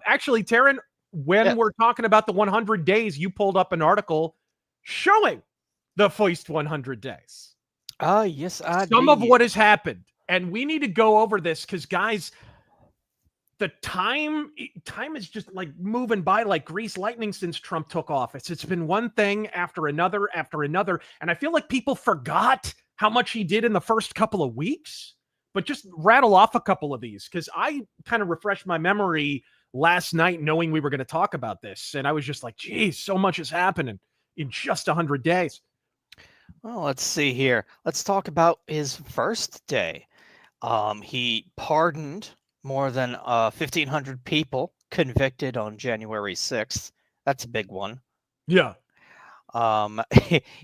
Actually, Taryn, when we're talking about the 100 days, you pulled up an article showing the first 100 days. Yes, I did. Some of what has happened. And we need to go over this because, guys, the time is just like moving by like grease lightning since Trump took office. It's been one thing after another. And I feel like people forgot how much he did in the first couple of weeks. But just rattle off a couple of these because I kind of refreshed my memory last night knowing we were going to talk about this. And I was just like, geez, so much is happening in just 100 days. Well, let's see here. Let's talk about his first day. He pardoned more than 1,500 people convicted on January 6th. That's a big one. Yeah.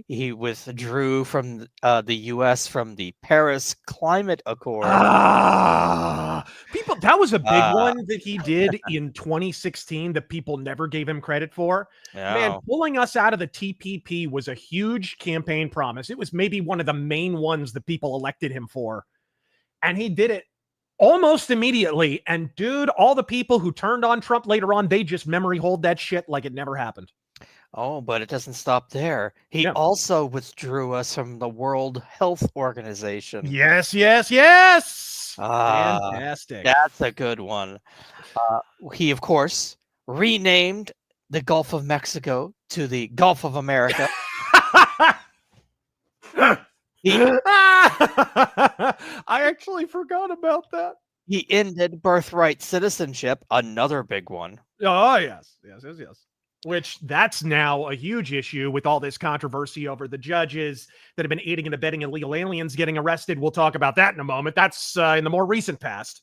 He withdrew from the U.S. from the Paris Climate Accord. People, that was a big one that he did in 2016 that people never gave him credit for. Yeah. Man, pulling us out of the TPP was a huge campaign promise. It was maybe one of the main ones that people elected him for. And he did it almost immediately. And dude, all the people who turned on Trump later on, they just memory hold that shit like it never happened. Oh, but it doesn't stop there. He also withdrew us from the World Health Organization. Yes. Fantastic. That's a good one. He, of course, renamed the Gulf of Mexico to the Gulf of America. I actually forgot about that. He ended birthright citizenship, another big one. Oh, yes. Which that's now a huge issue with all this controversy over the judges that have been aiding and abetting illegal aliens getting arrested. We'll talk about that in a moment. That's in the more recent past.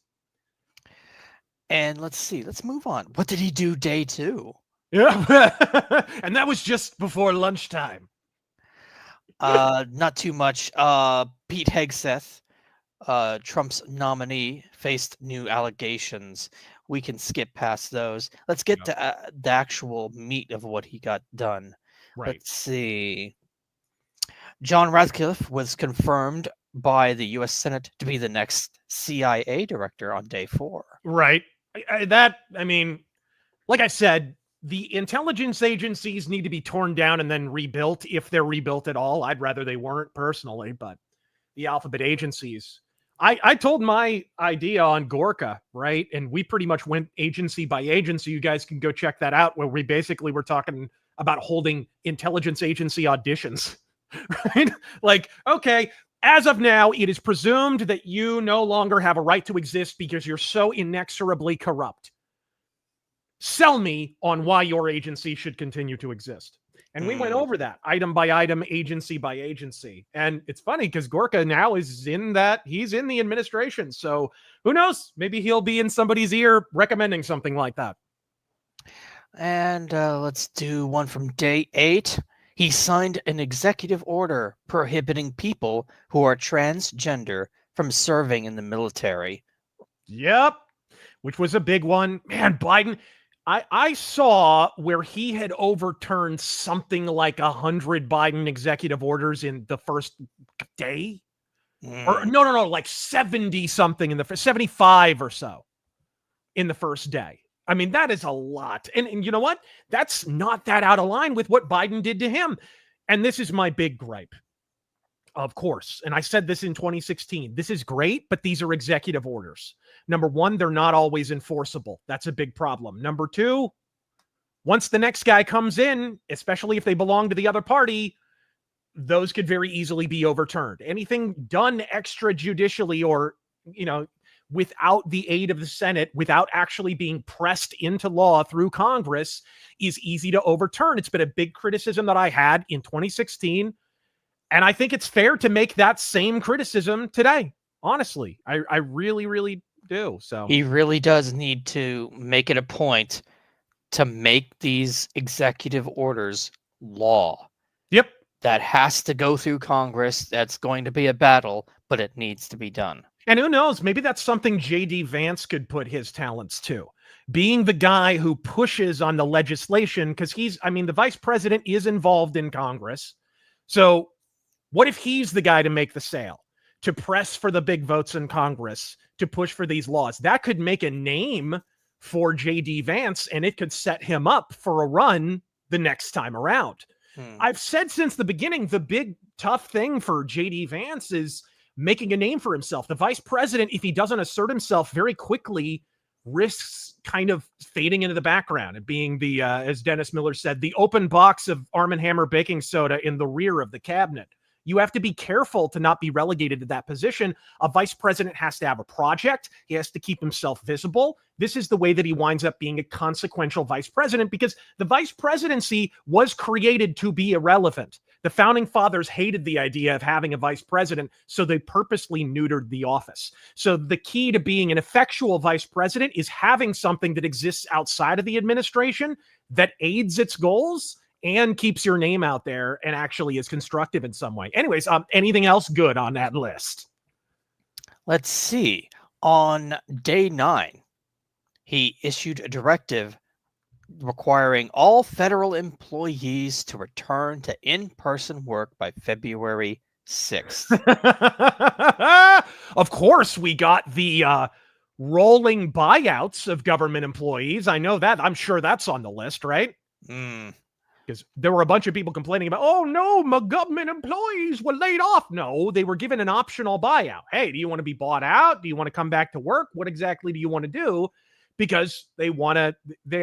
And let's see. Let's move on. What did he do day 2? Yeah. And that was just before lunchtime. Not too much. Pete Hegseth, Trump's nominee, faced new allegations. We can skip past those. Let's get to the actual meat of what he got done. Right. Let's see. John Ratcliffe was confirmed by the U.S. Senate to be the next CIA director on day 4. Right. Like I said, the intelligence agencies need to be torn down and then rebuilt if they're rebuilt at all. I'd rather they weren't personally, but the alphabet agencies. I told my idea on Gorka, right? And we pretty much went agency by agency. You guys can go check that out, where we basically were talking about holding intelligence agency auditions, right? Like, okay, as of now, it is presumed that you no longer have a right to exist because you're so inexorably corrupt. Sell me on why your agency should continue to exist. And we went over that item by item, agency by agency. And it's funny because Gorka now he's in the administration. So who knows? Maybe he'll be in somebody's ear recommending something like that. And let's do one from day 8. He signed an executive order prohibiting people who are transgender from serving in the military. Yep. Which was a big one. Man, Biden... I saw where he had overturned something like 100 Biden executive orders in the first day. Or no, like 70 something in the 75 or so in the first day. I mean, that is a lot. And you know what? That's not that out of line with what Biden did to him. And this is my big gripe. Of course. And I said this in 2016. This is great, but these are executive orders. Number one, they're not always enforceable. That's a big problem. Number two, once the next guy comes in, especially if they belong to the other party, those could very easily be overturned. Anything done extrajudicially or, without the aid of the Senate, without actually being pressed into law through Congress, is easy to overturn. It's been a big criticism that I had in 2016. And I think it's fair to make that same criticism today. Honestly, I really, really do. So he really does need to make it a point to make these executive orders law. Yep. That has to go through Congress. That's going to be a battle, but it needs to be done. And who knows, maybe that's something J.D. Vance could put his talents to. Being the guy who pushes on the legislation, because the vice president is involved in Congress. So what if he's the guy to make the sale, to press for the big votes in Congress, to push for these laws? That could make a name for JD Vance, and it could set him up for a run the next time around. I've said since the beginning, the big tough thing for JD Vance is making a name for himself. The vice president, if he doesn't assert himself very quickly, risks kind of fading into the background and being the, as Dennis Miller said, the open box of Arm & Hammer baking soda in the rear of the cabinet. You have to be careful to not be relegated to that position. A vice president has to have a project. He has to keep himself visible. This is the way that he winds up being a consequential vice president, because the vice presidency was created to be irrelevant. The founding fathers hated the idea of having a vice president, so they purposely neutered the office. So the key to being an effectual vice president is having something that exists outside of the administration that aids its goals and keeps your name out there and actually is constructive in some way. Anyways, anything else good on that list? Let's see. On day 9, he issued a directive requiring all federal employees to return to in-person work by February 6th. Of course, we got the rolling buyouts of government employees. I know that. I'm sure that's on the list, right? Because there were a bunch of people complaining about, oh no, my government employees were laid off. No, they were given an optional buyout. Hey, do you want to be bought out? Do you want to come back to work? What exactly do you want to do? Because they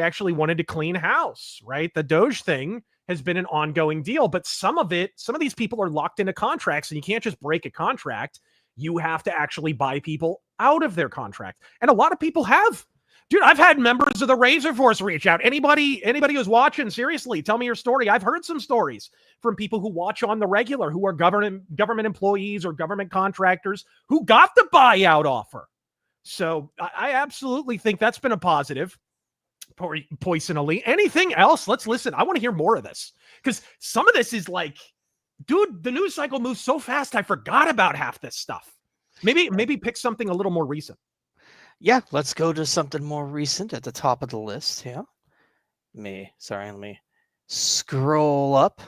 actually wanted to clean house, right? The Doge thing has been an ongoing deal, but some of these people are locked into contracts, and you can't just break a contract. You have to actually buy people out of their contract. And a lot of people have. Dude, I've had members of the RazörForce reach out. Anybody who's watching, seriously, tell me your story. I've heard some stories from people who watch on the regular, who are government employees or government contractors who got the buyout offer. So I absolutely think that's been a positive, poisonally. Anything else? Let's listen. I want to hear more of this, because some of this is like, dude, the news cycle moves so fast, I forgot about half this stuff. Maybe pick something a little more recent. Yeah, let's go to something more recent at the top of the list here. Let me scroll up.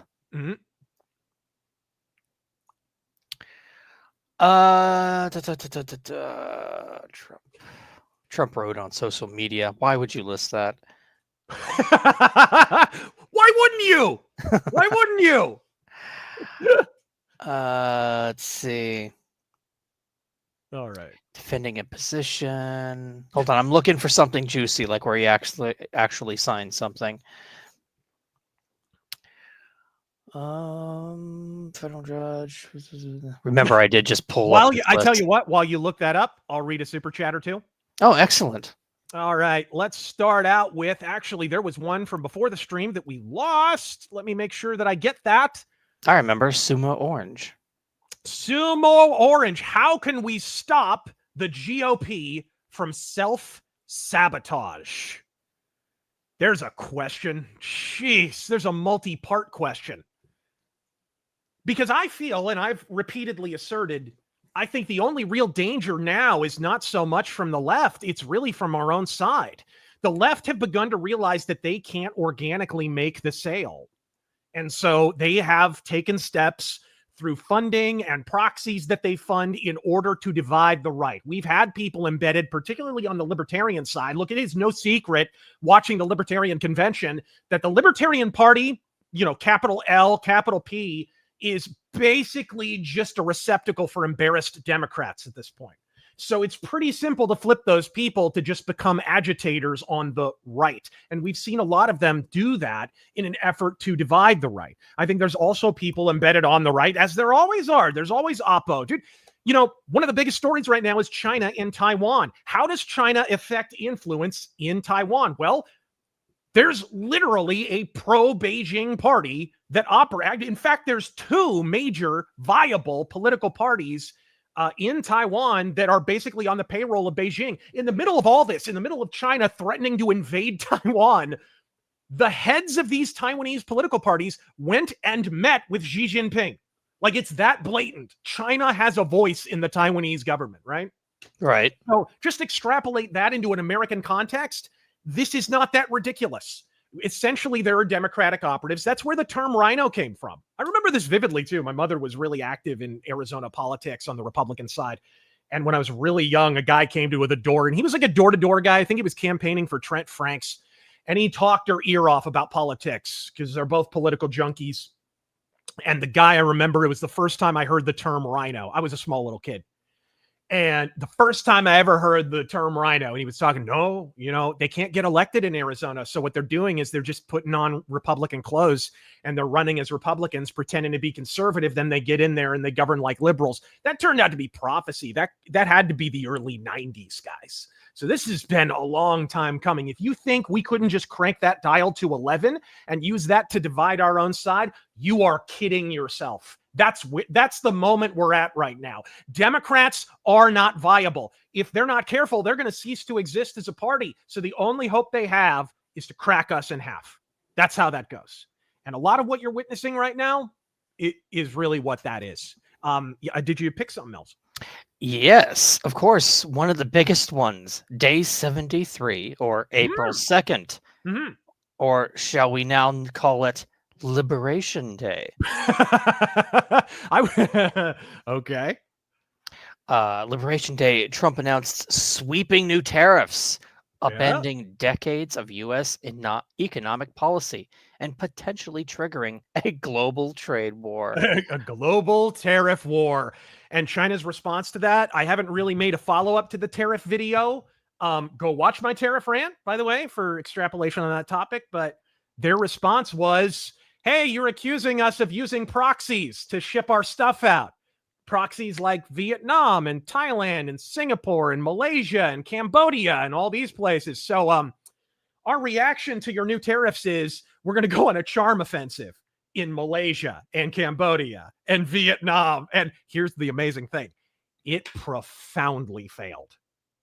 Trump wrote on social media. Why would you list that? Why wouldn't you? Why wouldn't you? Let's see. All right. Defending a position. Hold on, I'm looking for something juicy, like where he actually signed something. Federal judge. Remember, I did just pull up. I tell you what, while you look that up, I'll read a super chat or two. Oh, excellent. All right, let's start out with, actually, there was one from before the stream that we lost. Let me make sure that I get that. I remember Sumo Orange. Sumo Orange. How can we stop the GOP from self-sabotage? There's a question. Jeez, there's a multi-part question. Because I feel, and I've repeatedly asserted, I think the only real danger now is not so much from the left, it's really from our own side. The left have begun to realize that they can't organically make the sale. And so they have taken steps through funding and proxies that they fund in order to divide the right. We've had people embedded, particularly on the libertarian side. Look, it is no secret, watching the Libertarian Convention, that the Libertarian Party, capital L, capital P, is basically just a receptacle for embarrassed Democrats at this point. So it's pretty simple to flip those people to just become agitators on the right. And we've seen a lot of them do that in an effort to divide the right. I think there's also people embedded on the right, as there always are. There's always oppo. Dude, one of the biggest stories right now is China and Taiwan. How does China affect influence in Taiwan? Well, there's literally a pro-Beijing party that operates. In fact, there's two major viable political parties in Taiwan that are basically on the payroll of Beijing. In the middle of all this, in the middle of China threatening to invade Taiwan, the heads of these Taiwanese political parties went and met with Xi Jinping. Like, it's that blatant. China has a voice in the Taiwanese government, right? Right. So just extrapolate that into an American context. This is not that ridiculous. Essentially, there are Democratic operatives. That's where the term rhino came from. I remember this vividly, too. My mother was really active in Arizona politics on the Republican side. And when I was really young, a guy came to the door, and he was like a door-to-door guy. I think he was campaigning for Trent Franks. And he talked her ear off about politics because they're both political junkies. And the guy, I remember, it was the first time I heard the term rhino. I was a small little kid. And the first time I ever heard the term rhino, and he was talking, no, they can't get elected in Arizona. So what they're doing is they're just putting on Republican clothes and they're running as Republicans, pretending to be conservative. Then they get in there and they govern like liberals. That turned out to be prophecy. That had to be the early 90s, guys. So this has been a long time coming. If you think we couldn't just crank that dial to 11 and use that to divide our own side, you are kidding yourself. That's the moment we're at right now. Democrats are not viable. If they're not careful, they're going to cease to exist as a party. So the only hope they have is to crack us in half. That's how that goes. And a lot of what you're witnessing right now is really what that is. Did you pick something else? Yes, of course. One of the biggest ones, day 73 or April 2nd. Mm-hmm. Or shall we now call it Liberation Day? Okay. Liberation Day, Trump announced sweeping new tariffs, upending decades of U.S. economic policy and potentially triggering a global trade war. A global tariff war. And China's response to that, I haven't really made a follow-up to the tariff video. Go watch my tariff rant, by the way, for extrapolation on that topic. But their response was, hey, you're accusing us of using proxies to ship our stuff out. Proxies like Vietnam and Thailand and Singapore and Malaysia and Cambodia and all these places. So our reaction to your new tariffs is we're going to go on a charm offensive in Malaysia and Cambodia and Vietnam. And here's the amazing thing. It profoundly failed.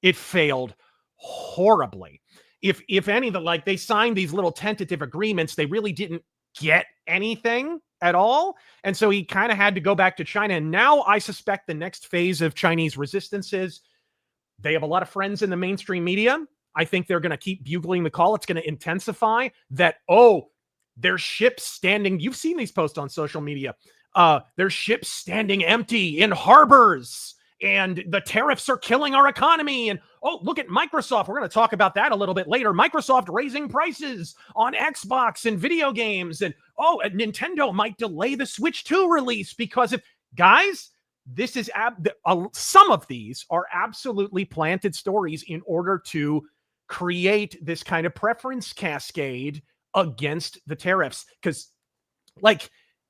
It failed horribly. If any, they signed these little tentative agreements, they really didn't get anything at all. And so he kind of had to go back to China. And now I suspect the next phase of Chinese resistance is they have a lot of friends in the mainstream media. I think they're going to keep bugling the call. It's going to intensify that, there's ships standing. You've seen these posts on social media. There's ships standing empty in harbors, and the tariffs are killing our economy. And look at Microsoft. We're going to talk about that a little bit later. Microsoft raising prices on Xbox and video games. And Nintendo might delay the Switch 2 release because of guys. This is some of these are absolutely planted stories in order to create this kind of preference cascade against the tariffs. Because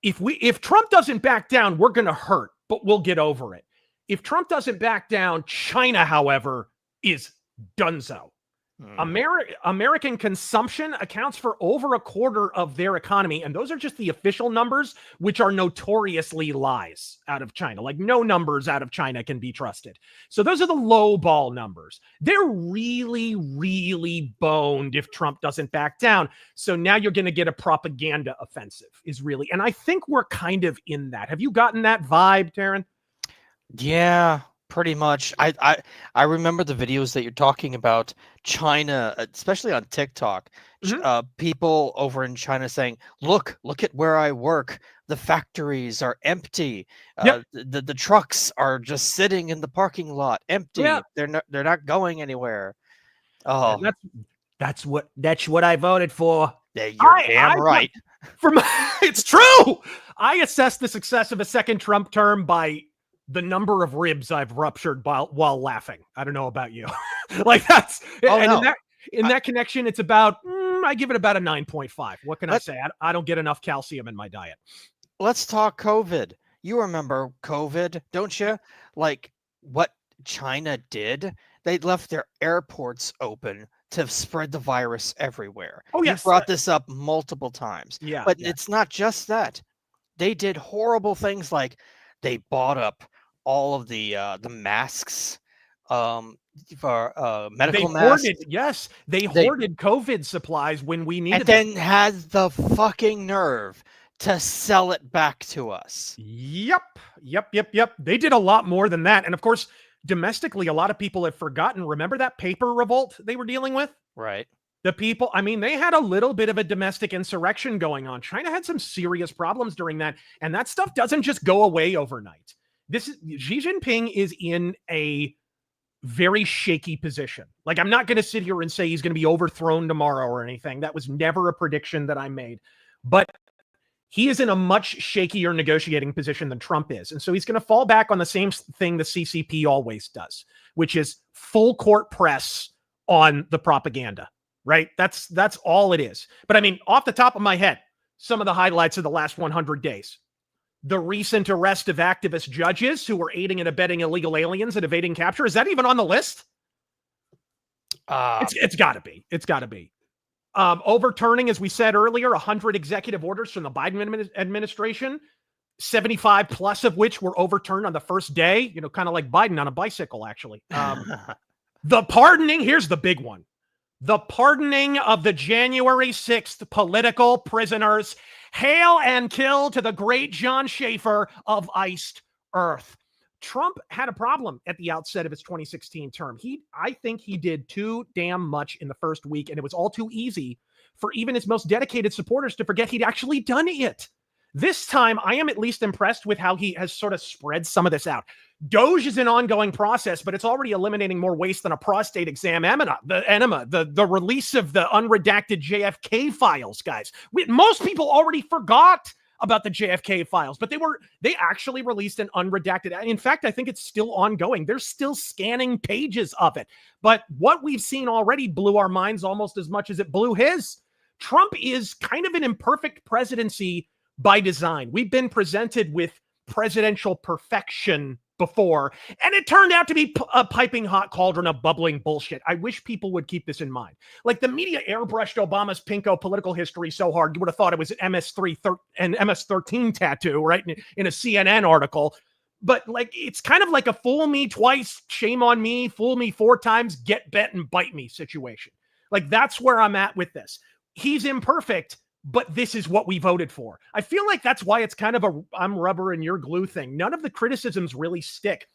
if Trump doesn't back down, we're going to hurt, but we'll get over it. If Trump doesn't back down, China, however, is donezo. American consumption accounts for over a quarter of their economy. And those are just the official numbers, which are notoriously lies out of China. No numbers out of China can be trusted. So those are the low ball numbers. They're really, really boned if Trump doesn't back down. So now you're going to get a propaganda offensive and I think we're kind of in that. Have you gotten that vibe, Taryn? Yeah, pretty much. I remember the videos that you're talking about. China, especially on TikTok, people over in China saying, look at where I work. The factories are empty. The trucks are just sitting in the parking lot, empty. Yeah. They're not going anywhere. Oh, and that's what I voted for. Yeah, you're damn right. It's true. I assess the success of a second Trump term by the number of ribs I've ruptured while laughing. I don't know about you. That's in that connection, it's about I give it about a 9.5. What can I say? I don't get enough calcium in my diet. Let's talk COVID. You remember COVID, don't you? What China did? They left their airports open to spread the virus everywhere. Oh, yes. You brought this up multiple times. Yeah. But it's not just that. They did horrible things like they bought up all of the masks for medical masks. They hoarded COVID supplies when we needed them. And then had the fucking nerve to sell it back to us. Yep. They did a lot more than that. And of course, domestically, a lot of people have forgotten. Remember that paper revolt they were dealing with? Right. The people, they had a little bit of a domestic insurrection going on. China had some serious problems during that. And that stuff doesn't just go away overnight. Xi Jinping is in a very shaky position. Like, I'm not going to sit here and say he's going to be overthrown tomorrow or anything. That was never a prediction that I made. But he is in a much shakier negotiating position than Trump is. And so he's going to fall back on the same thing the CCP always does, which is full court press on the propaganda, right? That's all it is. But I mean, off the top of my head, some of the highlights of the last 100 days. The recent arrest of activist judges who were aiding and abetting illegal aliens and evading capture. Is that even on the list? It's got to be. It's got to be. Overturning, as we said earlier, 100 executive orders from the Biden administration, 75 plus of which were overturned on the first day, kind of like Biden on a bicycle, actually. The pardoning, here's the big one. The pardoning of the January 6th political prisoners. Hail and kill to the great John Schaefer of iced earth. Trump had a problem at the outset of his 2016 term. I think he did too damn much in the first week, and it was all too easy for even his most dedicated supporters to forget he'd actually done it. This time, I am at least impressed with how he has sort of spread some of this out. Doge is an ongoing process, but it's already eliminating more waste than a prostate exam enema. The release of the unredacted JFK files, guys. Most people already forgot about the JFK files, but they actually released an unredacted. In fact, I think it's still ongoing. They're still scanning pages of it. But what we've seen already blew our minds almost as much as it blew his. Trump is kind of an imperfect presidency by design. We've been presented with presidential perfection before, and it turned out to be a piping hot cauldron of bubbling bullshit. I wish people would keep this in mind. Like, the media airbrushed Obama's pinko political history so hard, you would have thought it was an MS-13 tattoo, right? In a CNN article. But like, it's kind of like a fool me twice, shame on me, fool me 4 times, get bent and bite me situation. Like, that's where I'm at with this. He's imperfect, but this is what we voted for. I feel like that's why it's kind of a I'm rubber and you're glue thing. None of the criticisms really stick.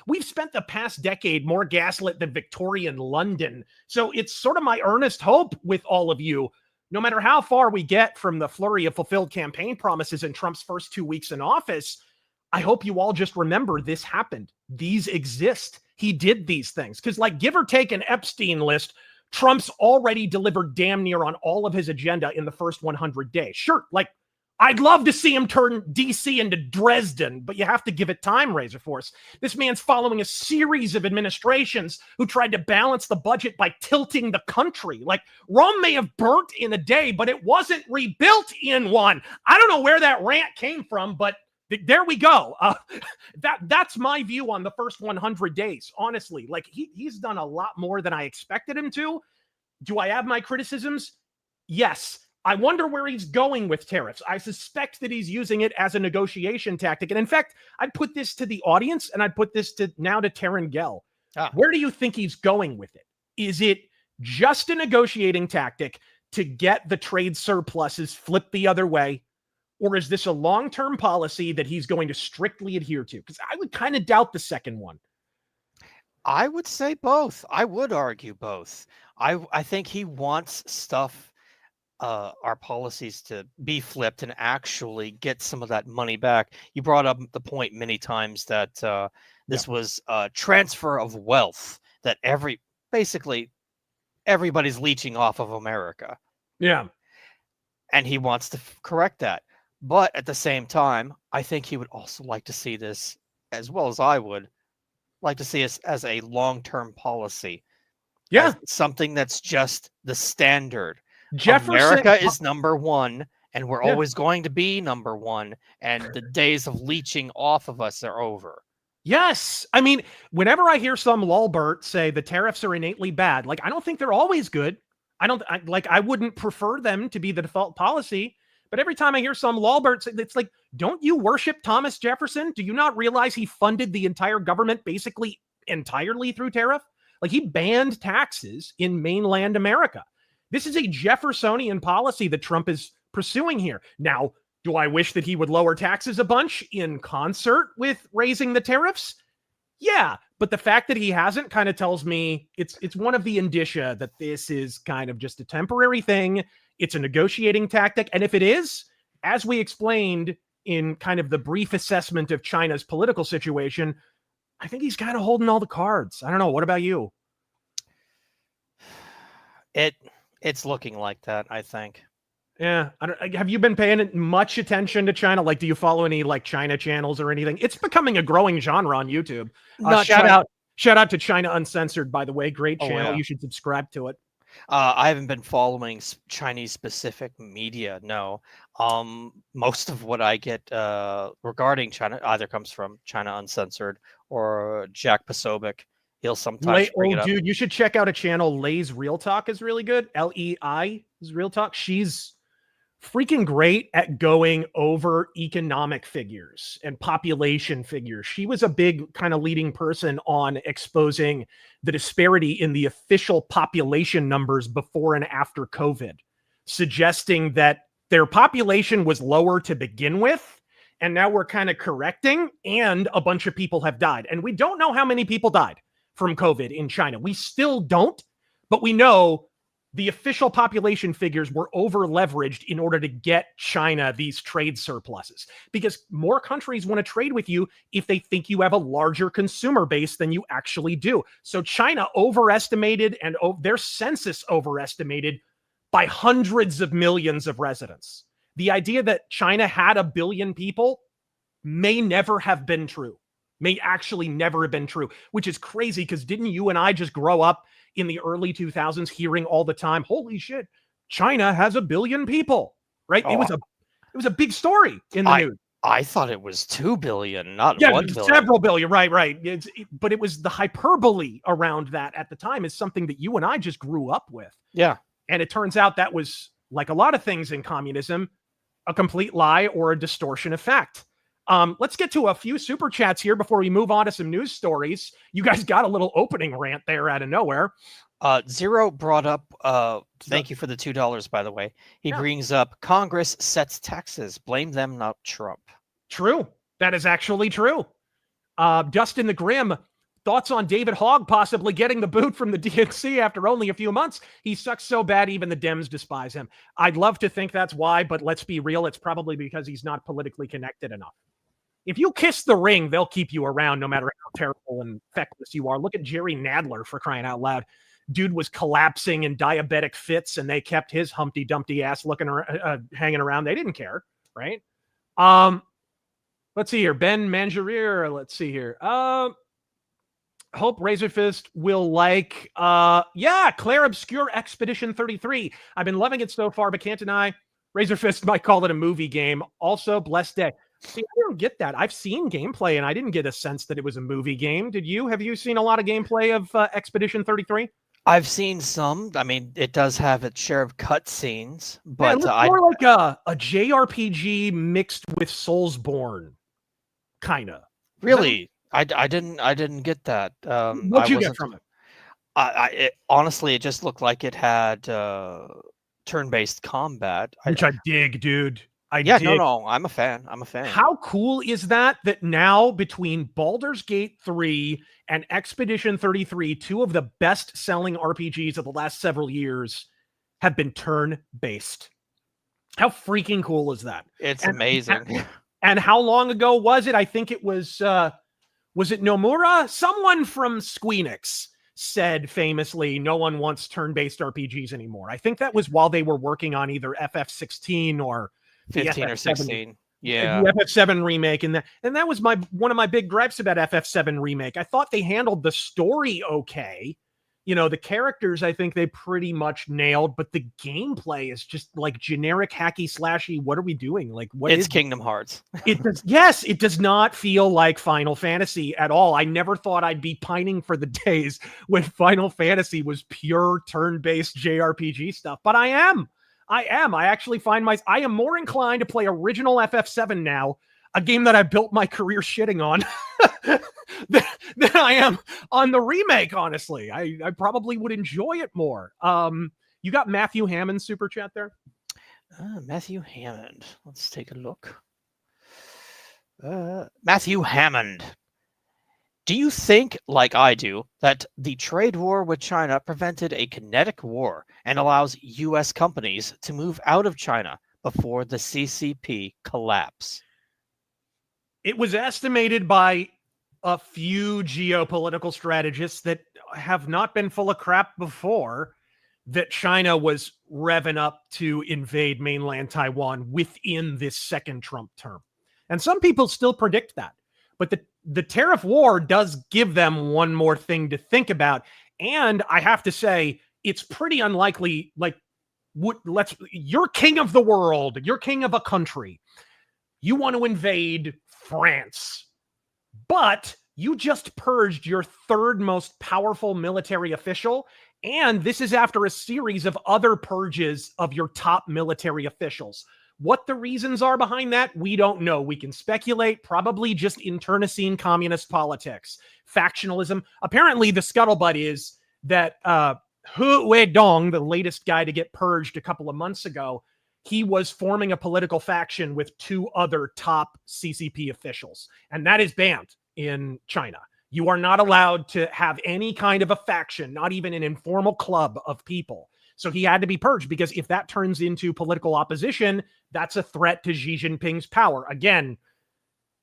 We've spent the past decade more gaslit than Victorian London. So it's sort of my earnest hope with all of you, no matter how far we get from the flurry of fulfilled campaign promises in Trump's first 2 weeks in office, I hope you all just remember this happened. These exist. He did these things. Because, like, give or take an Epstein list, Trump's already delivered damn near on all of his agenda in the first 100 days. Sure, like, I'd love to see him turn DC into Dresden, but you have to give it time, RazörForce. This man's following a series of administrations who tried to balance the budget by tilting the country. Like, Rome may have burnt in a day, but it wasn't rebuilt in one. I don't know where that rant came from, but there we go. That's my view on the first 100 days, honestly. Like, he's done a lot more than I expected him to. Do I have my criticisms? Yes. I wonder where he's going with tariffs. I suspect that he's using it as a negotiation tactic. And in fact, I'd put this to the audience, and I'd put this to Taryn Gell. Where do you think he's going with it? Is it just a negotiating tactic to get the trade surpluses flipped the other way? Or is this a long-term policy that he's going to strictly adhere to? Because I would kind of doubt the second one. I would say both. I would argue both. I think he wants stuff, our policies to be flipped and actually get some of that money back. You brought up the point many times that this was a transfer of wealth, that basically everybody's leeching off of America. Yeah. And he wants to correct that. But at the same time, I think he would also like to see this, as well as I would, like to see us as a long-term policy. Yeah. Something that's just the standard. Jefferson, America is number one, and we're always going to be number one, and the days of leeching off of us are over. Yes. I mean, whenever I hear some lulbert say the tariffs are innately bad, like, I don't think they're always good. I wouldn't prefer them to be the default policy. But every time I hear some lulbert say, it's like, don't you worship Thomas Jefferson? Do you not realize he funded the entire government basically entirely through tariff? Like, he banned taxes in mainland America. This is a Jeffersonian policy that Trump is pursuing here. Now, do I wish that he would lower taxes a bunch in concert with raising the tariffs? Yeah, but the fact that he hasn't kind of tells me it's one of the indicia that this is kind of just a temporary thing. It's a negotiating tactic. And if it is, as we explained, in kind of the brief assessment of China's political situation, I think he's kind of holding all the cards. I don't know. What about you? It's looking like that, I think. Yeah. Have you been paying much attention to China? Like, do you follow any like China channels or anything? It's becoming a growing genre on YouTube. Shout out to China Uncensored, by the way. Great channel. Oh, yeah. You should subscribe to it. I haven't been following Chinese specific media. No. Most of what I get regarding China either comes from China Uncensored or Jack Posobiec. He'll sometimes bring it up. Dude, you should check out a channel. Lay's Real Talk is really good. LEI is Real Talk. She's freaking great at going over economic figures and population figures. She was a big kind of leading person on exposing the disparity in the official population numbers before and after COVID, suggesting that their population was lower to begin with, and now we're kind of correcting, and a bunch of people have died. And we don't know how many people died from COVID in China. We still don't, but we know the official population figures were over leveraged in order to get China these trade surpluses, because more countries want to trade with you if they think you have a larger consumer base than you actually do. So China overestimated, and their census overestimated by hundreds of millions of residents. The idea that China had 1 billion people may never have been true, may actually never have been true, which is crazy, because didn't you and I just grow up in the early 2000s hearing all the time, holy shit, China has 1 billion people, right? Oh, it was a big story in the news. I thought it was 2 billion, not 1 billion. Several billion, right. But it was the hyperbole around that at the time is something that you and I just grew up with. Yeah. And it turns out that was, like a lot of things in communism, a complete lie or a distortion of fact. Let's get to a few super chats here before we move on to some news stories. You guys got a little opening rant there out of nowhere. Zero brought up, thank you for the $2, by the way. He brings up, Congress sets taxes. Blame them, not Trump. True. That is actually true. Dustin the Grim, thoughts on David Hogg possibly getting the boot from the DNC after only a few months? He sucks so bad, even the Dems despise him. I'd love to think that's why, but let's be real. It's probably because he's not politically connected enough. If you kiss the ring, they'll keep you around no matter how terrible and feckless you are. Look at Jerry Nadler, for crying out loud. Dude was collapsing in diabetic fits, and they kept his Humpty Dumpty ass looking hanging around. They didn't care, right? Let's see here. Ben Manjarier. Let's see here. Hope Razorfist will like, Claire Obscure Expedition 33. I've been loving it so far, but can't deny Razorfist might call it a movie game. Also, blessed day. See, I don't get that. I've seen gameplay, and I didn't get a sense that it was a movie game. Did you? Have you seen a lot of gameplay of Expedition 33? I've seen some. I mean, it does have its share of cutscenes, but it looks more like a JRPG mixed with Soulsborne, kind of. Really? I didn't get that. What'd you get from it? Honestly, it just looked like it had turn-based combat, which I dig, dude. No, I'm a fan. How cool is that now between Baldur's Gate 3 and Expedition 33, two of the best-selling RPGs of the last several years have been turn-based? How freaking cool is that? It's amazing. And how long ago was it? I think it was it Nomura? Someone from Squeenix said famously, no one wants turn-based RPGs anymore. I think that was while they were working on either FF16 or 15 or 16. Yeah. The FF7 remake. And that was one of my big gripes about FF7 remake. I thought they handled the story okay. You know, the characters, I think they pretty much nailed, but the gameplay is just like generic hacky slashy. What are we doing? Like, what it's Kingdom Hearts. Yes, it does not feel like Final Fantasy at all. I never thought I'd be pining for the days when Final Fantasy was pure turn-based JRPG stuff, but I am. I actually find I am more inclined to play original FF7 now, a game that I built my career shitting on, than I am on the remake, honestly. I probably would enjoy it more. You got Matthew Hammond's super chat there? Matthew Hammond. Let's take a look. Matthew Hammond. Do you think, like I do, that the trade war with China prevented a kinetic war and allows U.S. companies to move out of China before the CCP collapse? It was estimated by a few geopolitical strategists that have not been full of crap before that China was revving up to invade mainland Taiwan within this second Trump term. And some people still predict that. But the tariff war does give them one more thing to think about. And I have to say, it's pretty unlikely, like, you're king of the world, you're king of a country. You want to invade France, but you just purged your third most powerful military official. And this is after a series of other purges of your top military officials. What the reasons are behind that, we don't know. We can speculate, probably just internecine communist politics, factionalism. Apparently, the scuttlebutt is that Hu Weidong, the latest guy to get purged a couple of months ago, he was forming a political faction with two other top CCP officials. And that is banned in China. You are not allowed to have any kind of a faction, not even an informal club of people. So he had to be purged, because if that turns into political opposition, that's a threat to Xi Jinping's power. Again,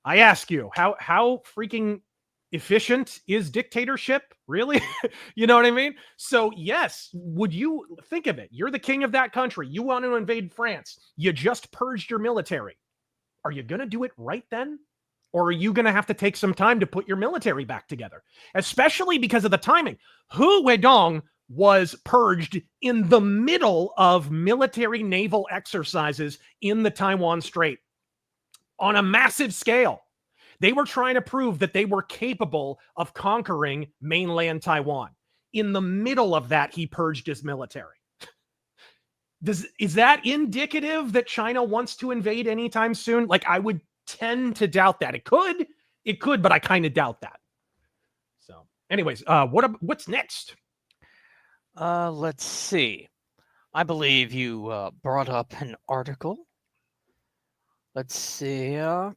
I ask you, how freaking efficient is dictatorship? Really? You know what I mean? So yes, would you think of it? You're the king of that country. You want to invade France. You just purged your military. Are you going to do it right then? Or are you going to have to take some time to put your military back together? Especially because of the timing. Hu Weidong was purged in the middle of military naval exercises in the Taiwan Strait on a massive scale. They were trying to prove that they were capable of conquering mainland Taiwan. In the middle of that, he purged his military. Is that indicative that China wants to invade anytime soon? Like, I would tend to doubt that. It could, but I kind of doubt that. So anyways, what's next? Let's see. I believe you brought up an article. Let's see. Do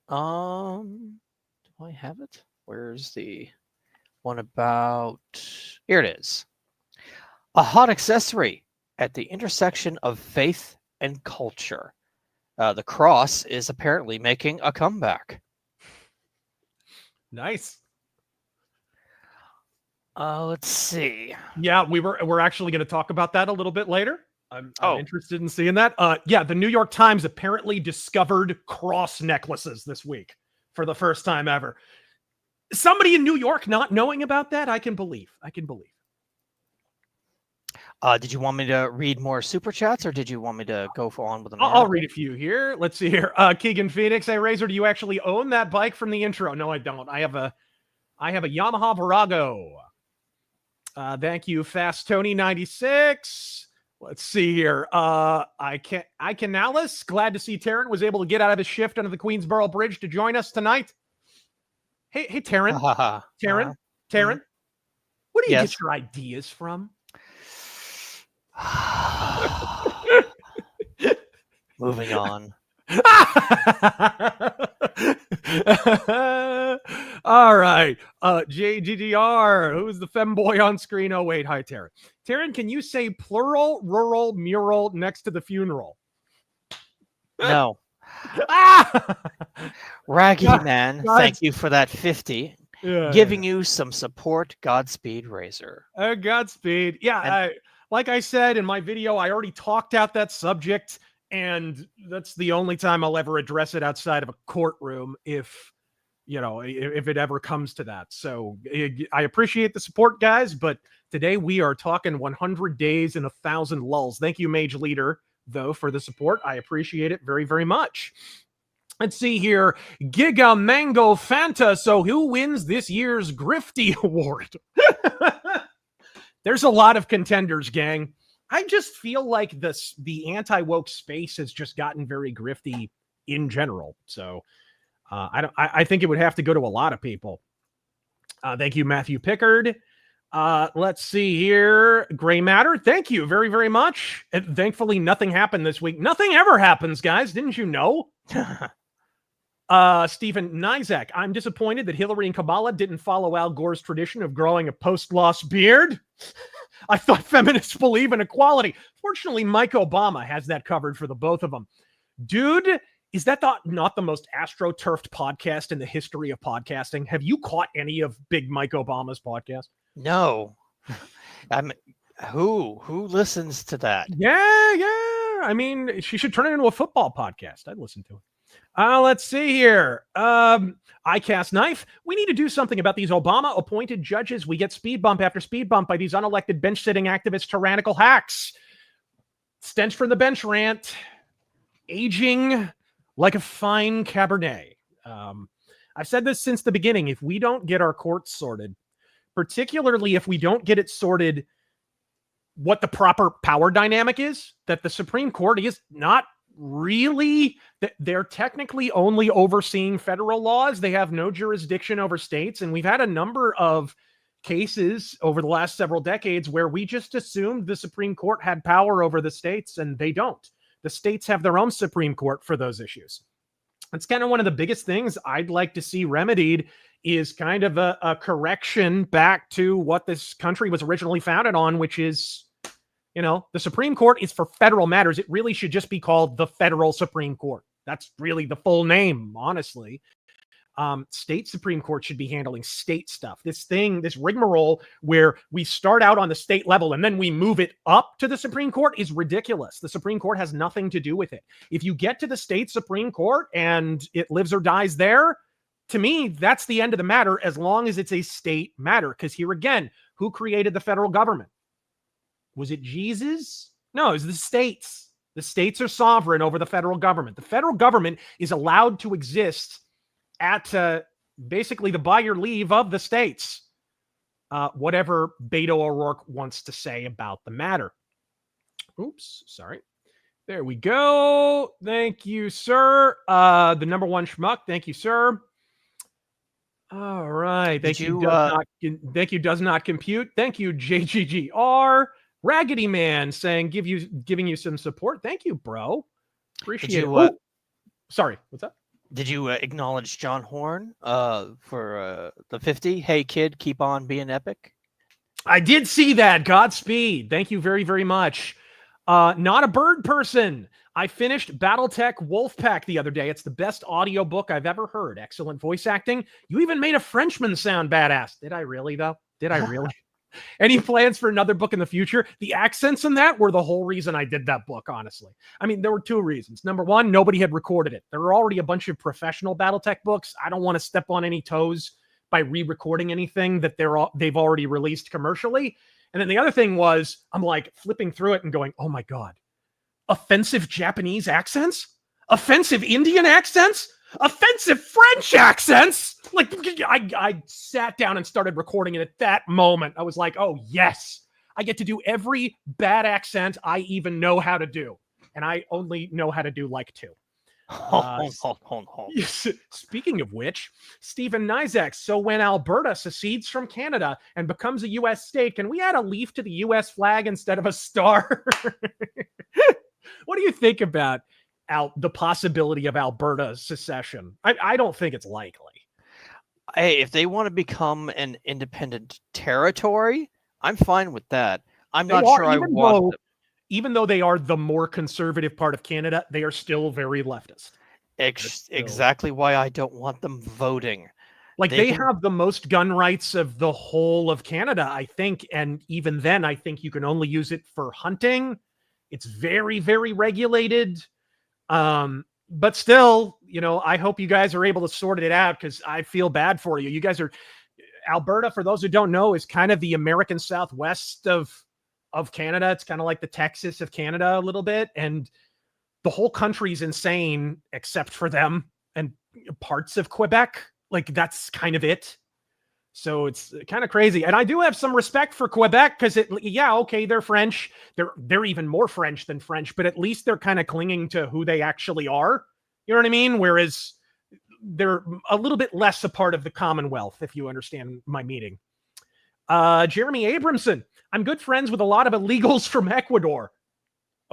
I have it? Where's the one about? Here it is. A hot accessory at the intersection of faith and culture. The cross is apparently making a comeback. Nice. Let's see. Yeah, we're actually going to talk about that a little bit later. I'm interested in seeing that. Yeah, the New York Times apparently discovered cross necklaces this week for the first time ever. Somebody in New York not knowing about that, I can believe. Did you want me to read more super chats, or did you want me to go on with an I'll read a few here. Let's see here. Keegan Phoenix, hey Razor, do you actually own that bike from the intro? No, I don't. I have a Yamaha Virago. Thank you, Fast Tony 96. Let's see here. I can Alice. Glad to see Taryn was able to get out of his shift under the Queensboro Bridge to join us tonight. Hey, Taryn. Taryn. Where do you get your ideas from? Moving on. All right. JGDR, who's the femboy on screen? Oh, wait. Hi, Taryn. Taryn, can you say plural, rural, mural next to the funeral? No. Raggy Man, thank you for that 50. Giving you some support. Godspeed, Razor. Godspeed. Yeah, like I said in my video, I already talked out that subject, and that's the only time I'll ever address it outside of a courtroom if it ever comes to that. So I appreciate the support, guys, but today we are talking 100 days and 1,000 lulls. Thank you, Mage Leader, though, for the support. I appreciate it very, very much. Let's see here. Giga Mango Fanta. So who wins this year's Grifty Award? There's a lot of contenders, gang. I just feel like the anti-woke space has just gotten very grifty in general. So I think it would have to go to a lot of people. Thank you, Matthew Pickard. Let's see here. Gray Matter. Thank you very, very much. And thankfully, nothing happened this week. Nothing ever happens, guys. Didn't you know? Stephen Nizak. I'm disappointed that Hillary and Kamala didn't follow Al Gore's tradition of growing a post-loss beard. I thought feminists believe in equality. Fortunately, Mike Obama has that covered for the both of them. Dude, Is that not the most astroturfed podcast in the history of podcasting? Have you caught any of Big Mike Obama's podcast? No. Who listens to that? Yeah. I mean, she should turn it into a football podcast. I'd listen to it. Let's see here. ICAST Knife. We need to do something about these Obama-appointed judges. We get speed bump after speed bump by these unelected bench-sitting activists, tyrannical hacks. Stench from the bench rant. Aging like a fine Cabernet. I've said this since the beginning. If we don't get our courts sorted, particularly if we don't get it sorted what the proper power dynamic is, that the Supreme Court is not really, they're technically only overseeing federal laws. They have no jurisdiction over states. And we've had a number of cases over the last several decades where we just assumed the Supreme Court had power over the states, and they don't. The states have their own Supreme Court for those issues. It's kind of one of the biggest things I'd like to see remedied is kind of a correction back to what this country was originally founded on, which is, the Supreme Court is for federal matters. It really should just be called the Federal Supreme Court. That's really the full name, honestly. State Supreme Court should be handling state stuff. This rigmarole where we start out on the state level and then we move it up to the Supreme Court is ridiculous. The Supreme Court has nothing to do with it. If you get to the state Supreme Court and it lives or dies there, to me, that's the end of the matter as long as it's a state matter. Because here again, who created the federal government? Was it Jesus? No, it was the states. The states are sovereign over the federal government. The federal government is allowed to exist at basically the by your leave of the states. Whatever Beto O'Rourke wants to say about the matter. Oops, sorry. There we go. Thank you, sir. The number one schmuck. Thank you, sir. All right. Thank you. Does not compute. Thank you, JGGR. Raggedy Man saying giving you some support. Thank you, bro. Appreciate it. Sorry, what's up? Did you acknowledge John Horn for the 50? Hey, kid, keep on being epic. I did see that. Godspeed. Thank you very, very much. Not a bird person. I finished Battletech Wolfpack the other day. It's the best audiobook I've ever heard. Excellent voice acting. You even made a Frenchman sound badass. Did I really, though? Did I really? Any plans for another book in the future? The accents in that were the whole reason I did that book, honestly. I mean, there were two reasons. Number one, nobody had recorded it. There were already a bunch of professional Battletech books. I don't want to step on any toes by re-recording anything that they've already released commercially. And then the other thing was, I'm like flipping through it and going, oh my God, offensive Japanese accents? Offensive Indian accents? Offensive French accents? Like, I sat down and started recording it at that moment. I was like, oh, yes, I get to do every bad accent I even know how to do. And I only know how to do like two. Speaking of which, Stephen Nizak, so when Alberta secedes from Canada and becomes a U.S. state, can we add a leaf to the U.S. flag instead of a star? What do you think about the possibility of Alberta's secession? I don't think it's likely. Hey, if they want to become an independent territory, I'm fine with that. I'm not sure I want them. Even though they are the more conservative part of Canada, they are still very leftist. Exactly why I don't want them voting. Like they have the most gun rights of the whole of Canada, I think. And even then, I think you can only use it for hunting. It's very, very regulated. But still, I hope you guys are able to sort it out because I feel bad for you. You guys are Alberta, for those who don't know, is kind of the American Southwest of Canada. It's kind of like the Texas of Canada a little bit. And the whole country's insane except for them and parts of Quebec. Like that's kind of it. So it's kind of crazy. And I do have some respect for Quebec because they're French. They're even more French than French, but at least they're kind of clinging to who they actually are. You know what I mean? Whereas they're a little bit less a part of the Commonwealth, if you understand my meaning. Jeremy Abramson. I'm good friends with a lot of illegals from Ecuador.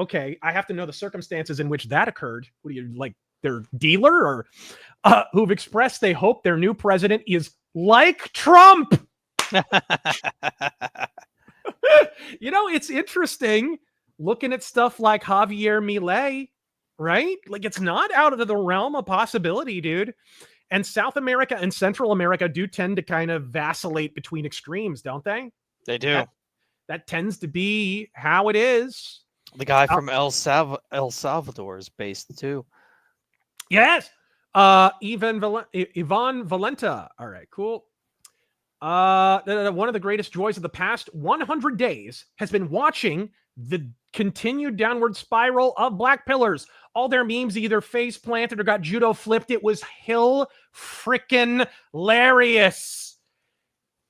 Okay, I have to know the circumstances in which that occurred. What do you like? Their dealer or who've expressed they hope their new president is like Trump. It's interesting looking at stuff like Javier Milei. right? Like, it's not out of the realm of possibility, dude. And South America and Central America do tend to kind of vacillate between extremes, don't they? They do. That tends to be how it is. The guy from El Salvador is based too. Yes. Ivan Valenta. All right, cool. One of the greatest joys of the past 100 days has been watching the continued downward spiral of Black Pillars. All their memes either face planted or got judo flipped. It was hilarious.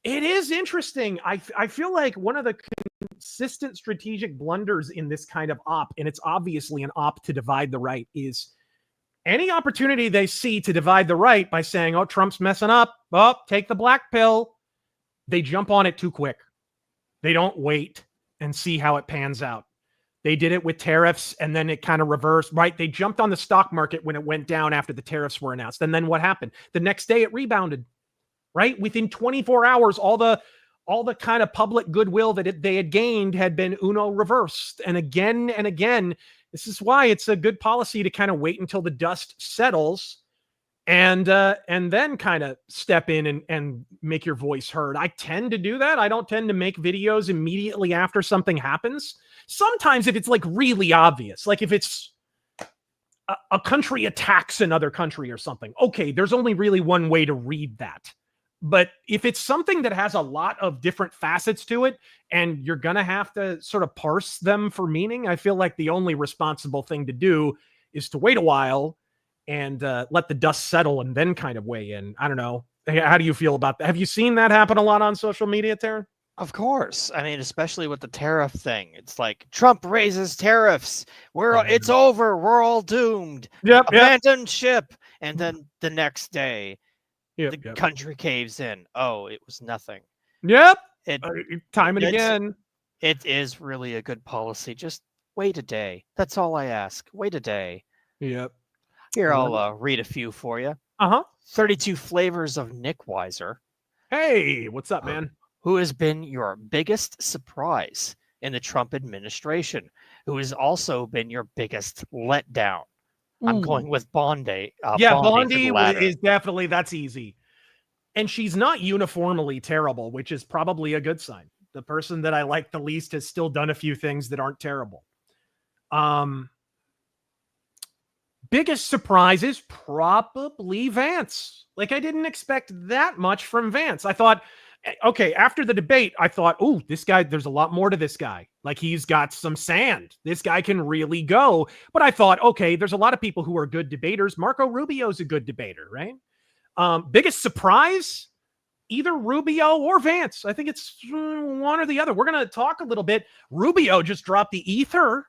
It is interesting. I feel like one of the consistent strategic blunders in this kind of op, and it's obviously an op to divide the right, is any opportunity they see to divide the right by saying, oh, Trump's messing up, oh, take the black pill, they jump on it too quick. They don't wait and see how it pans out. They did it with tariffs, and then it kind of reversed, right? They jumped on the stock market when it went down after the tariffs were announced. And then what happened? The next day it rebounded, right? Within 24 hours, all the kind of public goodwill that they had gained had been reversed. And again, this is why it's a good policy to kind of wait until the dust settles and then kind of step in and make your voice heard. I tend to do that. I don't tend to make videos immediately after something happens. Sometimes if it's like really obvious, like if it's a country attacks another country or something, okay, there's only really one way to read that. But if it's something that has a lot of different facets to it and you're going to have to sort of parse them for meaning, I feel like the only responsible thing to do is to wait a while and let the dust settle and then kind of weigh in. I don't know. How do you feel about that? Have you seen that happen a lot on social media, Taryn? Of course. I mean, especially with the tariff thing. It's like Trump raises tariffs. It's over. We're all doomed. Abandon ship. And then the next day, the country caves in. Oh, it was nothing. Time and again. It is really a good policy. Just wait a day. That's all I ask. Wait a day. Yep. Here, I'll read a few for you. 32 flavors of Nick Weiser. Hey, what's up, man? Who has been your biggest surprise in the Trump administration? Who has also been your biggest letdown? I'm going with Bondi. Bondi is definitely, that's easy. And she's not uniformly terrible, which is probably a good sign. The person that I like the least has still done a few things that aren't terrible. Biggest surprise is probably Vance. Like, I didn't expect that much from Vance. I thought, okay, after the debate, I thought, oh, this guy, there's a lot more to this guy. Like, he's got some sand. This guy can really go. But I thought, okay, there's a lot of people who are good debaters. Marco Rubio's a good debater, right? Biggest surprise, either Rubio or Vance. I think it's one or the other. We're going to talk a little bit. Rubio just dropped the ether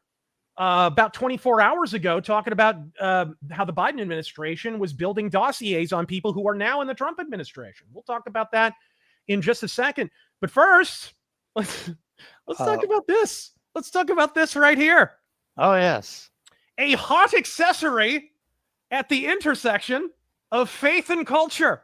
about 24 hours ago, talking about how the Biden administration was building dossiers on people who are now in the Trump administration. We'll talk about that in just a second. But first, let's talk about this. Let's talk about this right here. Oh, yes. A hot accessory at the intersection of faith and culture.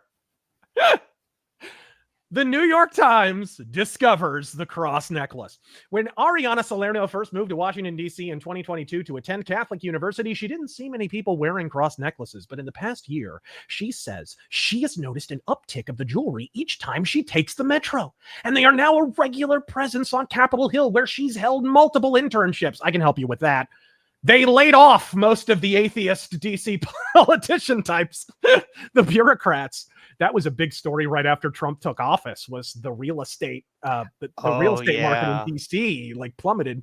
The New York Times discovers the cross necklace. When Ariana Salerno first moved to Washington, D.C. in 2022 to attend Catholic University, she didn't see many people wearing cross necklaces. But in the past year, she says she has noticed an uptick of the jewelry each time she takes the metro. And they are now a regular presence on Capitol Hill, where she's held multiple internships. I can help you with that. They laid off most of the atheist DC politician types, the bureaucrats. That was a big story right after Trump took office, was the real estate, real estate market in DC, like, plummeted.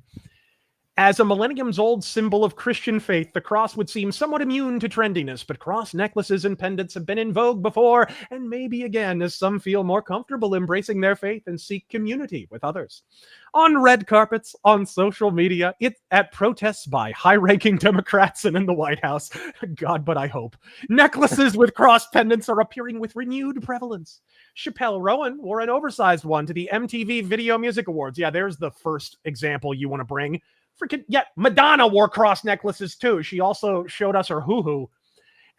As a millenniums-old symbol of Christian faith, the cross would seem somewhat immune to trendiness, but cross necklaces and pendants have been in vogue before, and maybe again, as some feel more comfortable embracing their faith and seek community with others. On red carpets, on social media, at protests by high-ranking Democrats and in the White House, God, but I hope, necklaces with cross pendants are appearing with renewed prevalence. Chappelle Rowan wore an oversized one to the MTV Video Music Awards. Yeah, there's the first example you want to bring. Madonna wore cross necklaces too. She also showed us her hoo-hoo.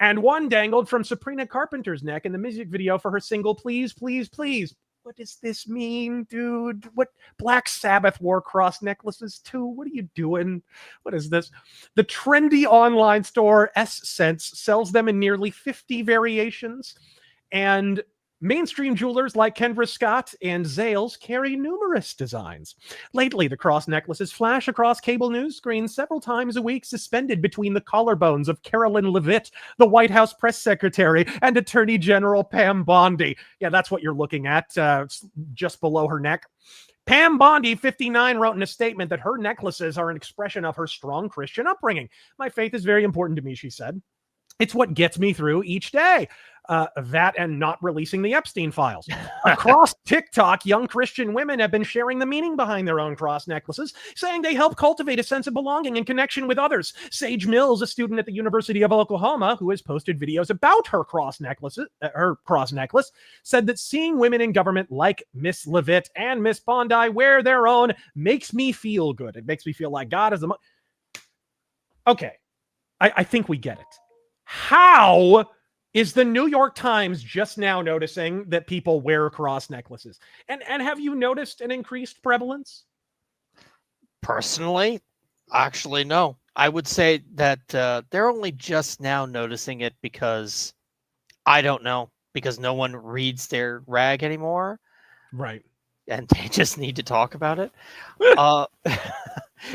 And one dangled from Sabrina Carpenter's neck in the music video for her single Please, Please, Please. what does this mean, dude? What Black Sabbath wore cross necklaces too? What are you doing? What is this? The trendy online store S-Sense sells them in nearly 50 variations, and mainstream jewelers like Kendra Scott and Zales carry numerous designs. Lately, the cross necklaces flash across cable news screens several times a week, suspended between the collarbones of Carolyn Levitt, the White House press secretary, and Attorney General Pam Bondi. Yeah, that's what you're looking at, just below her neck. Pam Bondi, 59, wrote in a statement that her necklaces are an expression of her strong Christian upbringing. My faith is very important to me, she said. It's what gets me through each day. That and not releasing the Epstein files. Across TikTok, young Christian women have been sharing the meaning behind their own cross necklaces, saying they help cultivate a sense of belonging and connection with others. Sage Mills, a student at the University of Oklahoma who has posted videos about her cross necklace, said that seeing women in government like Miss Levitt and Miss Bondi wear their own makes me feel good. It makes me feel like God is the... Okay, I think we get it. How is the New York Times just now noticing that people wear cross necklaces? And have you noticed an increased prevalence? Personally, actually, no. I would say that they're only just now noticing it because, I don't know, because no one reads their rag anymore. Right. And they just need to talk about it.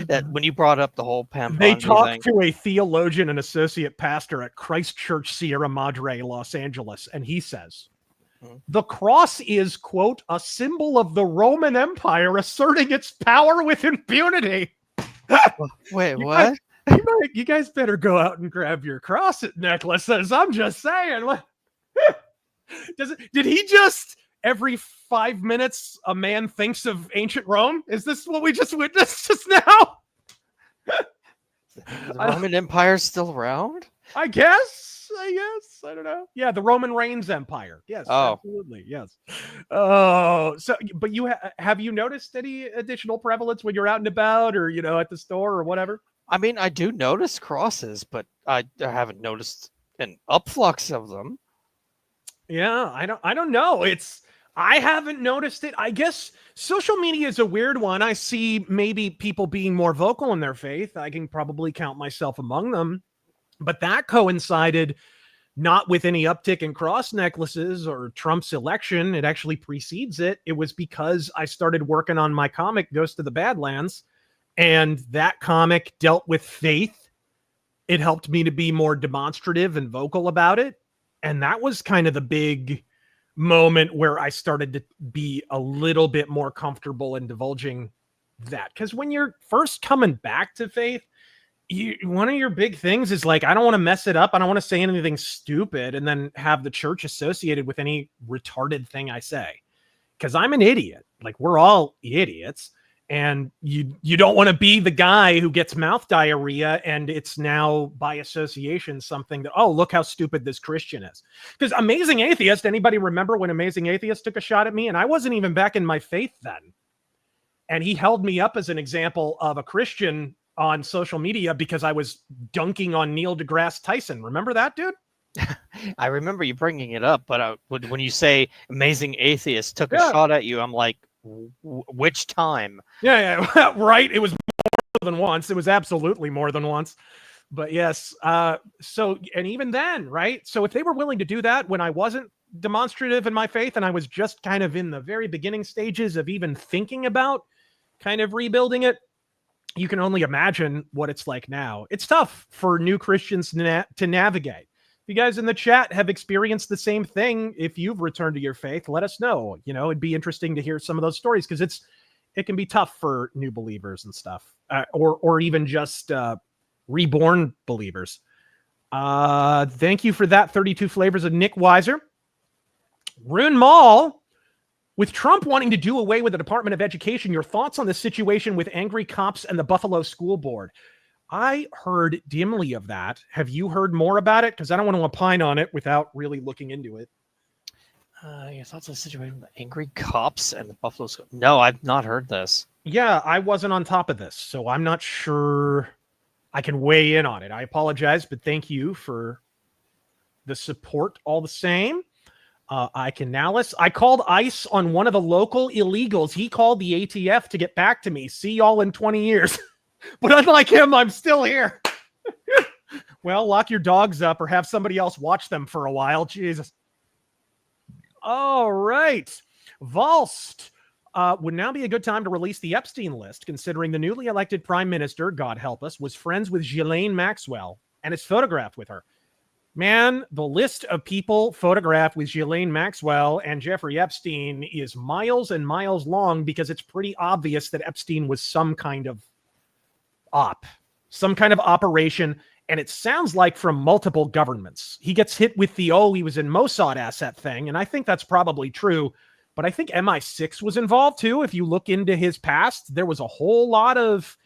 That when you brought up the whole Pam Bondi They talked thing, to a theologian and associate pastor at Christ Church Sierra Madre, Los Angeles, and he says, the cross is, quote, a symbol of the Roman Empire asserting its power with impunity. Wait, what? You guys better go out and grab your cross necklaces. I'm just saying. Did he just... Every 5 minutes, a man thinks of ancient Rome? Is this what we just witnessed just now? The Roman Empire's still around? I guess. I don't know. Yeah, the Roman Reigns Empire. Yes, absolutely. Yes. Oh, so, but you have you noticed any additional prevalence when you're out and about, or at the store or whatever? I mean, I do notice crosses, but I haven't noticed an upflux of them. Yeah, I don't know. I haven't noticed it. I guess social media is a weird one. I see maybe people being more vocal in their faith. I can probably count myself among them. But that coincided not with any uptick in cross necklaces or Trump's election. It actually precedes it. It was because I started working on my comic, Ghost of the Badlands, and that comic dealt with faith. It helped me to be more demonstrative and vocal about it. And that was kind of the big moment where I started to be a little bit more comfortable in divulging that. Because when you're first coming back to faith, one of your big things is like, I don't want to mess it up. I don't want to say anything stupid and then have the church associated with any retarded thing I say. Because I'm an idiot. Like, we're all idiots. And you don't want to be the guy who gets mouth diarrhea and it's now by association something that, oh, look how stupid this Christian is. Because Amazing Atheist, anybody remember when Amazing Atheist took a shot at me? And I wasn't even back in my faith then. And he held me up as an example of a Christian on social media because I was dunking on Neil deGrasse Tyson. Remember that, dude? I remember you bringing it up, but when you say Amazing Atheist took a shot at you, I'm like, which time? Yeah, right. It was more than once. It was absolutely more than once. But yes, so, and even then, right? So if they were willing to do that when I wasn't demonstrative in my faith and I was just kind of in the very beginning stages of even thinking about kind of rebuilding it, you can only imagine what it's like now. It's tough for new Christians to navigate. You guys in the chat have experienced the same thing. If you've returned to your faith, let us know. It'd be interesting to hear some of those stories because it can be tough for new believers and stuff, or even just reborn believers. Thank you for that. 32 flavors of Nick Weiser. Rune Mall, with Trump wanting to do away with the Department of Education, your thoughts on the situation with angry cops and the Buffalo School Board? I heard dimly of that. Have you heard more about it? Because I don't want to opine on it without really looking into it. Your thoughts on the situation with angry cops and the Buffalo School? No, I've not heard this. Yeah, I wasn't on top of this, so I'm not sure I can weigh in on it. I apologize, but thank you for the support all the same. I called ICE on one of the local illegals. He called the ATF to get back to me. See y'all in 20 years. But unlike him, I'm still here. Well, lock your dogs up or have somebody else watch them for a while. Jesus. All right. Volst. Would now be a good time to release the Epstein List, considering the newly elected prime minister, God help us, was friends with Ghislaine Maxwell and is photographed with her. Man, the list of people photographed with Ghislaine Maxwell and Jeffrey Epstein is miles and miles long, because it's pretty obvious that Epstein was some kind of operation, and it sounds like from multiple governments. He gets hit with the, he was in Mossad asset thing, and I think that's probably true, but I think MI6 was involved too. If you look into his past, there was a whole lot of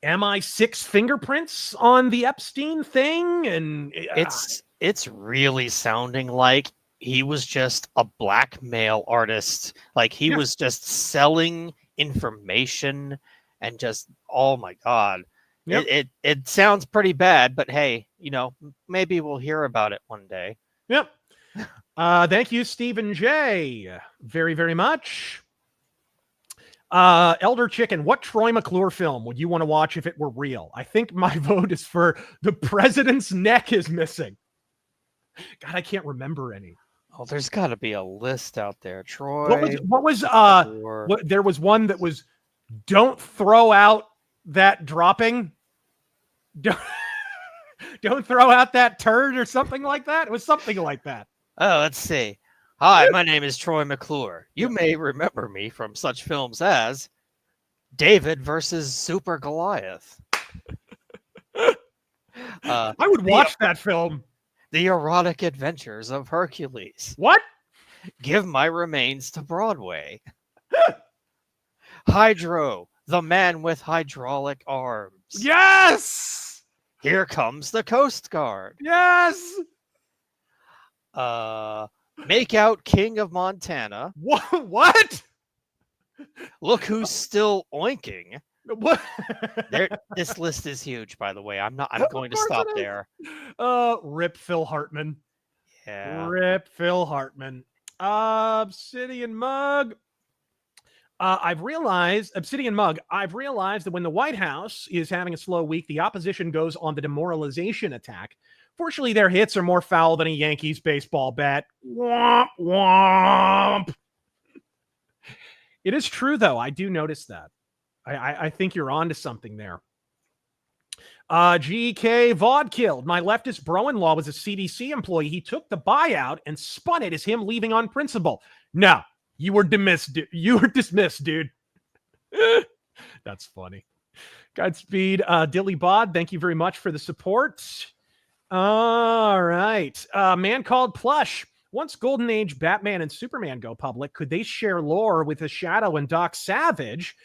MI6 fingerprints on the Epstein thing, and it's really sounding like he was just a blackmail artist. Like he was just selling information and just, oh my God. Yep. It sounds pretty bad, but hey, maybe we'll hear about it one day. Yep. Thank you, Stephen J. Very, very much. Elder Chicken, what Troy McClure film would you want to watch if it were real? I think my vote is for The President's Neck is Missing. God, I can't remember any. Oh, there's got to be a list out there. Troy. There was one that was, don't throw out that dropping. Don't throw out that turd or something like that. It was something like that. Oh, let's see. Hi, my name is Troy McClure. You may remember me from such films as David versus Super Goliath. I would watch that film. The Erotic Adventures of Hercules. What? Give My Remains to Broadway. Hydro, the Man with Hydraulic Arms. Yes! Here Comes the Coast Guard. Yes! Make Out King of Montana. What? Look Who's Still Oinking. What? This list is huge, by the way. I'm going to stop there. Rip Phil Hartman. Yeah. Rip Phil Hartman. Obsidian Mug. Obsidian Mug, I've realized that when the White House is having a slow week, the opposition goes on the demoralization attack. Fortunately, their hits are more foul than a Yankees baseball bat. Womp, womp. It is true, though. I do notice that. I think you're onto something there. GK Vodkilled. My leftist bro-in-law was a CDC employee. He took the buyout and spun it as him leaving on principle. No, you were dismissed, dude. That's funny. Godspeed, Dilly Bod. Thank you very much for the support. All right. Man Called Plush. Once Golden Age Batman and Superman go public, could they share lore with the Shadow and Doc Savage?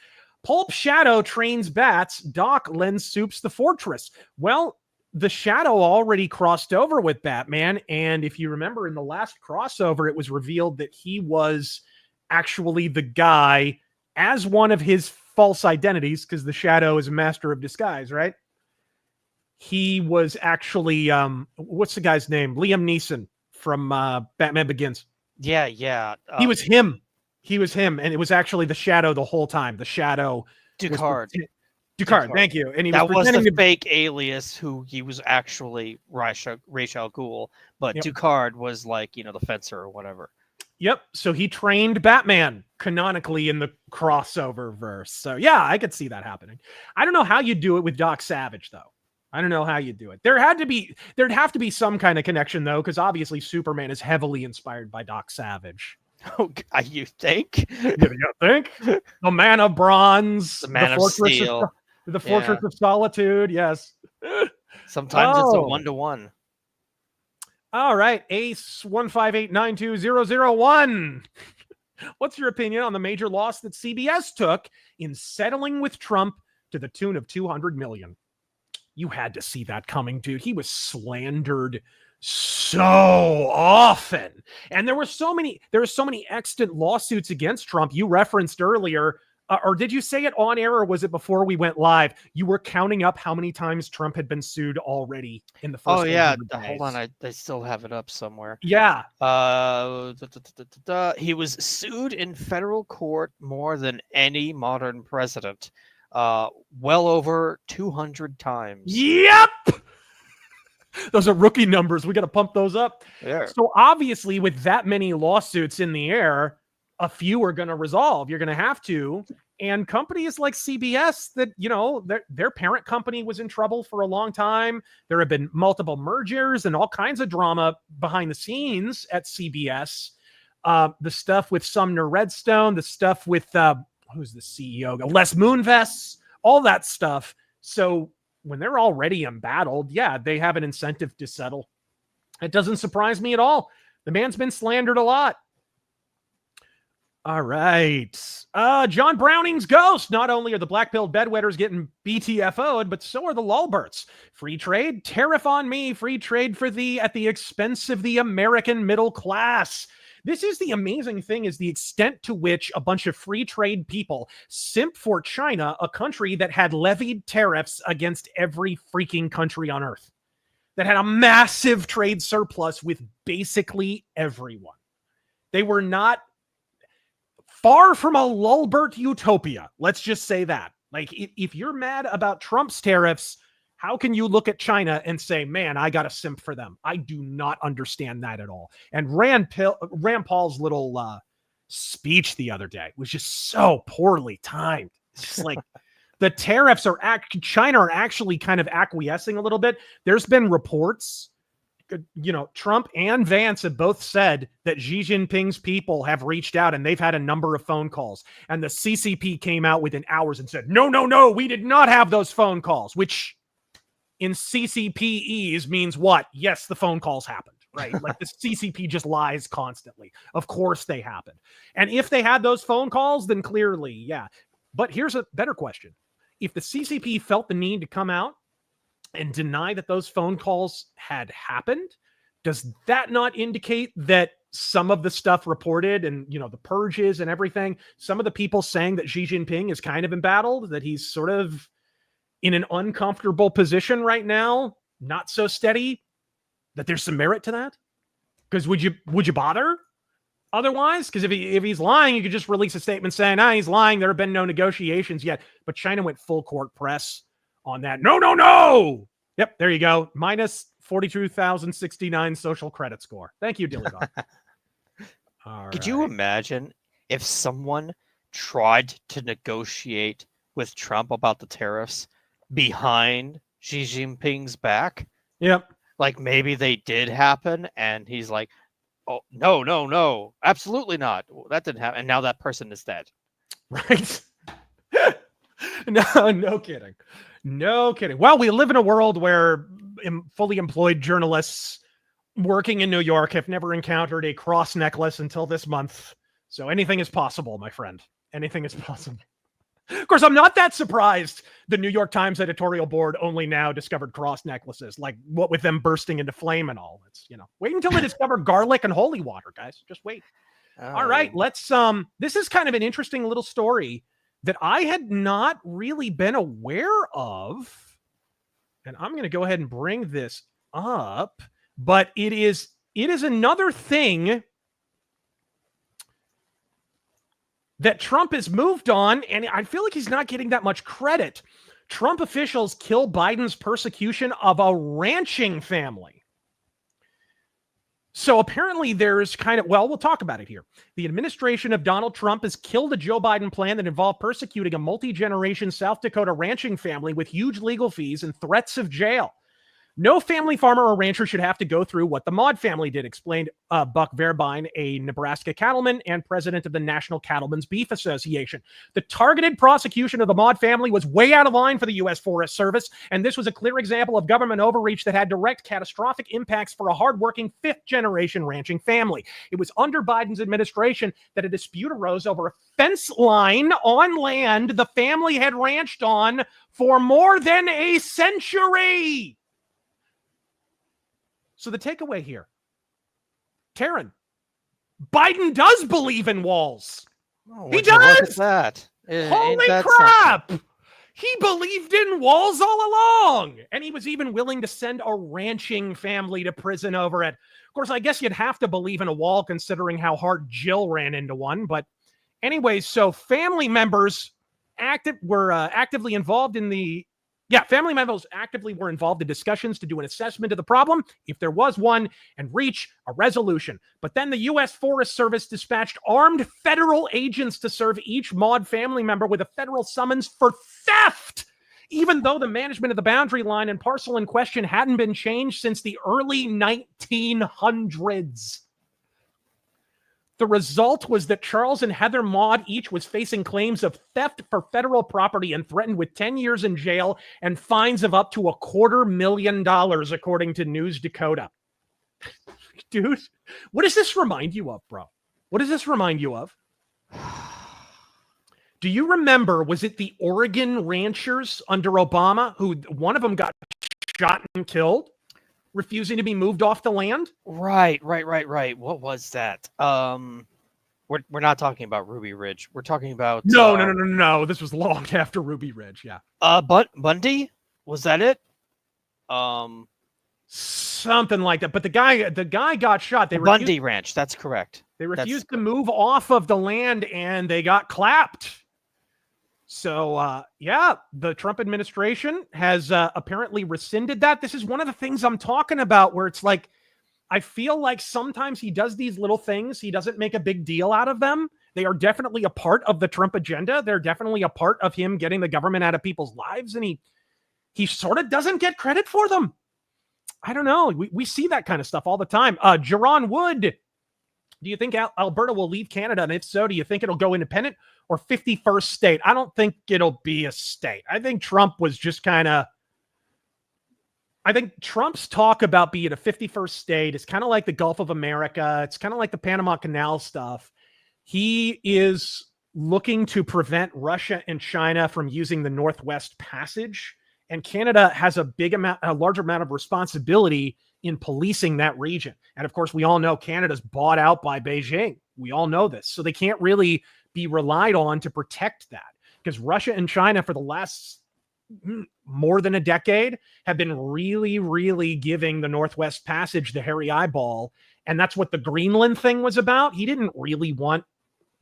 Pulp Shadow trains bats. Doc lends Soups the fortress. Well, the Shadow already crossed over with Batman, and if you remember in the last crossover, it was revealed that he was actually the guy as one of his false identities, because the Shadow is a master of disguise, right? He was actually, what's the guy's name? Liam Neeson from Batman Begins. Yeah. He was him. And it was actually the Shadow the whole time. The Shadow. Ducard. Ducard, thank you. And he that was the fake alias who he was actually Ra's al Ghul, but yep. Ducard was like, the fencer or whatever. Yep. So he trained Batman canonically in the crossover verse. So yeah, I could see that happening. I don't know how you do it with Doc Savage, though. I don't know how you do it. There'd have to be some kind of connection, though, because obviously Superman is heavily inspired by Doc Savage. Oh, you think? You think? The Man of Bronze, the Man of Steel, the Fortress of Solitude. Yes. Sometimes it's a 1-to-1. All right, Ace 158920001. What's your opinion on the major loss that CBS took in settling with Trump to the tune of $200 million? You had to see that coming, dude. He was slandered so often, and there were so many extant lawsuits against Trump. You referenced earlier or did you say it on air, or was it before we went live? You were counting up how many times Trump had been sued already in the first. Oh yeah, 100 days. hold on, I still have it up somewhere. Yeah. He was sued in federal court more than any modern president, well over 200 times. Yep. Those are rookie numbers. We got to pump those up. Yeah. So obviously, with that many lawsuits in the air, a few are going to resolve. You're going to have to. And companies like CBS that, their parent company was in trouble for a long time. There have been multiple mergers and all kinds of drama behind the scenes at CBS. The stuff with Sumner Redstone, the stuff with, who's the CEO? Les Moonves, all that stuff. So when they're already embattled, yeah, they have an incentive to settle. It doesn't surprise me at all. The man's been slandered a lot. All right. John Browning's ghost. Not only are the black-pilled bedwetters getting BTFO'd, but so are the lulberts. Free trade? Tariff on me. Free trade for thee at the expense of the American middle class. This is the amazing thing, is the extent to which a bunch of free trade people simp for China, a country that had levied tariffs against every freaking country on earth, that had a massive trade surplus with basically everyone. They were not far from a lulbert utopia. Let's just say that. Like, if you're mad about Trump's tariffs, how can you look at China and say, man, I got to simp for them? I do not understand that at all. And Rand Paul's little speech the other day was just so poorly timed. It's just like the tariffs China are actually kind of acquiescing a little bit. There's been reports, Trump and Vance have both said that Xi Jinping's people have reached out and they've had a number of phone calls. And the CCP came out within hours and said, no, we did not have those phone calls, which in CCPEs means what? Yes, the phone calls happened, right? Like the CCP just lies constantly. Of course they happened. And if they had those phone calls, then clearly, yeah. But here's a better question. If the CCP felt the need to come out and deny that those phone calls had happened, does that not indicate that some of the stuff reported and, the purges and everything, some of the people saying that Xi Jinping is kind of embattled, that he's sort of in an uncomfortable position right now, not so steady, that there's some merit to that? Because would you bother otherwise? Because if he's lying, you could just release a statement saying, he's lying. There have been no negotiations yet. But China went full court press on that. No. Yep, there you go. Minus 42,069 social credit score. Thank you, Dilly Bob. Could you imagine if someone tried to negotiate with Trump about the tariffs behind Xi Jinping's back? Yep. Like maybe they did happen and he's like, oh, no, absolutely not. That didn't happen. And now that person is dead. Right. No kidding. No kidding. Well, we live in a world where fully employed journalists working in New York have never encountered a cross necklace until this month. So anything is possible, my friend. Anything is possible. Of course, I'm not that surprised the New York Times editorial board only now discovered cross necklaces, like what with them bursting into flame and all. It's, wait until they discover garlic and holy water, guys. Just wait. All right, let's, this is kind of an interesting little story that I had not really been aware of. And I'm going to go ahead and bring this up, but it is another thing that Trump has moved on, and I feel like he's not getting that much credit. Trump officials kill Biden's persecution of a ranching family. So apparently there's we'll talk about it here. The administration of Donald Trump has killed a Joe Biden plan that involved persecuting a multi-generation South Dakota ranching family with huge legal fees and threats of jail. No family farmer or rancher should have to go through what the Maud family did, explained Buck Verbine, a Nebraska cattleman and president of the National Cattlemen's Beef Association. The targeted prosecution of the Maud family was way out of line for the U.S. Forest Service, and this was a clear example of government overreach that had direct catastrophic impacts for a hardworking fifth-generation ranching family. It was under Biden's administration that a dispute arose over a fence line on land the family had ranched on for more than a century. So the takeaway here, Taryn, Biden does believe in walls. Oh, he does. Look at that. Ain't Holy that crap! something? He believed in walls all along. And he was even willing to send a ranching family to prison over it. Of course, I guess you'd have to believe in a wall considering how hard Jill ran into one. But anyways, so family members were actively involved in the family members actively were involved in discussions to do an assessment of the problem, if there was one, and reach a resolution. But then the U.S. Forest Service dispatched armed federal agents to serve each Maud family member with a federal summons for theft, even though the management of the boundary line and parcel in question hadn't been changed since the early 1900s. The result was that Charles and Heather Maud each was facing claims of theft for federal property and threatened with 10 years in jail and fines of up to $250,000, according to News Dakota. Dude, what does this remind you of, bro? What does this remind you of? Do you remember, was it the Oregon ranchers under Obama who one of them got shot and killed? Refusing to be moved off the land? Right. What was that? We're not talking about Ruby Ridge. We're talking about No. This was long after Ruby Ridge. Yeah. Bundy? Was that it? Something like that. But the guy got shot. Bundy Ranch. That's correct. They refused to move off of the land, and they got clapped. So, the Trump administration has apparently rescinded that. This is one of the things I'm talking about where it's like, I feel like sometimes he does these little things. He doesn't make a big deal out of them. They are definitely a part of the Trump agenda. They're definitely a part of him getting the government out of people's lives. And he sort of doesn't get credit for them. I don't know. We see that kind of stuff all the time. Jerron Wood, do you think Alberta will leave Canada? And if so, do you think it'll go independent or 51st state? I don't think it'll be a state. I think Trump was just I think Trump's talk about being a 51st state is kind of like the Gulf of America. It's kind of like the Panama Canal stuff. He is looking to prevent Russia and China from using the Northwest Passage. And Canada has a larger amount of responsibility in policing that region. And of course, we all know Canada's bought out by Beijing. We all know this. So they can't really be relied on to protect that, because Russia and China for the last more than a decade have been really, really giving the Northwest Passage the hairy eyeball. And that's what the Greenland thing was about. He didn't really want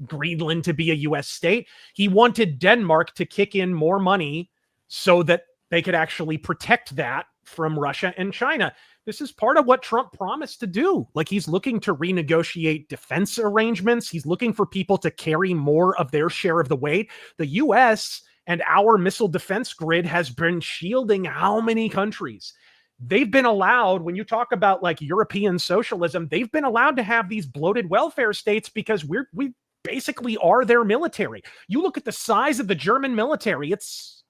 Greenland to be a U.S. state. He wanted Denmark to kick in more money so that they could actually protect that from Russia and China. This is part of what Trump promised to do. Like, he's looking to renegotiate defense arrangements. He's looking for people to carry more of their share of the weight. The U.S. and our missile defense grid has been shielding how many countries? They've been allowed, when you talk about like European socialism, they've been allowed to have these bloated welfare states because we basically are their military. You look at the size of the German military, it's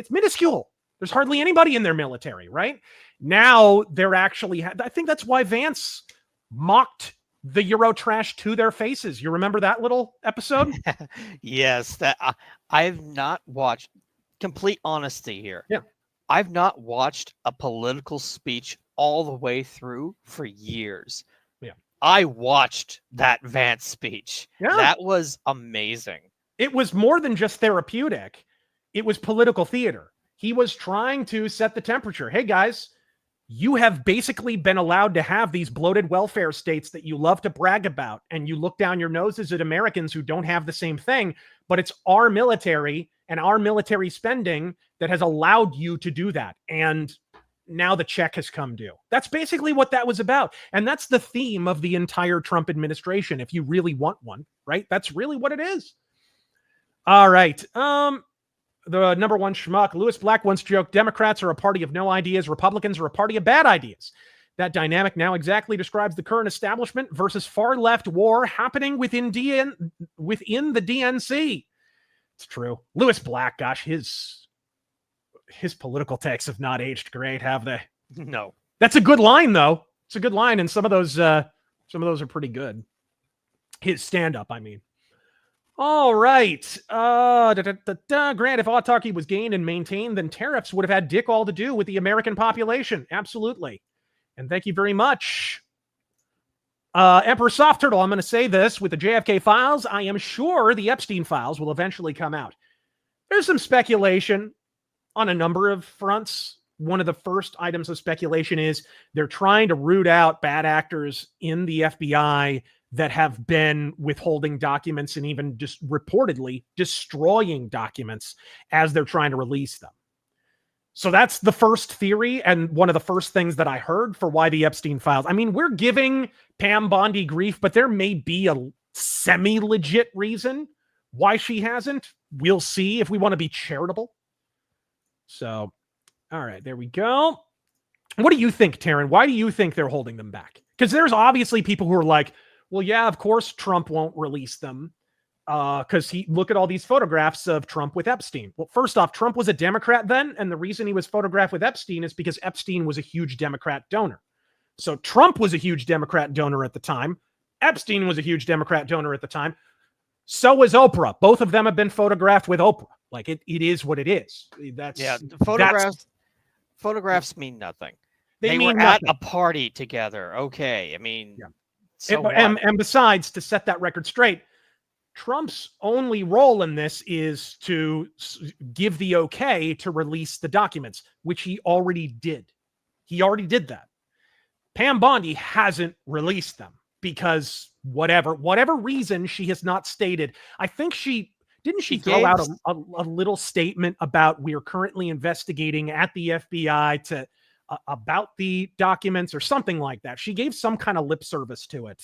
minuscule. There's hardly anybody in their military, right? Now they're actually, I think that's why Vance mocked the Eurotrash to their faces. You remember that little episode? Yes, that I've not watched. Complete honesty here. Yeah. I've not watched a political speech all the way through for years. Yeah. I watched that Vance speech. Yeah. That was amazing. It was more than just therapeutic. It was political theater. He was trying to set the temperature. Hey, guys, you have basically been allowed to have these bloated welfare states that you love to brag about, and you look down your noses at Americans who don't have the same thing, but it's our military and our military spending that has allowed you to do that. And now the check has come due. That's basically what that was about. And that's the theme of the entire Trump administration, if you really want one, right? That's really what it is. All right. The number one schmuck, Lewis Black, once joked, Democrats are a party of no ideas. Republicans are a party of bad ideas. That dynamic now exactly describes the current establishment versus far left war happening within the DNC. It's true. Lewis Black, gosh, his political takes have not aged great, have they? No. That's a good line, though. It's a good line, and some of those are pretty good. His stand-up, I mean. All right. Grant, if autarky was gained and maintained, then tariffs would have had dick all to do with the American population. Absolutely. And thank you very much. Emperor Soft Turtle, I'm going to say this with the JFK files. I am sure the Epstein files will eventually come out. There's some speculation on a number of fronts. One of the first items of speculation is they're trying to root out bad actors in the FBI that have been withholding documents and even just reportedly destroying documents as they're trying to release them. So that's the first theory and one of the first things that I heard for why the Epstein files. I mean, we're giving Pam Bondi grief, but there may be a semi-legit reason why she hasn't. We'll see if we want to be charitable. So, all right, there we go. What do you think, Taryn? Why do you think they're holding them back? Because there's obviously people who are like, well, yeah, of course Trump won't release them. Because look at all these photographs of Trump with Epstein. Well, first off, Trump was a Democrat then, and the reason he was photographed with Epstein is because Epstein was a huge Democrat donor. So Trump was a huge Democrat donor at the time. Epstein was a huge Democrat donor at the time. So was Oprah. Both of them have been photographed with Oprah. Like it is what it is. Photographs mean nothing. They were mean at nothing. a party together. Okay, I mean, yeah. So and besides, to set that record straight, Trump's only role in this is to give the okay to release the documents, which he already did. He already did that. Pam Bondi hasn't released them because whatever reason she has not stated. I think she throw out a little statement about we are currently investigating at the FBI to about the documents or something like that. She gave some kind of lip service to it.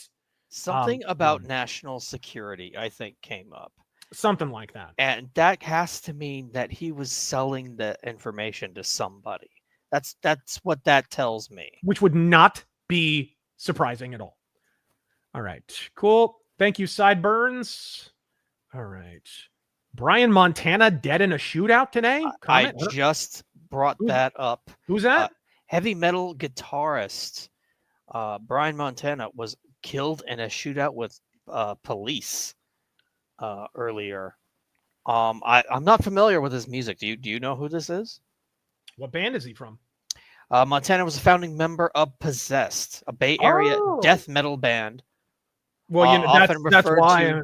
Something about national security, I think, came up. Something like that. And that has to mean that he was selling the information to somebody. That's what that tells me. Which would not be surprising at all. All right. Cool. Thank you, Sideburns. All right. Brian Montana dead in a shootout today? I just brought that up. Who's that? Heavy metal guitarist Brian Montana was killed in a shootout with police earlier. I'm not familiar with his music. Do you know who this is? What band is he from? Montana was a founding member of Possessed, a Bay Area death metal band. Well, that's why.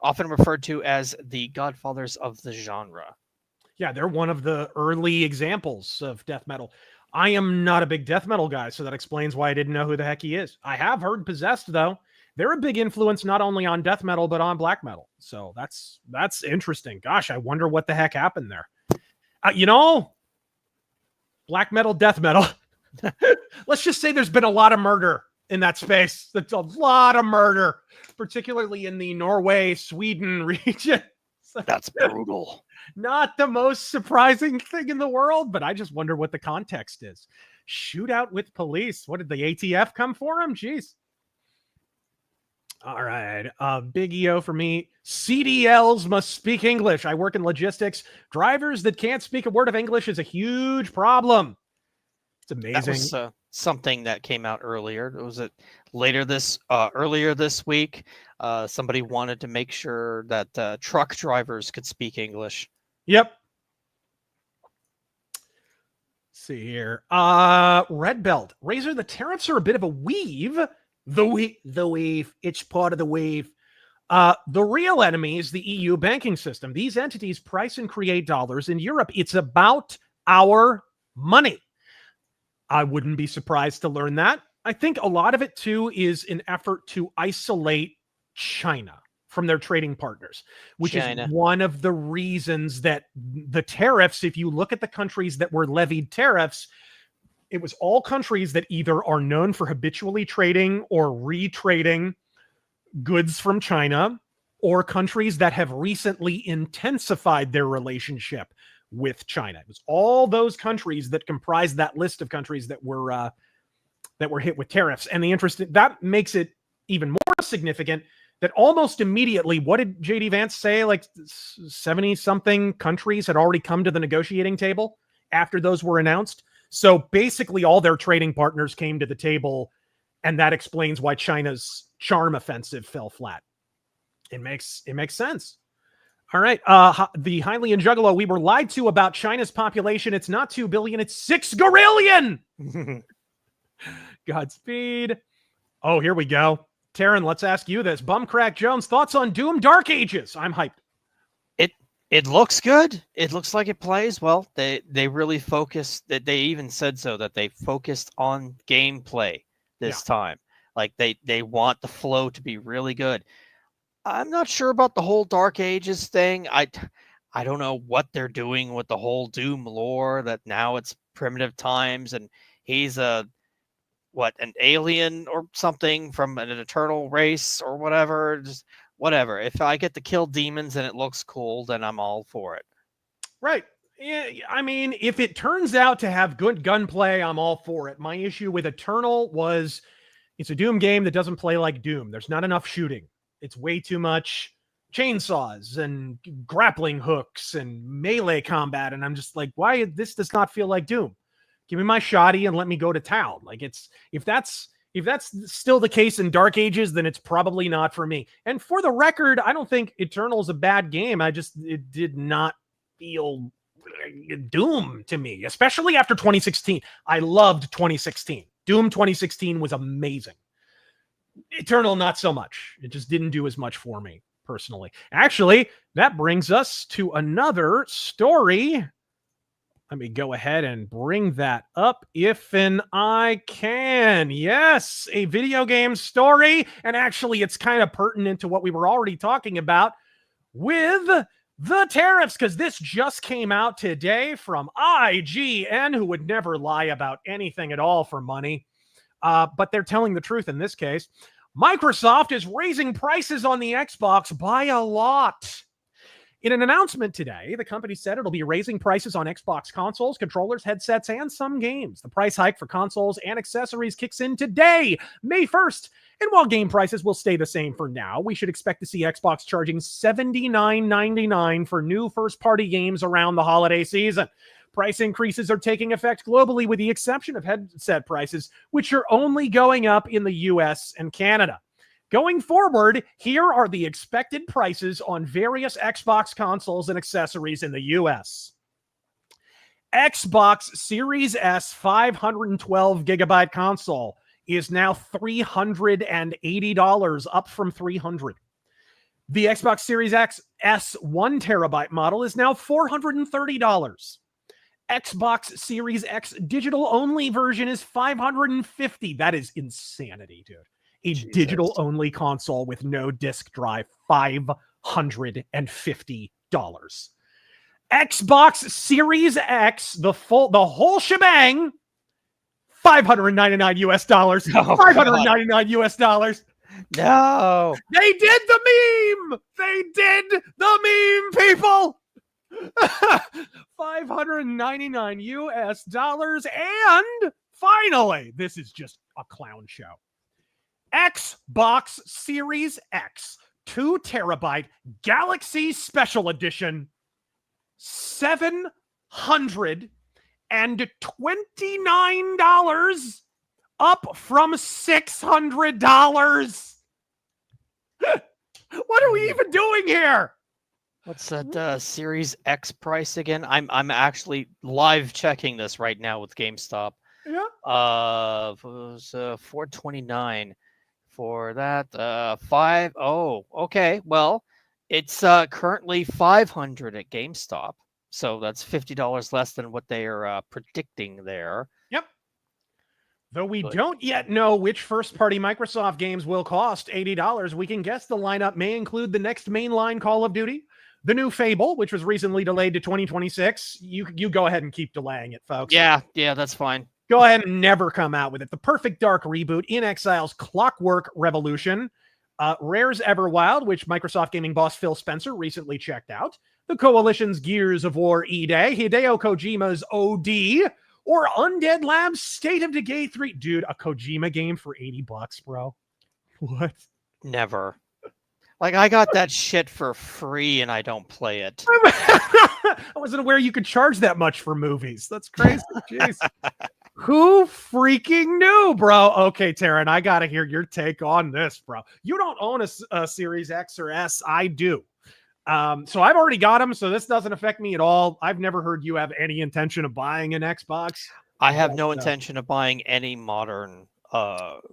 Often referred to as the godfathers of the genre. Yeah, they're one of the early examples of death metal. I am not a big death metal guy, so that explains why I didn't know who the heck he is. I have heard Possessed, though. They're a big influence not only on death metal, but on black metal. So that's interesting. Gosh, I wonder what the heck happened there. Black metal, death metal. Let's just say there's been a lot of murder in that space. That's a lot of murder, particularly in the Norway, Sweden region. That's brutal. Not the most surprising thing in the world, but I just wonder what the context is. Shootout with police. What did the ATF come for him? Jeez. All right. Big EO for me. CDLs must speak English. I work in logistics. Drivers that can't speak a word of English is a huge problem. It's amazing. That was something that came out earlier. Was it earlier this week? Somebody wanted to make sure that truck drivers could speak English. Yep. Let's see here. Red Belt. Razor, the tariffs are a bit of a weave. The weave. It's part of the weave. The real enemy is the EU banking system. These entities price and create dollars in Europe. It's about our money. I wouldn't be surprised to learn that. I think a lot of it, too, is an effort to isolate China from their trading partners, which is one of the reasons that the tariffs, if you look at the countries that were levied tariffs, it was all countries that either are known for habitually trading or retrading goods from China, or countries that have recently intensified their relationship with China. It was all those countries that comprised that list of countries that were hit with tariffs. And that makes it even more significant that almost immediately, what did JD Vance say? Like 70 something countries had already come to the negotiating table after those were announced. So basically all their trading partners came to the table, and that explains why China's charm offensive fell flat. It makes sense. All right. The Hylian Juggalo, we were lied to about China's population. It's not 2 billion, it's 6 gorillion. Godspeed. Oh, here we go. Taryn, let's ask you this. Bumcrack Jones, thoughts on Doom Dark Ages? I'm hyped. It looks good. It looks like it plays well. They really focused. That they even said so that they focused on gameplay this time. Like they want the flow to be really good. I'm not sure about the whole Dark Ages thing. I don't know what they're doing with the whole Doom lore. That now it's primitive times and he's an alien or something from an eternal race or whatever. Just whatever. If I get to kill demons and it looks cool, then I'm all for it. Right. Yeah, I mean, if it turns out to have good gunplay, I'm all for it. My issue with Eternal was it's a Doom game that doesn't play like Doom. There's not enough shooting. It's way too much chainsaws and grappling hooks and melee combat. And I'm just like, why? This does not feel like Doom. Give me my shoddy and let me go to town. Like if that's still the case in Dark Ages, then it's probably not for me. And for the record, I don't think Eternal is a bad game. It did not feel Doom to me, especially after 2016. I loved 2016. Doom 2016 was amazing. Eternal, not so much. It just didn't do as much for me personally. Actually, that brings us to another story. Let me go ahead and bring that up if and I can. Yes, a video game story. And actually, it's kind of pertinent to what we were already talking about with the tariffs, because this just came out today from IGN, who would never lie about anything at all for money. But they're telling the truth in this case. Microsoft is raising prices on the Xbox by a lot. In an announcement today, the company said it'll be raising prices on Xbox consoles, controllers, headsets, and some games. The price hike for consoles and accessories kicks in today, May 1st. And while game prices will stay the same for now, we should expect to see Xbox charging $79.99 for new first-party games around the holiday season. Price increases are taking effect globally with the exception of headset prices, which are only going up in the US and Canada. Going forward, here are the expected prices on various Xbox consoles and accessories in the US. Xbox Series S 512 gigabyte console is now $380, up from $300. The Xbox Series X S 1 terabyte model is now $430. Xbox Series X digital-only version is $550. That is insanity, dude. A digital-only console with no disc drive, $550. Xbox Series X, the whole shebang, $599 US. $599 US. No. They did the meme. They did the meme, people. $599 US. And finally, this is just a clown show. Xbox Series X 2 terabyte Galaxy Special Edition, $729, up from $600. What are we even doing here? What's that Series X price again? I'm actually live checking this right now with GameStop. Yeah. It was $429 for that. Okay. Well, it's currently $500 at GameStop, so that's $50 less than what they are predicting there. Yep. Though we don't yet know which first-party Microsoft games will cost $80, we can guess the lineup may include the next mainline Call of Duty, the new Fable, which was recently delayed to 2026. You go ahead and keep delaying it, folks. Yeah, that's fine. Go ahead and never come out with it. The Perfect Dark reboot, In Exile's Clockwork Revolution, Rare's Everwild, which Microsoft gaming boss Phil Spencer recently checked out, the Coalition's Gears of War E-Day, Hideo Kojima's OD, or Undead Labs' State of Decay 3. Dude, a Kojima game for $80, bro. What? Never. Like, I got that shit for free and I don't play it. I wasn't aware you could charge that much for movies. That's crazy. Jeez. Who freaking knew, bro? Okay, Taryn, I got to hear your take on this, bro. You don't own a Series X or S. I do. So I've already got them, so this doesn't affect me at all. I've never heard you have any intention of buying an Xbox. I have no intention of buying any modern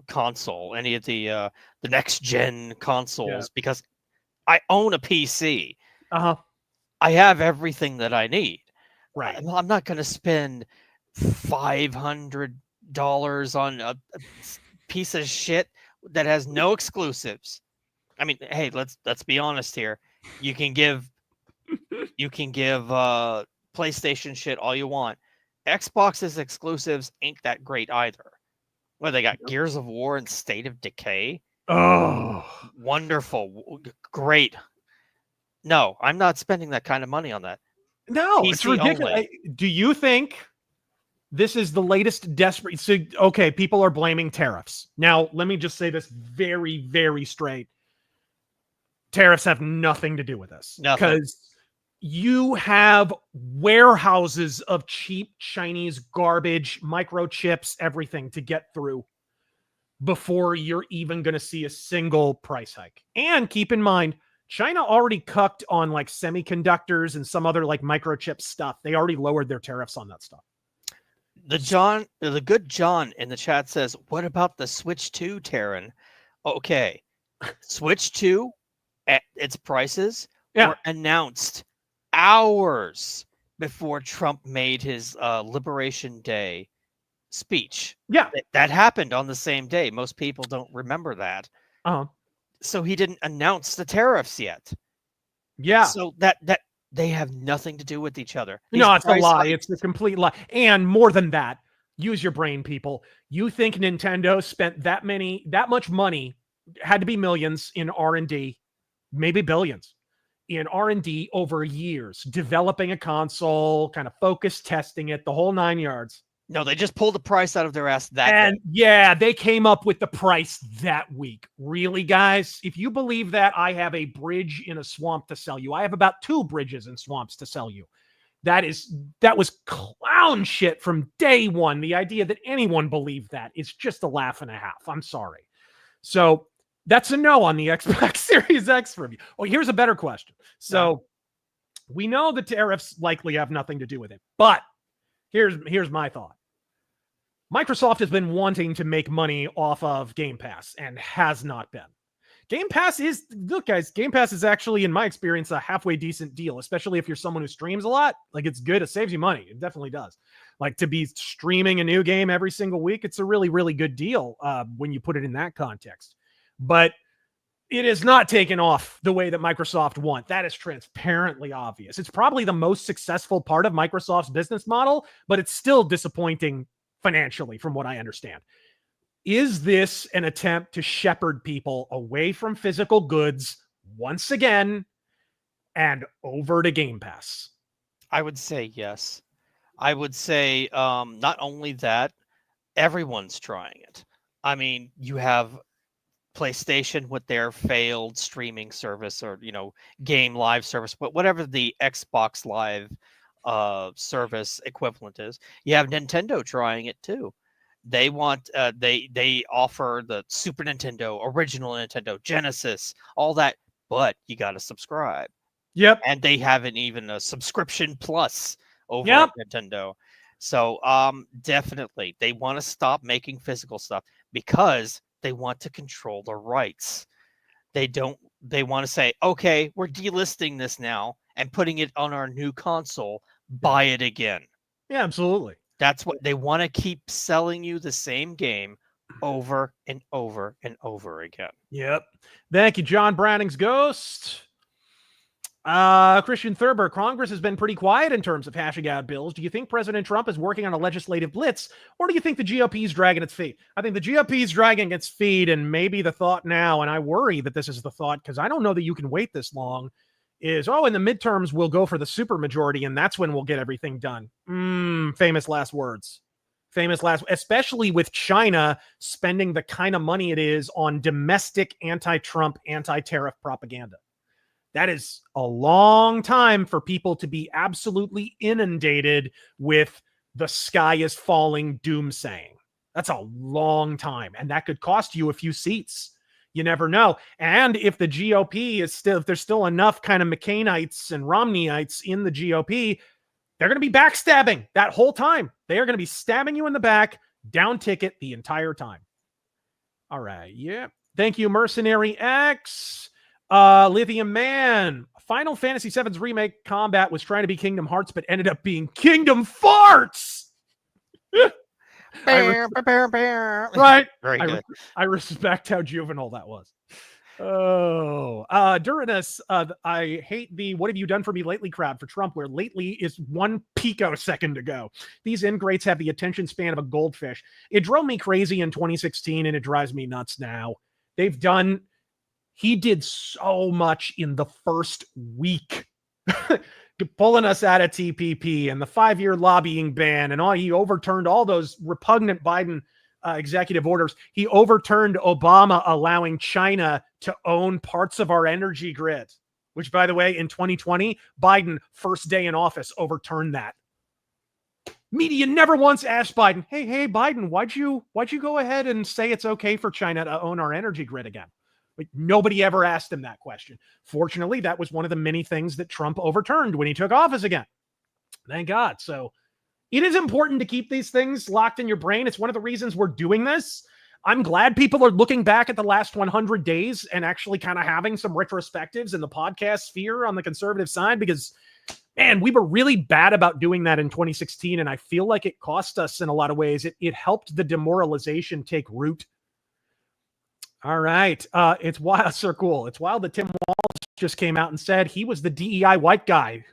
console, any of the next gen consoles, Yeah. because I own a PC. Uh-huh. I have everything that I need. Right. I'm not going to spend $500 on a piece of shit that has no exclusives. I mean, hey, let's be honest here. You can give PlayStation shit all you want. Xbox's exclusives ain't that great either. Well, they got Gears of War and State of Decay. Oh, Wonderful, great. No, I'm not spending that kind of money on that. no, PC it's ridiculous. only. Do you think this is the latest desperate? So, okay, people are blaming tariffs. Now, let me just say this very, very straight. Tariffs have nothing to do with this. Nothing. Because you have warehouses of cheap Chinese garbage, microchips, everything to get through before you're even going to see a single price hike. And keep in mind, China already cucked on like semiconductors and some other like microchip stuff. They already lowered their tariffs on that stuff. The good John in the chat says, "What about the Switch 2, Taryn?" Okay, Switch 2 at its prices were announced hours before Trump made his Liberation Day speech. Yeah, that happened on the same day. Most people don't remember that. uh-huh. So he didn't announce the tariffs yet. Yeah. So that they have nothing to do with each other. No, it's a lie. It's a complete lie. And more than that, use your brain, people. You think Nintendo spent that much money, had to be millions in R&D, maybe billions in R&D over years, developing a console, kind of focus testing it, the whole 9 yards. No, they just pulled the price out of their ass day. Yeah, they came up with the price that week. Really, guys? If you believe that, I have a bridge in a swamp to sell you. I have about 2 bridges in swamps to sell you. That was clown shit from day one. The idea that anyone believed that is just a laugh and a half. I'm sorry. So that's a no on the Xbox Series X for me. Oh, here's a better question. So we know the tariffs likely have nothing to do with it, but here's my thought. Microsoft has been wanting to make money off of Game Pass and has not been. Game Pass is actually, in my experience, a halfway decent deal, especially if you're someone who streams a lot. Like, it's good. It saves you money. It definitely does. Like, to be streaming a new game every single week, it's a really, really good deal when you put it in that context. But it is not taken off the way that Microsoft want. That is transparently obvious. It's probably the most successful part of Microsoft's business model, but it's still disappointing financially, from what I understand. Is this an attempt to shepherd people away from physical goods once again and over to Game Pass? I would say yes. I would say not only that, everyone's trying it. I mean, you have PlayStation with their failed streaming service, or game live service, but whatever the Xbox Live service equivalent is. You have Nintendo trying it too. They want they offer the Super Nintendo, original Nintendo, Genesis, all that, but you got to subscribe. Yep. And they haven't even a subscription plus over at Nintendo. So definitely they want to stop making physical stuff because they want to control the rights. They want to say, okay, we're delisting this now and putting it on our new console. Buy it again. Yeah, absolutely. That's what they want to keep selling you, the same game over and over and over again. Yep. Thank you, John Brownings Ghost. Christian Thurber, Congress has been pretty quiet in terms of hashing out bills. Do you think President Trump is working on a legislative blitz, or do you think the GOP is dragging its feet? I think the GOP is dragging its feet, and maybe the thought now, and I worry that this is the thought because I don't know that you can wait this long, is, in the midterms, we'll go for the supermajority, and that's when we'll get everything done. Famous last words. Especially with China spending the kind of money it is on domestic anti-Trump, anti-tariff propaganda. That is a long time for people to be absolutely inundated with the sky is falling doomsaying. That's a long time. And that could cost you a few seats. You never know. And if the GOP if there's still enough kind of McCainites and Romneyites in the GOP, they're going to be backstabbing that whole time. They are going to be stabbing you in the back, down ticket the entire time. All right. Yeah. Thank you, Mercenary X. Lithium Man. Final Fantasy VII's remake combat was trying to be Kingdom Hearts, but ended up being Kingdom Farts. Right. Very good. I respect how juvenile that was. Oh, Durinus, I hate the "what have you done for me lately" crowd for Trump, where lately is 1 picosecond ago. These ingrates have the attention span of a goldfish. It drove me crazy in 2016, and it drives me nuts now. He did so much in the first week. Pulling us out of TPP and the 5-year lobbying ban and all. He overturned all those repugnant Biden executive orders. He overturned Obama allowing China to own parts of our energy grid, which, by the way, in 2020, Biden, first day in office, overturned that. Media never once asked Biden, hey, Biden, why'd you go ahead and say it's okay for China to own our energy grid again? Like, nobody ever asked him that question. Fortunately, that was one of the many things that Trump overturned when he took office again. Thank God. So it is important to keep these things locked in your brain. It's one of the reasons we're doing this. I'm glad people are looking back at the last 100 days and actually kind of having some retrospectives in the podcast sphere on the conservative side, because, man, we were really bad about doing that in 2016. And I feel like it cost us in a lot of ways. It helped the demoralization take root. All right. It's wild. So cool. It's wild that Tim Walz just came out and said he was the DEI white guy.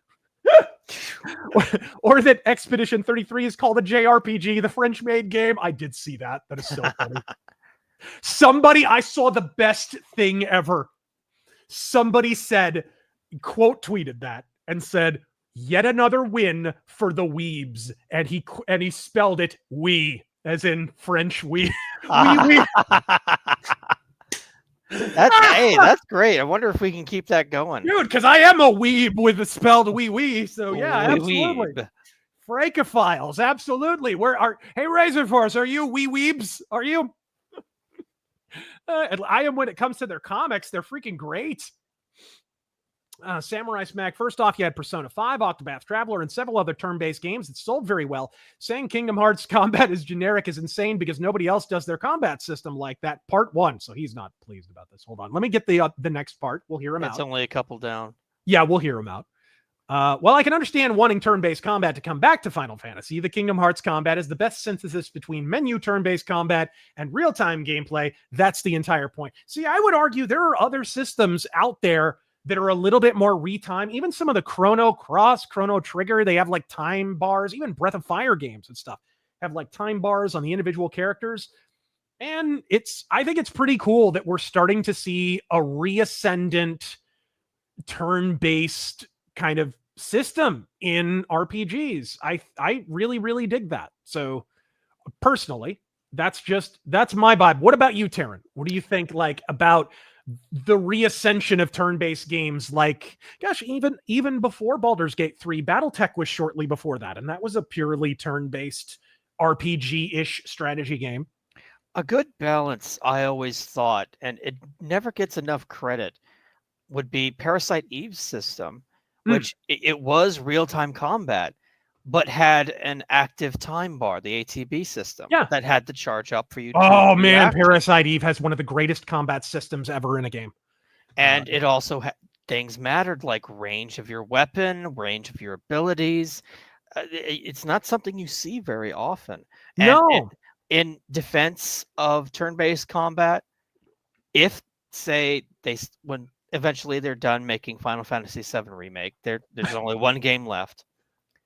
or that Expedition 33 is called a JRPG, the French-made game. I did see that. That is so funny. I saw the best thing ever. Somebody said, quote tweeted that and said, "Yet another win for the weebs." And he spelled it "we," as in French "we." We. That's great. I wonder if we can keep that going, dude, because I am a weeb with the spelled wee. So yeah, absolutely. Francophiles, absolutely. Hey, RazörForce, are you weebs? Are you? I am when it comes to their comics. They're freaking great. Samurai Smack, first off, you had Persona 5, Octopath Traveler, and several other turn-based games that sold very well. Saying Kingdom Hearts combat is generic is insane because nobody else does their combat system like that. Part 1. So he's not pleased about this. Hold on. Let me get the next part. We'll hear him out. It's only a couple down. Yeah, we'll hear him out. Well, I can understand wanting turn-based combat to come back to Final Fantasy. The Kingdom Hearts combat is the best synthesis between menu turn-based combat and real-time gameplay. That's the entire point. See, I would argue there are other systems out there that are a little bit more retime. Even some of the Chrono Trigger, they have like time bars. Even Breath of Fire games and stuff have like time bars on the individual characters. And I think it's pretty cool that we're starting to see a reascendant turn-based kind of system in RPGs. I really, really dig that. So personally, that's my vibe. What about you, Taryn? What do you think about the reascension of turn-based games? Like, gosh, even before Baldur's Gate 3, Battletech was shortly before that, and that was a purely turn-based RPG-ish strategy game. A good balance, I always thought, and it never gets enough credit, would be Parasite Eve's system, which it was real-time combat, but had an active time bar, the ATB system, that had to charge up for you to man, react. Parasite Eve has one of the greatest combat systems ever in a game. And it also things mattered like range of your weapon, range of your abilities. It's not something you see very often. No. In defense of turn-based combat, if, say, when eventually they're done making Final Fantasy VII Remake, there's only one game left.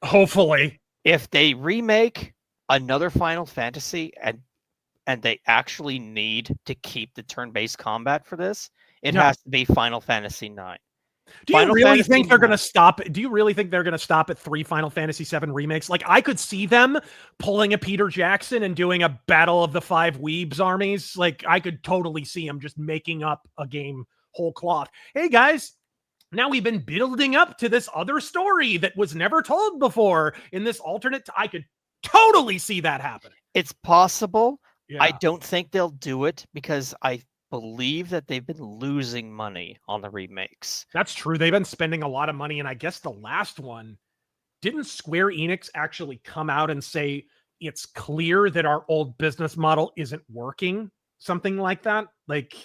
Hopefully. If they remake another Final Fantasy and they actually need to keep the turn-based combat for this, it has to be Final Fantasy IX. Do you really think they're going to stop? Do you really think they're going to stop at 3 Final Fantasy VII remakes? Like, I could see them pulling a Peter Jackson and doing a Battle of the Five Weebs armies. Like, I could totally see them just making up a game whole cloth. Hey, guys. Now we've been building up to this other story that was never told before in this alternate. I could totally see that happening. It's possible. Yeah. I don't think they'll do it because I believe that they've been losing money on the remakes. That's true. They've been spending a lot of money. And I guess the last one, didn't Square Enix actually come out and say it's clear that our old business model isn't working? something like that. Like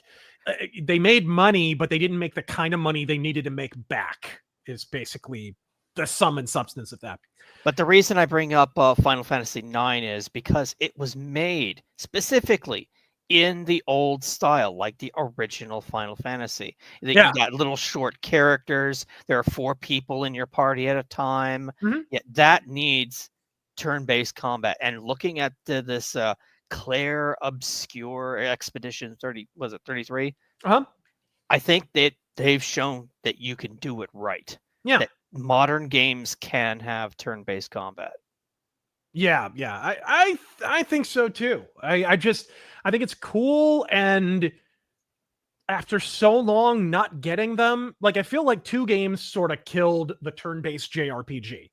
they made money, but they didn't make the kind of money they needed to make back, is basically the sum and substance of that. But the reason I bring up Final Fantasy IX is because it was made specifically in the old style, like the original Final Fantasy. You got little short characters. There are 4 people in your party at a time. Yet that needs turn-based combat. And looking at this Claire Obscure Expedition 30, was it 33? I think that they've shown that you can do it right. Yeah. That modern games can have turn-based combat. Yeah. I think so too. I think it's cool, and after so long not getting them, like I feel like 2 games sort of killed the turn-based JRPG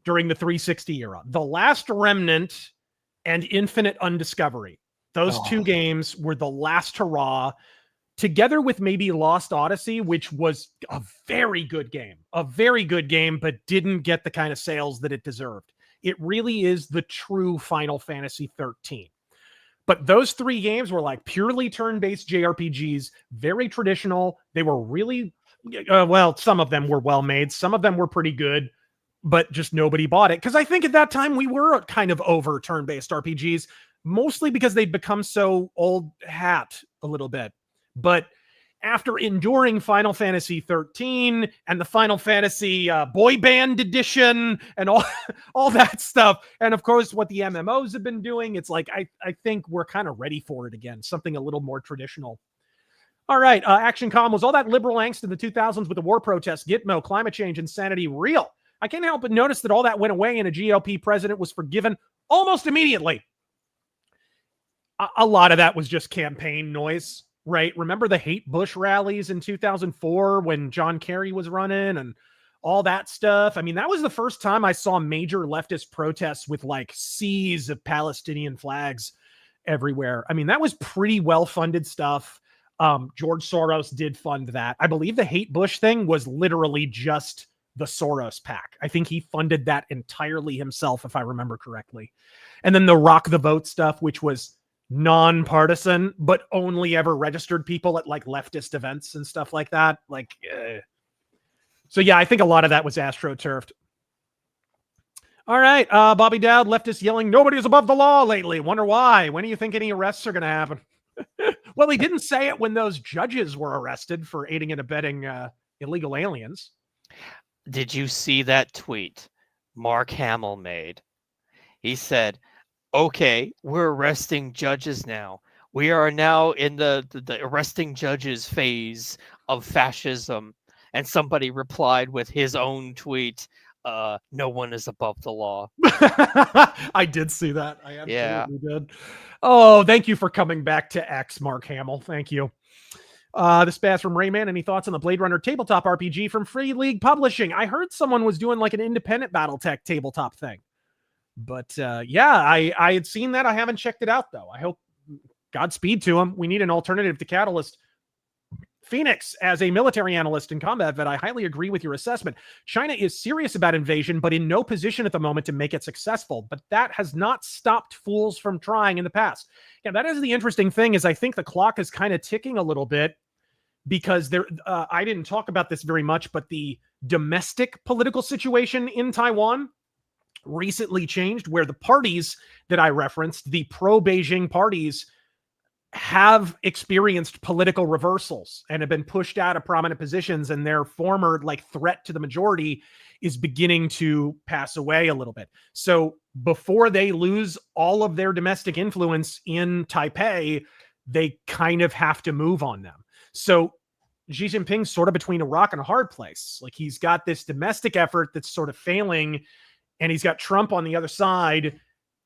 during the 360 era. The Last Remnant and Infinite Undiscovery. Those 2 games were the last hurrah, together with maybe Lost Odyssey, which was a very good game, but didn't get the kind of sales that it deserved. It really is the true Final Fantasy 13. But those 3 games were like purely turn-based JRPGs, very traditional. They were really, well, some of them were well-made. Some of them were pretty good, but just nobody bought it. Because I think at that time we were kind of over turn-based RPGs, mostly because they'd become so old hat a little bit. But after enduring Final Fantasy 13 and the Final Fantasy Boy Band Edition and all that stuff, and of course what the MMOs have been doing, it's like I think we're kind of ready for it again, something a little more traditional. All right, Action Com, was all that liberal angst in the 2000s with the war protests, Gitmo, climate change, insanity real? I can't help but notice that all that went away and a GOP president was forgiven almost immediately. A lot of that was just campaign noise. Right. Remember the hate Bush rallies in 2004 when John Kerry was running and all that stuff? I mean, that was the first time I saw major leftist protests with like seas of Palestinian flags everywhere. I mean, that was pretty well-funded stuff. George Soros did fund that. I believe the hate Bush thing was literally just the Soros PAC. I think he funded that entirely himself, if I remember correctly. And then the Rock the Vote stuff, which was nonpartisan, but only ever registered people at like leftist events and stuff like that. Like, so yeah, I think a lot of that was astroturfed. All right, Bobby Dowd, leftist yelling, "Nobody's above the law" lately. Wonder why? When do you think any arrests are going to happen? Well, he didn't say it when those judges were arrested for aiding and abetting illegal aliens. Did you see that tweet Mark Hamill made? He said, "Okay, we're arresting judges now. We are now in the arresting judges phase of fascism." And somebody replied with his own tweet, "No one is above the law." I did see that. I absolutely did. Oh, thank you for coming back to X, Mark Hamill. Thank you. This pass from Rayman. Any thoughts on the Blade Runner tabletop RPG from Free League Publishing? I heard someone was doing like an independent Battletech tabletop thing. But yeah, I had seen that. I haven't checked it out, though. I hope Godspeed to him. We need an alternative to Catalyst. Phoenix, as a military analyst and combat vet, I highly agree with your assessment. China is serious about invasion, but in no position at the moment to make it successful. But that has not stopped fools from trying in the past. Yeah, that is the interesting thing, is I think the clock is kind of ticking a little bit, because there, I didn't talk about this very much, but the domestic political situation in Taiwan recently changed, where the parties that I referenced, the pro-Beijing parties, have experienced political reversals and have been pushed out of prominent positions, and their former like threat to the majority is beginning to pass away a little bit. So before they lose all of their domestic influence in Taipei, they kind of have to move on them. So Xi Jinping's sort of between a rock and a hard place. Like, he's got this domestic effort that's sort of failing, and he's got Trump on the other side.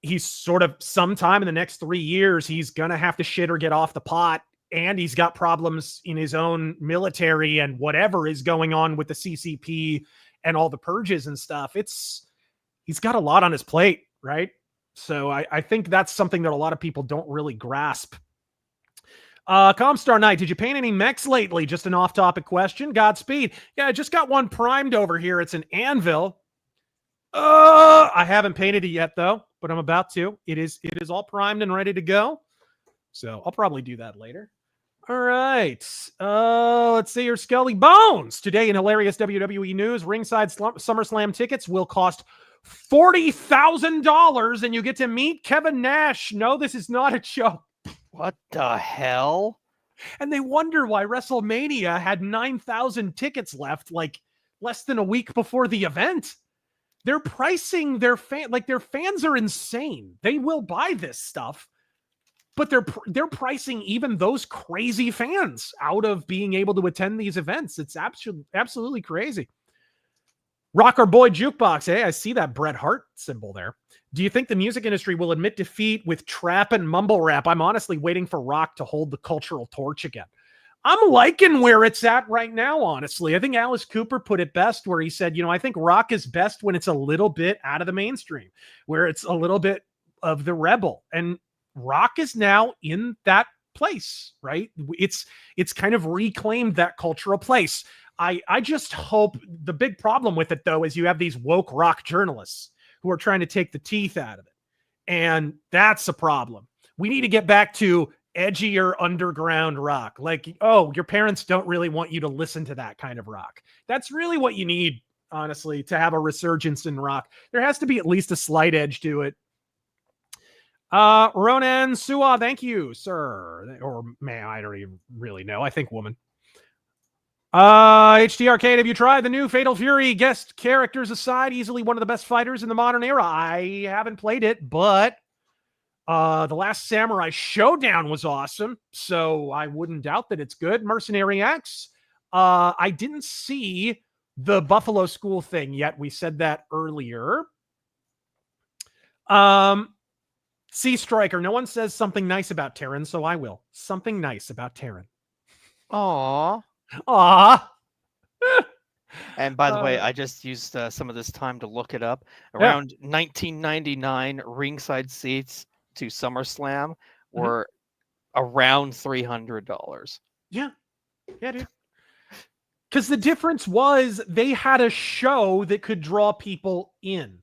He's sort of, sometime in the next 3 years, he's going to have to shit or get off the pot. And he's got problems in his own military and whatever is going on with the CCP and all the purges and stuff. He's got a lot on his plate, right? So I think that's something that a lot of people don't really grasp. Comstar Knight, did you paint any mechs lately? Just an off-topic question. Godspeed. Yeah, I just got one primed over here. It's an anvil. I haven't painted it yet, though, but I'm about to. It is all primed and ready to go. So I'll probably do that later. All right. Let's see your Skelly Bones. Today in hilarious WWE news, ringside SummerSlam tickets will cost $40,000 and you get to meet Kevin Nash. No, this is not a joke. What the hell? And they wonder why WrestleMania had 9,000 tickets left, like less than a week before the event. They're pricing their fans are insane. They will buy this stuff, but they're pricing even those crazy fans out of being able to attend these events. It's absolutely crazy. Rock our boy Jukebox. Hey, I see that Bret Hart symbol there. Do you think the music industry will admit defeat with trap and mumble rap? I'm honestly waiting for rock to hold the cultural torch again. I'm liking where it's at right now, honestly. I think Alice Cooper put it best where he said, I think rock is best when it's a little bit out of the mainstream, where it's a little bit of the rebel. And rock is now in that place, right? It's kind of reclaimed that cultural place. I just hope the big problem with it, though, is you have these woke rock journalists who are trying to take the teeth out of it. And that's a problem. We need to get back to edgier underground rock. Like, your parents don't really want you to listen to that kind of rock. That's really what you need, honestly, to have a resurgence in rock. There has to be at least a slight edge to it. Ronan Suwa, thank you, sir. Or man, I don't even really know. I think woman. HD Arcade, have you tried the new Fatal Fury? Guest characters aside, easily one of the best fighters in the modern era. I haven't played it, but the last Samurai Showdown was awesome, so I wouldn't doubt that it's good. Mercenary X, I didn't see the Buffalo School thing yet. We said that earlier. Sea Striker, no one says something nice about Terran, so I will. Something nice about Terran. Aww. Aww. And by the way, I just used some of this time to look it up. Around 1999, ringside seats to SummerSlam were around $300. Yeah, dude. Because the difference was they had a show that could draw people in.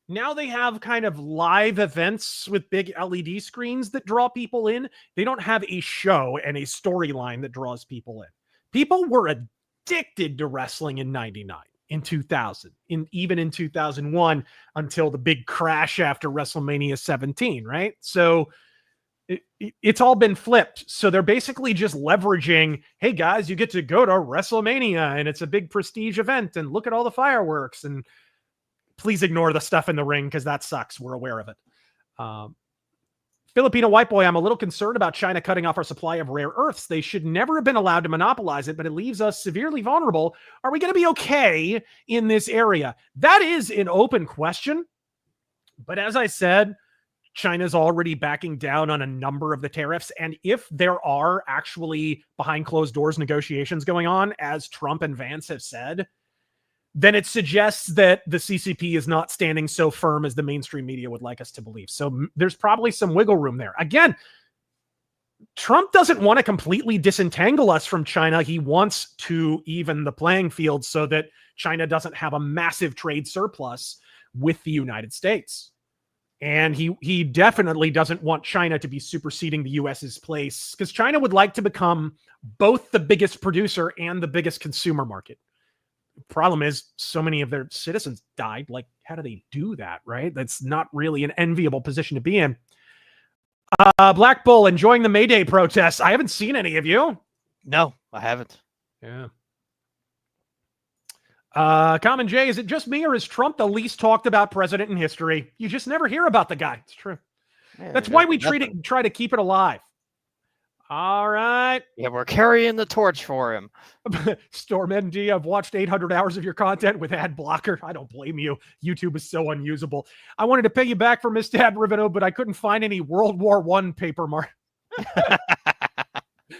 Now they have kind of live events with big LED screens that draw people in. They don't have a show and a storyline that draws people in. People were addicted to wrestling in 99, in 2000, even in 2001 until the big crash after WrestleMania 17, right? So it's all been flipped. So they're basically just leveraging, hey guys, you get to go to WrestleMania and it's a big prestige event and look at all the fireworks and please ignore the stuff in the ring because that sucks. We're aware of it. Filipino white boy, I'm a little concerned about China cutting off our supply of rare earths. They should never have been allowed to monopolize it, but it leaves us severely vulnerable. Are we going to be okay in this area? That is an open question. But as I said, China's already backing down on a number of the tariffs. And if there are actually behind closed doors negotiations going on, as Trump and Vance have said, then it suggests that the CCP is not standing so firm as the mainstream media would like us to believe. So there's probably some wiggle room there. Again, Trump doesn't want to completely disentangle us from China. He wants to even the playing field so that China doesn't have a massive trade surplus with the United States. And he definitely doesn't want China to be superseding the US's place because China would like to become both the biggest producer and the biggest consumer market. Problem is, so many of their citizens died. Like, how do they do that, right? That's not really an enviable position to be in. Black Bull, enjoying the May Day protests. I haven't seen any of you. No, I haven't. Yeah. Common J, is it just me or is Trump the least talked about president in history? You just never hear about the guy. It's true. Yeah, that's why we try to keep it alive. All right. Yeah, we're carrying the torch for him. Storm ND, I've watched 800 hours of your content with ad blocker. I don't blame you. YouTube is so unusable. I wanted to pay you back for Mr. Ad Rivino, but I couldn't find any World War I paper mark.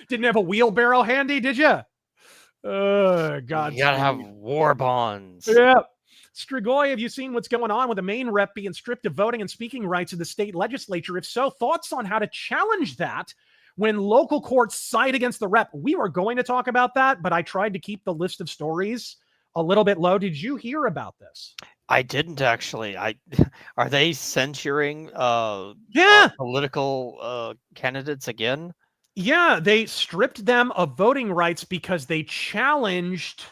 Didn't have a wheelbarrow handy, did you? God. You gotta have war bonds. Yeah. Strigoi, have you seen what's going on with the main rep being stripped of voting and speaking rights in the state legislature? If so, thoughts on how to challenge that when local courts side against the rep? We were going to talk about that, but I tried to keep the list of stories a little bit low. Did you hear about this? I didn't actually. Are they censuring Yeah. political candidates again? Yeah, they stripped them of voting rights because they challenged,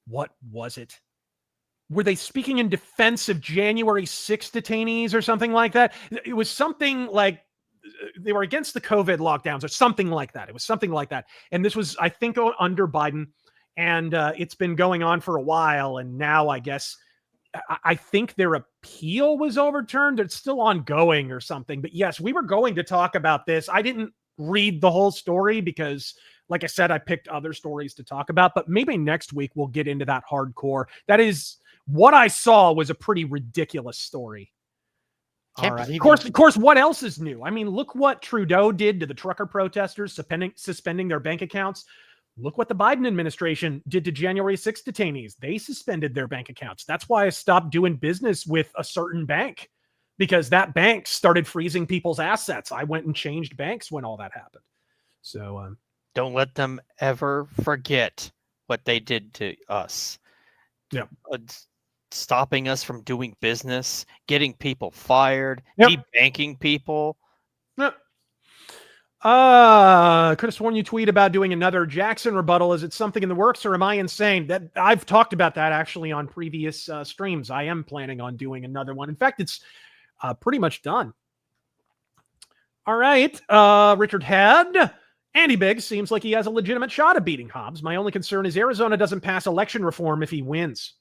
what was it? Were they speaking in defense of January 6th detainees or something like that? It was something like they were against the COVID lockdowns or something like that. It was something like that. And this was, I think, under Biden. And it's been going on for a while. And now I guess, I think their appeal was overturned. It's still ongoing or something. But yes, we were going to talk about this. I didn't read the whole story because, like I said, I picked other stories to talk about. But maybe next week we'll get into that hardcore. That is, what I saw was a pretty ridiculous story. All right. Of course, what else is new? I mean, look what Trudeau did to the trucker protesters, suspending their bank accounts. Look what the Biden administration did to January 6th detainees. They suspended their bank accounts. That's why I stopped doing business with a certain bank, because that bank started freezing people's assets. I went and changed banks when all that happened. So don't let them ever forget what they did to us. Yeah. Stopping us from doing business, getting people fired, debanking people. Yep. Could have sworn you tweet about doing another Jackson rebuttal. Is it something in the works, or am I insane? That I've talked about that actually on previous streams. I am planning on doing another one. In fact, it's pretty much done. All right. Richard Head. Andy Biggs seems like he has a legitimate shot at beating Hobbs. My only concern is Arizona doesn't pass election reform if he wins.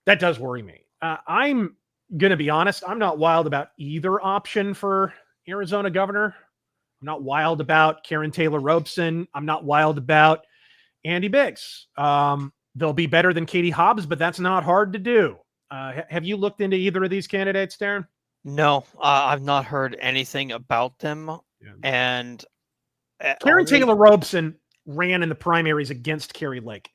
That does worry me. I'm going to be honest. I'm not wild about either option for Arizona governor. I'm not wild about Karen Taylor Robeson. I'm not wild about Andy Biggs. They'll be better than Katie Hobbs, but that's not hard to do. Have you looked into either of these candidates, Darren? No, I've not heard anything about them. Yeah. And Karen Taylor Robeson ran in the primaries against Carrie Lake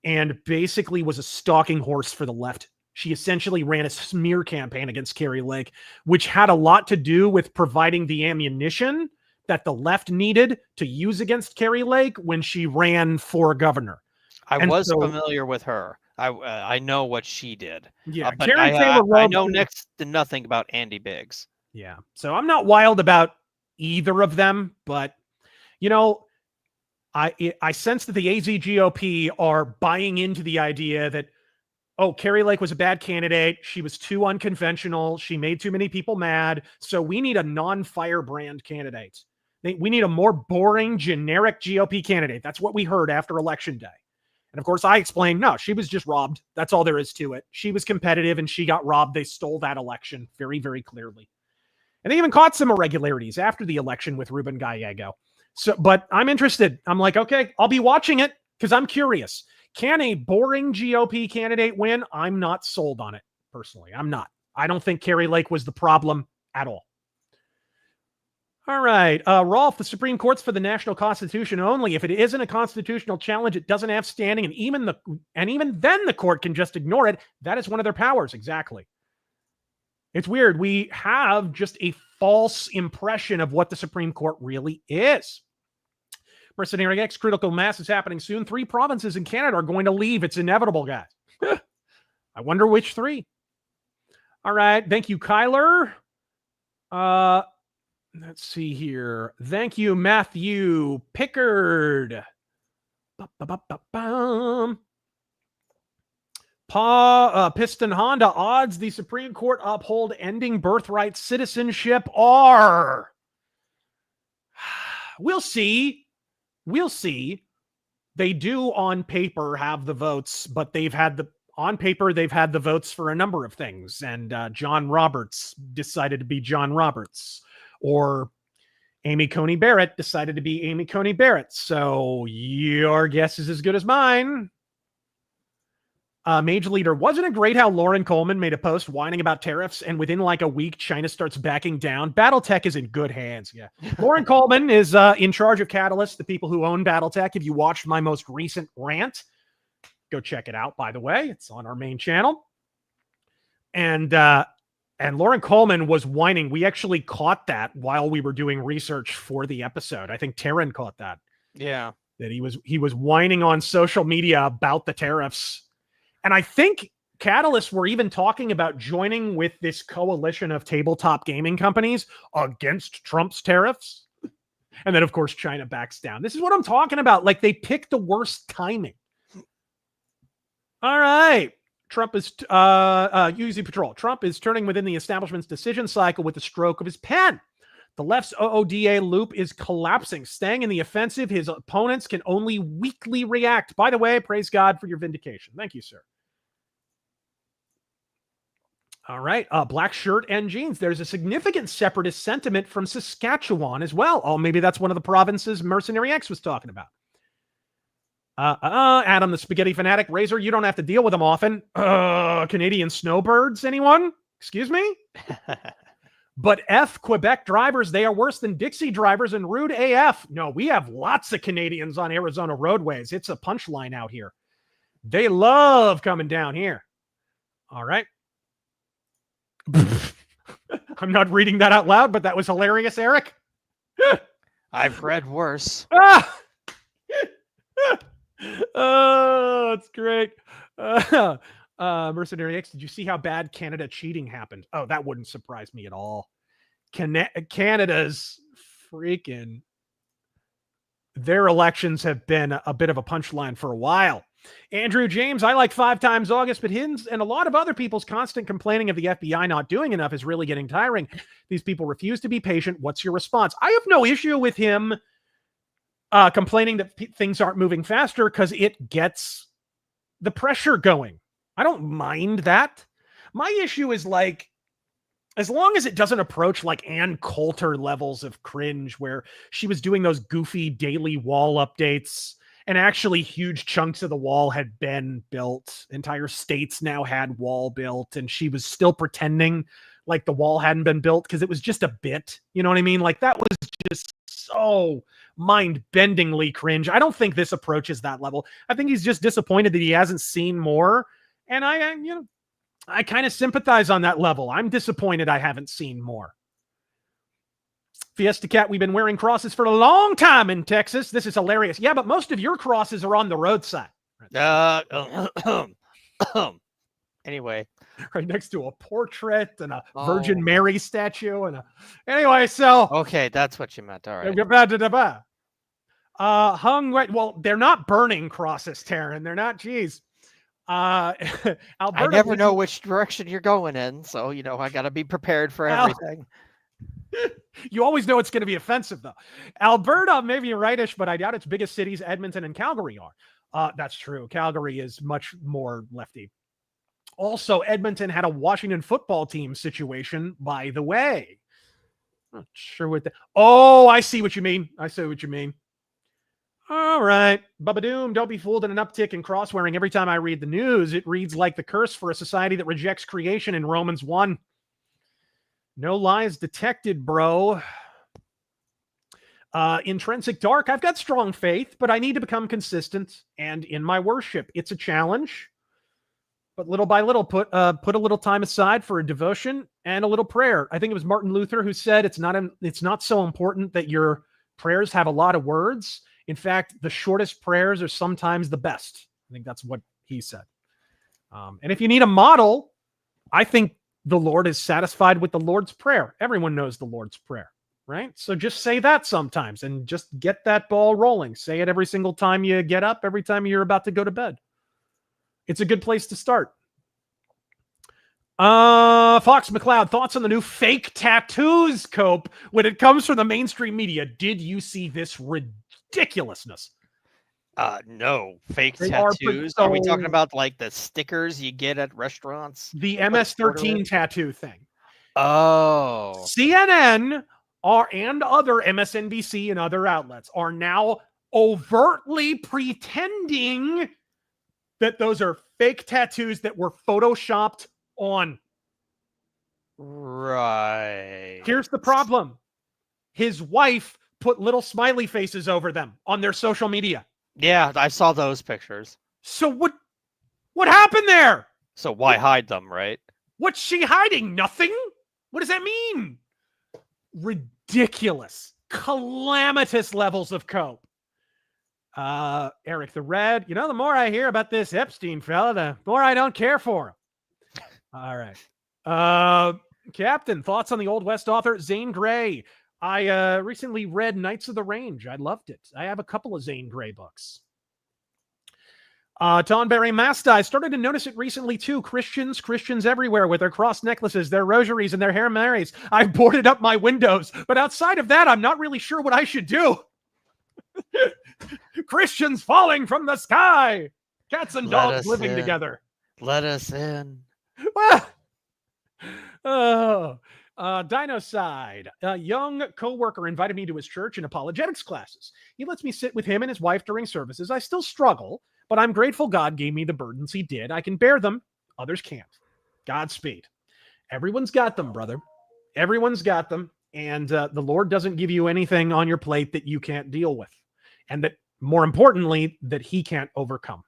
and basically was a stalking horse for the left. She essentially ran a smear campaign against Carrie Lake, which had a lot to do with providing the ammunition that the left needed to use against Carrie Lake when she ran for governor. I was familiar with her. I know what she did. Yeah, but I know next to nothing about Andy Biggs. Yeah, so I'm not wild about either of them, but you know, I sense that the AZ GOP are buying into the idea that, oh, Carrie Lake was a bad candidate. She was too unconventional. She made too many people mad. So we need a non-firebrand candidate. We need a more boring, generic GOP candidate. That's what we heard after Election Day. And of course, I explained, no, she was just robbed. That's all there is to it. She was competitive and she got robbed. They stole that election very, very clearly. And they even caught some irregularities after the election with Ruben Gallego. So, but I'm interested. I'm like, okay, I'll be watching it because I'm curious. Can a boring GOP candidate win? I'm not sold on it, personally. I'm not. I don't think Carrie Lake was the problem at all. All right. Rolf, the Supreme Court's for the national constitution only. If it isn't a constitutional challenge, it doesn't have standing, and even then the court can just ignore it. That is one of their powers. Exactly. It's weird. We have just a false impression of what the Supreme Court really is. Mercenary X, critical mass is happening soon. 3 provinces in Canada are going to leave. It's inevitable, guys. I wonder which 3. All right. Thank you, Kyler. Let's see here. Thank you, Matthew Pickard. Piston Honda odds the Supreme Court uphold ending birthright citizenship are. We'll see. We'll see. They do on paper have the votes, but on paper, they've had the votes for a number of things. And John Roberts decided to be John Roberts. Or Amy Coney Barrett decided to be Amy Coney Barrett. So your guess is as good as mine. Major Leader, wasn't it great how Lauren Coleman made a post whining about tariffs, and within like a week, China starts backing down? Battletech is in good hands. Yeah. Lauren Coleman is in charge of Catalyst, the people who own Battletech. If you watched my most recent rant, go check it out, by the way. It's on our main channel. And Lauren Coleman was whining. We actually caught that while we were doing research for the episode. I think Taryn caught that. Yeah. that he was whining on social media about the tariffs. And I think Catalyst were even talking about joining with this coalition of tabletop gaming companies against Trump's tariffs. And then, of course, China backs down. This is what I'm talking about. Like, they picked the worst timing. All right. Trump is UZ Patrol. Trump is turning within the establishment's decision cycle with the stroke of his pen. The left's OODA loop is collapsing. Staying in the offensive, his opponents can only weakly react. By the way, praise God for your vindication. Thank you, sir. All right. Black shirt and jeans. There's a significant separatist sentiment from Saskatchewan as well. Oh, maybe that's one of the provinces Mercenary X was talking about. Adam, the spaghetti fanatic. Razor, you don't have to deal with them often. Canadian snowbirds, anyone? Excuse me? But F Quebec drivers, they are worse than Dixie drivers and rude AF. No, we have lots of Canadians on Arizona roadways. It's a punchline out here. They love coming down here. All right. I'm not reading that out loud, but that was hilarious, Eric. I've read worse. Oh, it's great. Mercenary X, did you see how bad Canada cheating happened? Oh, that wouldn't surprise me at all. Canada's freaking... Their elections have been a bit of a punchline for a while. Andrew James, I like 5 times August, but his and a lot of other people's constant complaining of the FBI not doing enough is really getting tiring. These people refuse to be patient. What's your response? I have no issue with him complaining that things aren't moving faster because it gets the pressure going. I don't mind that. My issue is like, as long as it doesn't approach like Ann Coulter levels of cringe where she was doing those goofy daily wall updates and actually huge chunks of the wall had been built. Entire states now had wall built and she was still pretending like the wall hadn't been built because it was just a bit. You know what I mean? Like that was just so mind-bendingly cringe. I don't think this approaches that level. I think he's just disappointed that he hasn't seen more. And I kind of sympathize on that level. I'm disappointed I haven't seen more. Fiesta Cat, we've been wearing crosses for a long time in Texas. This is hilarious. Yeah, but most of your crosses are on the roadside. Anyway. Right next to a portrait and a Virgin Mary statue. Anyway, so. Okay, that's what you meant. All right. Hung right. Well, they're not burning crosses, Taryn. They're not. Geez. Alberta, I never know which direction you're going in, so I got to be prepared for everything. You always know it's going to be offensive, though. Alberta, maybe you're rightish, but I doubt its biggest cities, Edmonton and Calgary, are. That's true. Calgary is much more lefty. Also, Edmonton had a Washington football team situation, by the way. Not sure what that. Oh, I see what you mean. All right. Bubba Doom, don't be fooled in an uptick in cross-wearing. Every time I read the news, it reads like the curse for a society that rejects creation in Romans 1. No lies detected, bro. Intrinsic Dark, I've got strong faith, but I need to become consistent. And in my worship, it's a challenge. But little by little, put a little time aside for a devotion and a little prayer. I think it was Martin Luther who said it's not so important that your prayers have a lot of words. In fact, the shortest prayers are sometimes the best. I think that's what he said. And if you need a model, I think the Lord is satisfied with the Lord's Prayer. Everyone knows the Lord's Prayer, right? So just say that sometimes and just get that ball rolling. Say it every single time you get up, every time you're about to go to bed. It's a good place to start. Fox McLeod, thoughts on the new fake tattoos, Cope, when it comes from the mainstream media? Did you see this ridiculousness? No. Fake tattoos? Are we talking about like the stickers you get at restaurants? The MS-13 tattoo thing. Oh. CNN and other MSNBC and other outlets are now overtly pretending that those are fake tattoos that were photoshopped on. Right. Here's the problem. His wife put little smiley faces over them on their social media. Yeah, I saw those pictures. So what happened there? So why hide them, right? What's she hiding? Nothing? What does that mean? Ridiculous. Calamitous levels of cope. Eric the Red. You know, the more I hear about this Epstein fella, the more I don't care for him. All right. Captain, thoughts on the Old West author Zane Grey? I recently read Knights of the Range. I loved it. I have a couple of Zane Grey books. Tonberry Masta, I started to notice it recently too. Christians everywhere with their cross necklaces, their rosaries, and their Hail Marys. I've boarded up my windows, but outside of that, I'm not really sure what I should do. Christians falling from the sky. Cats and dogs living together. Let us in. Oh. Dinoside. A young co-worker invited me to his church in apologetics classes. He lets me sit with him and his wife during services. I still struggle, but I'm grateful God gave me the burdens he did. I can bear them. Others can't. Godspeed. Everyone's got them, brother. Everyone's got them. And the Lord doesn't give you anything on your plate that you can't deal with. And that, more importantly, that he can't overcome.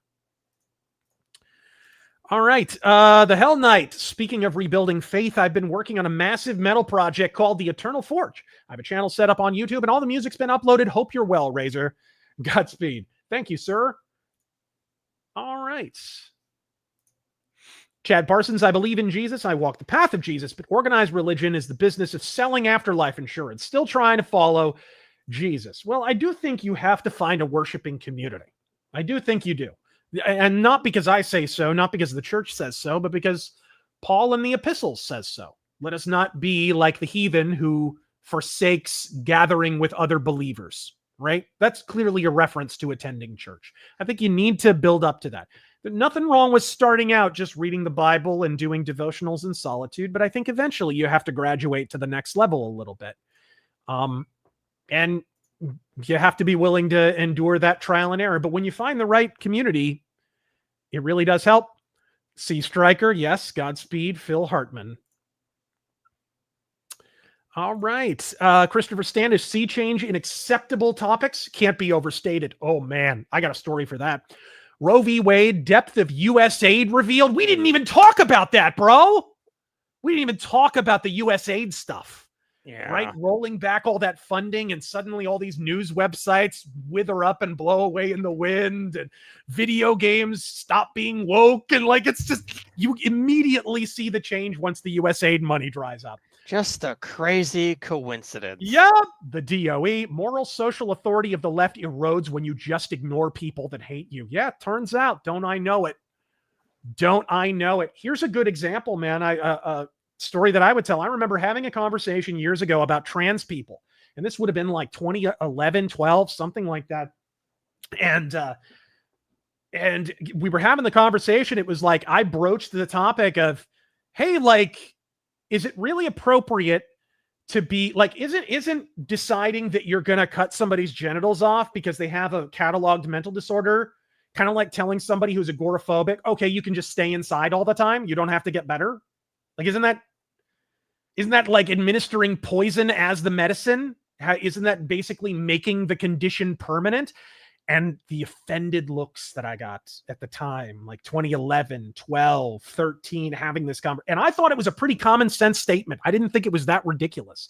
All right. The Hell Knight. Speaking of rebuilding faith, I've been working on a massive metal project called The Eternal Forge. I have a channel set up on YouTube and all the music's been uploaded. Hope you're well, Razor. Godspeed. Thank you, sir. All right. Chad Parsons, I believe in Jesus. I walk the path of Jesus, but organized religion is the business of selling afterlife insurance. Still trying to follow Jesus. Well, I do think you have to find a worshiping community. I do think you do. And not because I say so, not because the church says so, but because Paul in the epistles says so. Let us not be like the heathen who forsakes gathering with other believers, right? That's clearly a reference to attending church. I think you need to build up to that. There's nothing wrong with starting out just reading the Bible and doing devotionals in solitude, but I think eventually you have to graduate to the next level a little bit. And you have to be willing to endure that trial and error. But when you find the right community, it really does help. Sea Striker, yes. Godspeed, Phil Hartman. All right. Christopher Standish, sea change in acceptable topics can't be overstated. Oh, man. I got a story for that. Roe v. Wade, depth of U.S. aid revealed. We didn't even talk about that, bro. We didn't even talk about the U.S. aid stuff. Yeah. Right? Rolling back all that funding and suddenly all these news websites wither up and blow away in the wind and video games stop being woke. And like, it's just, you immediately see the change once the U.S. aid money dries up. Just a crazy coincidence. Yep. The DOE, moral social authority of the left erodes when you just ignore people that hate you. Yeah, turns out. Don't I know it? Don't I know it? Here's a good example, man. Story that I would tell. I remember having a conversation years ago about trans people. And this would have been like 2011, 12, something like that. And we were having the conversation. It was like, I broached the topic of, hey, like, is it really appropriate to be like, isn't deciding that you're going to cut somebody's genitals off because they have a cataloged mental disorder kind of like telling somebody who's agoraphobic, okay, you can just stay inside all the time. You don't have to get better. Like, isn't that like administering poison as the medicine? Isn't that basically making the condition permanent? And the offended looks that I got at the time, like 2011, 12, 13, having this conversation. And I thought it was a pretty common sense statement. I didn't think it was that ridiculous.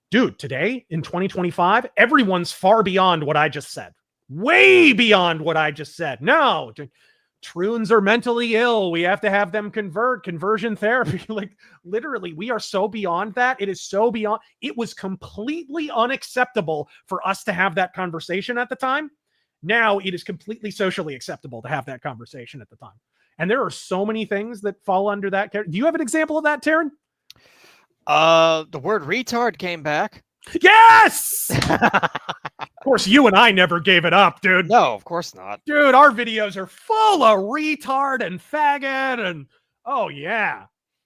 Dude, today in 2025, everyone's far beyond what I just said. Way beyond what I just said. No, Troons are mentally ill. We have to have them conversion therapy. Like literally, we are so beyond that. It is so beyond. It was completely unacceptable for us to have that conversation at the time. Now it is completely socially acceptable to have that conversation at the time. And there are so many things that fall under that. Do you have an example of that, Taryn? The word retard came back. Yes! Of course, you and I never gave it up, dude. No, of course not. Dude, our videos are full of retard and faggot and oh yeah.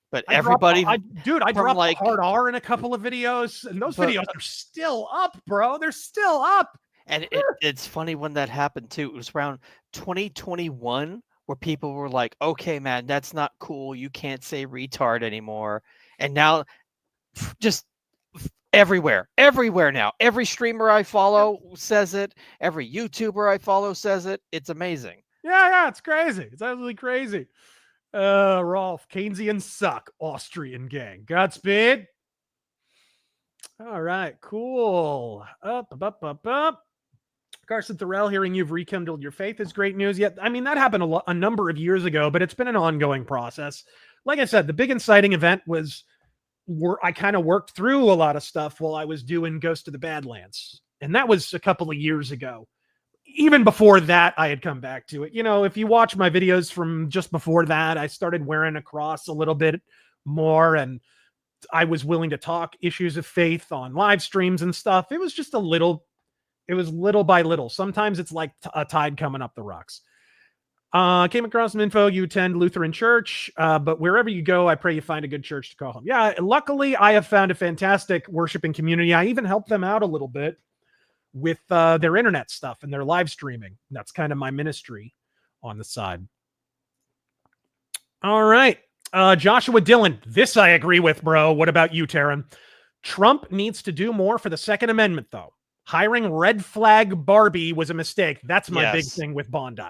But everybody, I dropped like hard R in a couple of videos, and those videos are still up, bro. They're still up. And it's funny when that happened too. It was around 2021 where people were like, okay, man, that's not cool. You can't say retard anymore. And now just everywhere now. Every streamer I follow says it. Every YouTuber I follow says it. It's amazing. Yeah, it's crazy. It's absolutely crazy. Rolf, Keynesians suck. Austrian gang. Godspeed. All right, cool. Up. Carson Thorell, hearing you've rekindled your faith is great news. Yet, I mean, that happened a number of years ago, but it's been an ongoing process. Like I said, the big inciting event was where I kind of worked through a lot of stuff while I was doing Ghost of the Badlands. And that was a couple of years ago. Even before that, I had come back to it. You know, if you watch my videos from just before that, I started wearing a cross a little bit more, and I was willing to talk issues of faith on live streams and stuff. It was just little by little. Sometimes it's like a tide coming up the rocks. Came across some info. You attend Lutheran church, but wherever you go, I pray you find a good church to call home. Yeah, luckily, I have found a fantastic worshiping community. I even helped them out a little bit with their internet stuff and their live streaming. That's kind of my ministry on the side. All right. Joshua Dillon. This I agree with, bro. What about you, Taryn? Trump needs to do more for the Second Amendment, though. Hiring red flag Barbie was a mistake. That's my big thing with Bondi.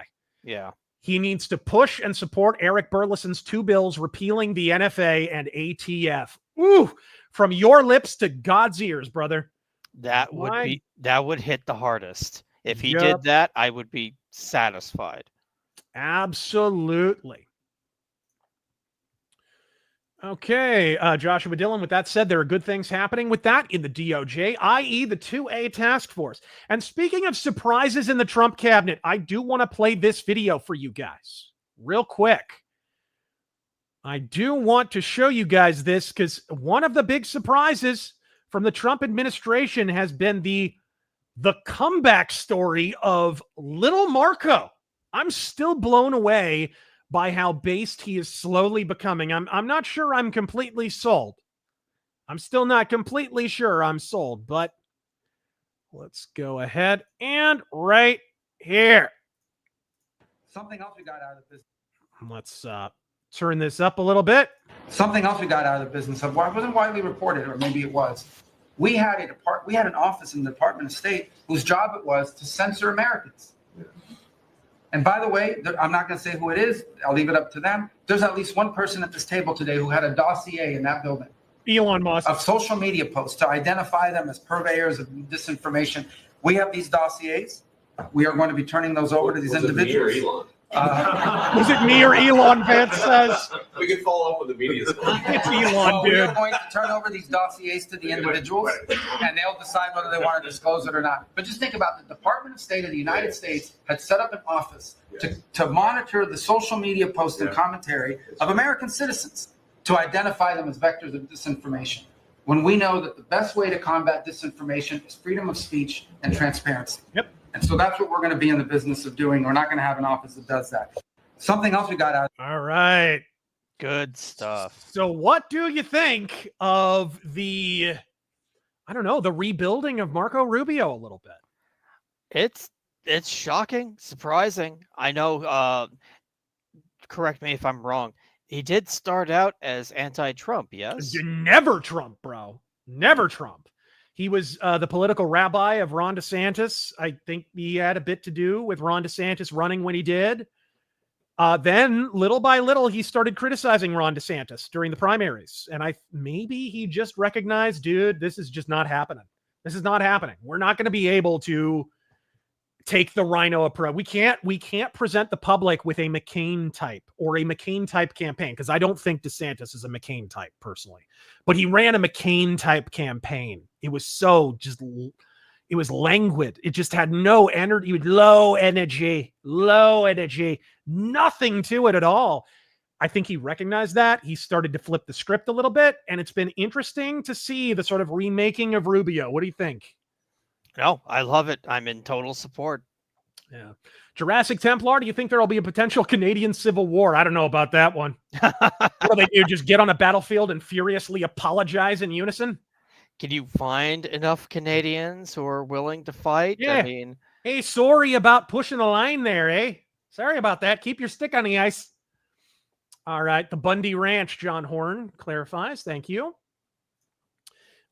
Yeah. He needs to push and support Eric Burleson's 2 bills repealing the NFA and ATF. Ooh, from your lips to God's ears, brother. That would hit the hardest. If he did that, I would be satisfied. Absolutely. Okay, Joshua Dillon, with that said, there are good things happening with that in the DOJ, i.e. the 2A task force. And speaking of surprises in the Trump cabinet, I do want to play this video for you guys real quick. I do want to show you guys this because one of the big surprises from the Trump administration has been the comeback story of little Marco. I'm still blown away by how based he is slowly becoming. I'm not sure I'm completely sold. I'm still not completely sure I'm sold, but let's go ahead and right here. Something else we got out of this. Let's turn this up a little bit. Something else we got out of the business of what wasn't widely reported, or maybe it was. We had an office in the Department of State whose job it was to censor Americans. And by the way, I'm not going to say who it is. I'll leave it up to them. There's at least one person at this table today who had a dossier in that building. Elon Musk. Of social media posts to identify them as purveyors of disinformation. We have these dossiers. We are going to be turning those over to these individuals. Elon? Was it me or Elon? Vance says. We can follow up with the media. It's Elon, dude. We are going to turn over these dossiers to the individuals, and they'll decide whether they want to disclose it or not. But just think about the Department of State of the United States had set up an office to monitor the social media posts and commentary of American citizens to identify them as vectors of disinformation. When we know that the best way to combat disinformation is freedom of speech and transparency. Yep. And so that's what we're going to be in the business of doing. We're not going to have an office that does that. Something else we got out. All right. Good stuff. So what do you think of the rebuilding of Marco Rubio a little bit? It's shocking, surprising. I know, correct me if I'm wrong. He did start out as anti-Trump, yes? Never Trump, bro. Never Trump. He was the political rabbi of Ron DeSantis. I think he had a bit to do with Ron DeSantis running when he did. Then, little by little, he started criticizing Ron DeSantis during the primaries. And maybe he just recognized, dude, this is just not happening. This is not happening. We're not going to be able to take the rhino approach. We can't present the public with a McCain type or a McCain type campaign, because I don't think DeSantis is a McCain type personally. But he ran a McCain type campaign. It was it was languid. It just had no energy, low energy, nothing to it at all. I think he recognized that. He started to flip the script a little bit, and it's been interesting to see the sort of remaking of Rubio. What do you think? No, I love it. I'm in total support. Yeah. Jurassic Templar, do you think there will be a potential Canadian Civil War? I don't know about that one. What do they do? Just get on a battlefield and furiously apologize in unison? Can you find enough Canadians who are willing to fight? Yeah. I mean, hey, sorry about pushing the line there, eh? Sorry about that. Keep your stick on the ice. All right. The Bundy Ranch, John Horn clarifies. Thank you.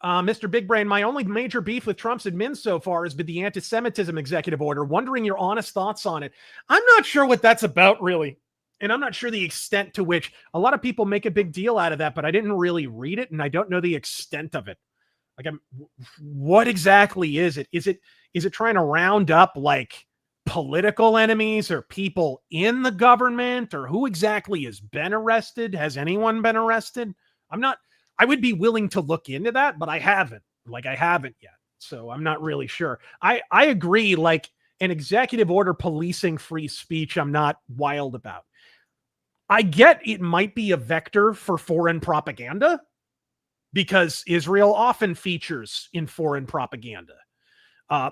Mr. Big Brain, my only major beef with Trump's admin so far has been the anti-Semitism executive order. Wondering your honest thoughts on it. I'm not sure what that's about, really. And I'm not sure the extent to which a lot of people make a big deal out of that, but I didn't really read it, and I don't know the extent of it. Like, what exactly is it? Is it trying to round up like political enemies or people in the government, or who exactly has been arrested? Has anyone been arrested? I would be willing to look into that, but I haven't yet. So I'm not really sure. I agree. Like, an executive order policing free speech, I'm not wild about. I get it might be a vector for foreign propaganda, because Israel often features in foreign propaganda.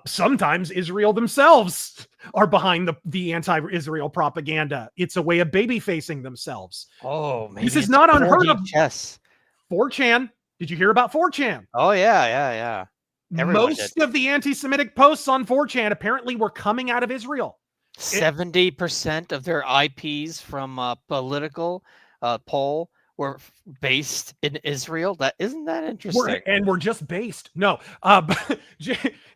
Sometimes Israel themselves are behind the anti-Israel propaganda. It's a way of baby-facing themselves. Oh, maybe this is not unheard of. Yes. 4chan. Did you hear about 4chan? Oh, yeah. Most of the anti-Semitic posts on 4chan apparently were coming out of Israel. 70% of their IPs from a political poll were based in Israel. Isn't that interesting? We're just based. No,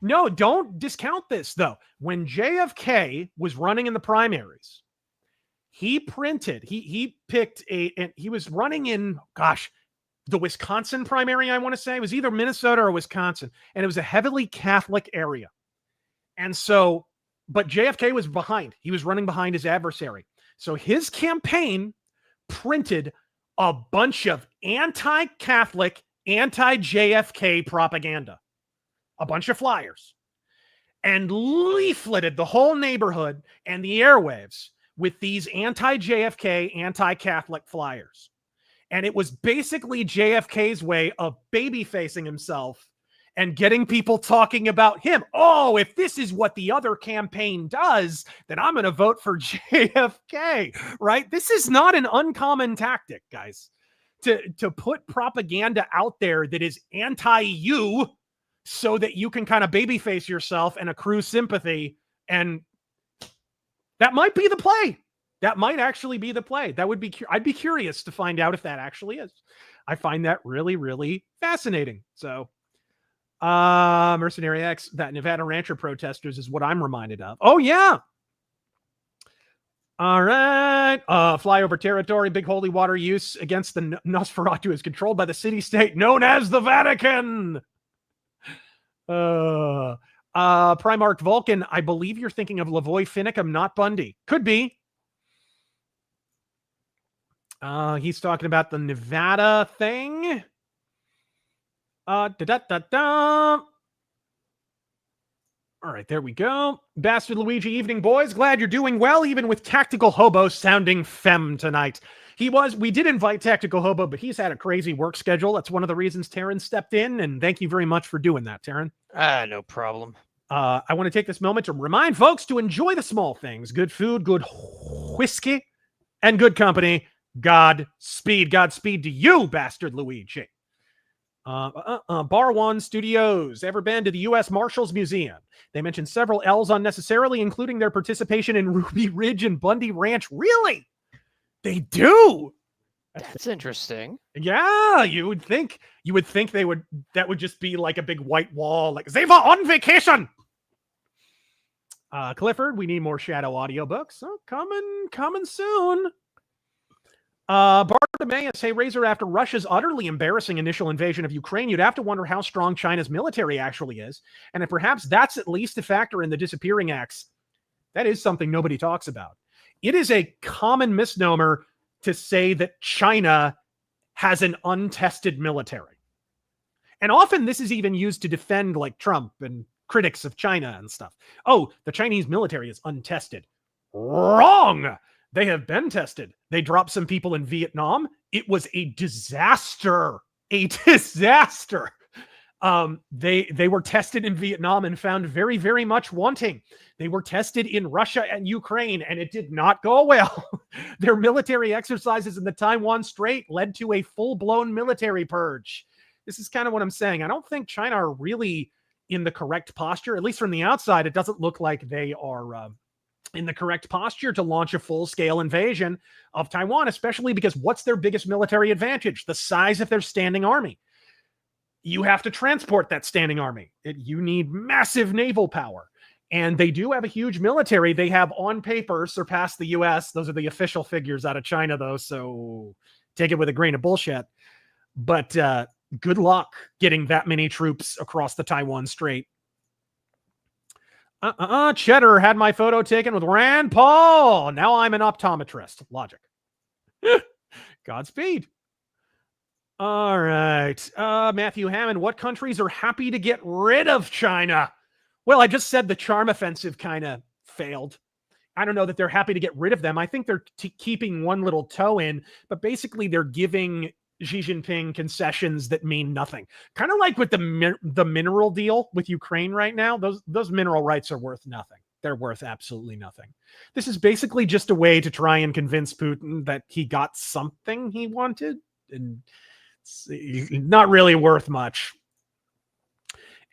no, don't discount this though. When JFK was running in the primaries, he picked and he was running in, the Wisconsin primary, I want to say. It was either Minnesota or Wisconsin, and it was a heavily Catholic area. And so, but JFK was behind. He was running behind his adversary. So his campaign printed a bunch of anti-Catholic, anti-JFK propaganda, a bunch of flyers, and leafleted the whole neighborhood and the airwaves with these anti-JFK, anti-Catholic flyers. And it was basically JFK's way of baby-facing himself and getting people talking about him. Oh, if this is what the other campaign does, then I'm going to vote for JFK, right? This is not an uncommon tactic, guys, to put propaganda out there that is anti-you so that you can kind of babyface yourself and accrue sympathy. And that might be the play. That might actually be the play. I'd be curious to find out if that actually is. I find that really, really fascinating. So, Mercenary X, that Nevada Rancher protesters is what I'm reminded of. Oh, yeah. All right. Flyover territory, big holy water use against the Nosferatu is controlled by the city-state known as the Vatican. Primarch Vulcan, I believe you're thinking of Lavoy Finicum, not Bundy. Could be. He's talking about the Nevada thing. All right, there we go. Bastard Luigi, evening, boys. Glad you're doing well, even with Tactical Hobo sounding femme tonight. We did invite Tactical Hobo, but he's had a crazy work schedule. That's one of the reasons Taryn stepped in, and thank you very much for doing that, Taryn. No problem. I want to take this moment to remind folks to enjoy the small things. Good food, good whiskey, and good company. Godspeed to you, Bastard Luigi. Bar One Studios. Ever been to the U.S. Marshals Museum? They mentioned several L's unnecessarily, including their participation in Ruby Ridge and Bundy Ranch. Really? They do? That's interesting. Yeah, you would think that would just be like a big white wall, like they were on vacation. Clifford, we need more Shadow audiobooks. Oh, coming soon. Bartimaeus, hey Razor, after Russia's utterly embarrassing initial invasion of Ukraine, you'd have to wonder how strong China's military actually is, and if perhaps that's at least a factor in the disappearing acts. That is something nobody talks about. It is a common misnomer to say that China has an untested military. And often this is even used to defend like Trump and critics of China and stuff. Oh, the Chinese military is untested. Wrong! They have been tested. They dropped some people in Vietnam. It was a disaster. A disaster. They were tested in Vietnam and found very, very much wanting. They were tested in Russia and Ukraine, and it did not go well. Their military exercises in the Taiwan Strait led to a full-blown military purge. This is kind of what I'm saying. I don't think China are really in the correct posture. At least from the outside, it doesn't look like they are in the correct posture to launch a full-scale invasion of Taiwan, especially because what's their biggest military advantage? The size of their standing army. You have to transport that standing army. You need massive naval power. And they do have a huge military. They have, on paper, surpassed the U.S. Those are the official figures out of China, though, so take it with a grain of bullshit. But good luck getting that many troops across the Taiwan Strait. Cheddar had my photo taken with Rand Paul. Now I'm an optometrist. Logic. Godspeed. All right. Matthew Hammond, what countries are happy to get rid of China? Well, I just said the charm offensive kind of failed. I don't know that they're happy to get rid of them. I think they're keeping one little toe in, but basically they're giving Xi Jinping concessions that mean nothing. Kind of like with the mineral deal with Ukraine right now. Those mineral rights are worth nothing. They're worth absolutely nothing. This is basically just a way to try and convince Putin that he got something he wanted, and it's not really worth much.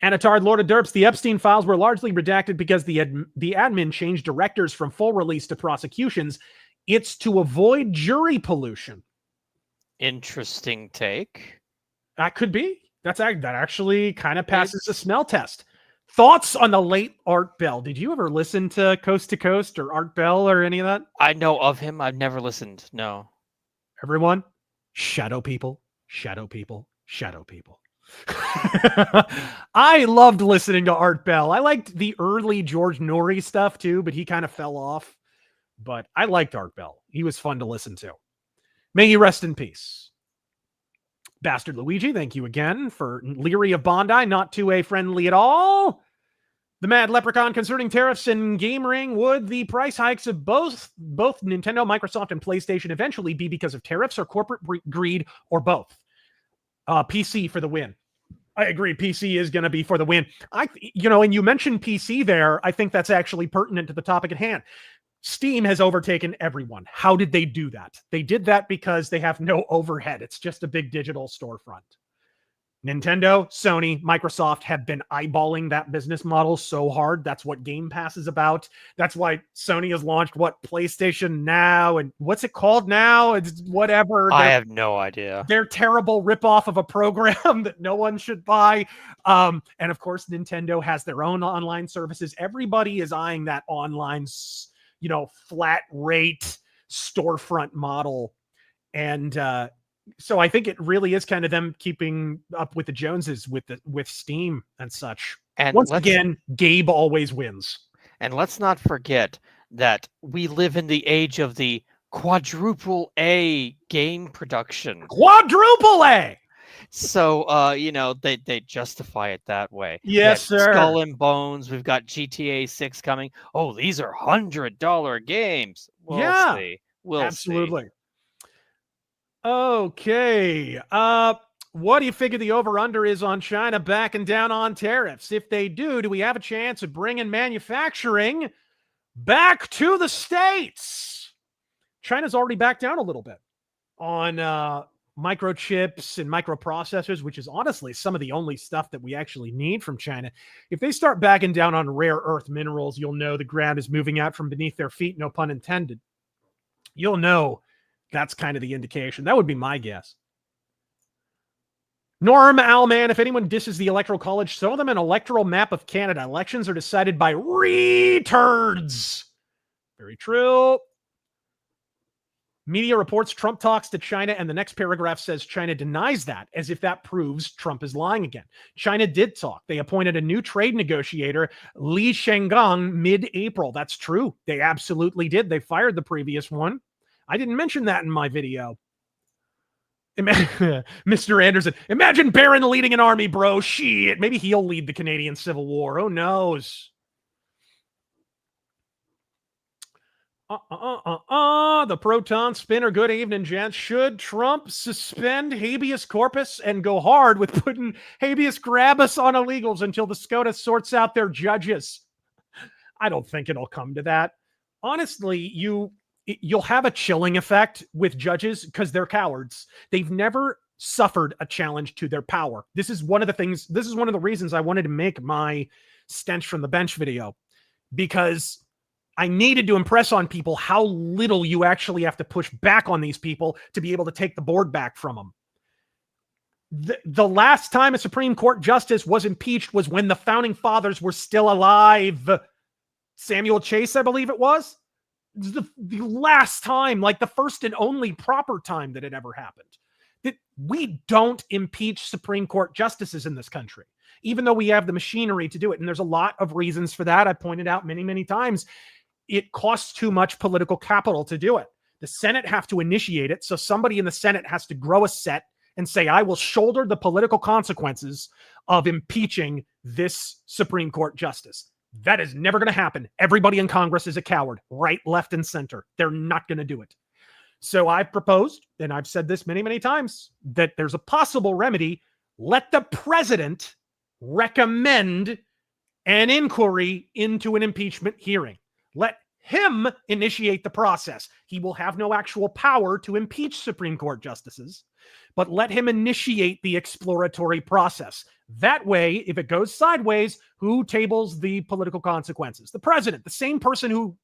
Anatard, Lord of Derps, the Epstein files were largely redacted because the admin changed directors from full release to prosecutions. It's to avoid jury pollution. Interesting take. That could be. That actually kind of passes the smell test. Thoughts on the late Art Bell? Did you ever listen to Coast or Art Bell or any of that? I know of him. I've never listened. No. Everyone, shadow people, shadow people, shadow people. I loved listening to Art Bell. I liked the early George Norrie stuff too, but he kind of fell off. But I liked Art Bell. He was fun to listen to. May he rest in peace. Bastard Luigi, thank you again for leery of Bondi, not too friendly at all. The Mad Leprechaun concerning tariffs and Game Ring. Would the price hikes of both Nintendo, Microsoft, and PlayStation eventually be because of tariffs or corporate greed, or both? PC for the win. I agree. PC is going to be for the win. And you mentioned PC there. I think that's actually pertinent to the topic at hand. Steam has overtaken everyone. How did they do that? They did that because they have no overhead. It's just a big digital storefront. Nintendo, Sony, Microsoft have been eyeballing that business model so hard. That's what Game Pass is about. That's why Sony has launched PlayStation Now, and what's it called now? It's whatever. I have no idea. They're terrible ripoff of a program that no one should buy. And of course, Nintendo has their own online services. Everybody is eyeing that online, flat rate storefront model. And so I think it really is kind of them keeping up with the Joneses with Steam and such. And once again, Gabe always wins. And let's not forget that we live in the age of the quadruple A game production. Quadruple A! So, they justify it that way. Yes, sir. Skull and Bones. We've got GTA 6 coming. Oh, these are $100 games. We'll see. Absolutely. Okay. What do you figure the over-under is on China backing down on tariffs? If they do we have a chance of bringing manufacturing back to the States? China's already backed down a little bit on microchips and microprocessors, which is honestly some of the only stuff that we actually need from China. If they start backing down on rare earth minerals, you'll know the ground is moving out from beneath their feet, no pun intended. You'll know that's kind of the indication. That would be my guess. Norm Alman, if anyone disses the Electoral College, show them an electoral map of Canada. Elections are decided by retards. Very true. Media reports Trump talks to China, and the next paragraph says China denies that, as if that proves Trump is lying again. China did talk. They appointed a new trade negotiator, Li Shenggang, mid-April. That's true. They absolutely did. They fired the previous one. I didn't mention that in my video. Mr. Anderson, imagine Barron leading an army, bro. Shit. Maybe he'll lead the Canadian Civil War. Who knows? The proton spinner. Good evening, gents. Should Trump suspend habeas corpus and go hard with putting habeas corpus on illegals until the SCOTUS sorts out their judges? I don't think it'll come to that. Honestly, you'll have a chilling effect with judges because they're cowards. They've never suffered a challenge to their power. This is one of the reasons I wanted to make my stench from the bench video, because I needed to impress on people how little you actually have to push back on these people to be able to take the board back from them. The last time a Supreme Court justice was impeached was when the founding fathers were still alive. Samuel Chase, I believe it was. The last time, like the first and only proper time that it ever happened. We don't impeach Supreme Court justices in this country, even though we have the machinery to do it. And there's a lot of reasons for that. I pointed out many, many times. It costs too much political capital to do it. The Senate have to initiate it. So somebody in the Senate has to grow a set and say, I will shoulder the political consequences of impeaching this Supreme Court justice. That is never going to happen. Everybody in Congress is a coward, right, left, and center. They're not going to do it. So I've proposed, and I've said this many, many times, that there's a possible remedy. Let the president recommend an inquiry into an impeachment hearing. Let him initiate the process. He will have no actual power to impeach Supreme Court justices, but let him initiate the exploratory process. That way, if it goes sideways, who tables the political consequences? The president, the same person who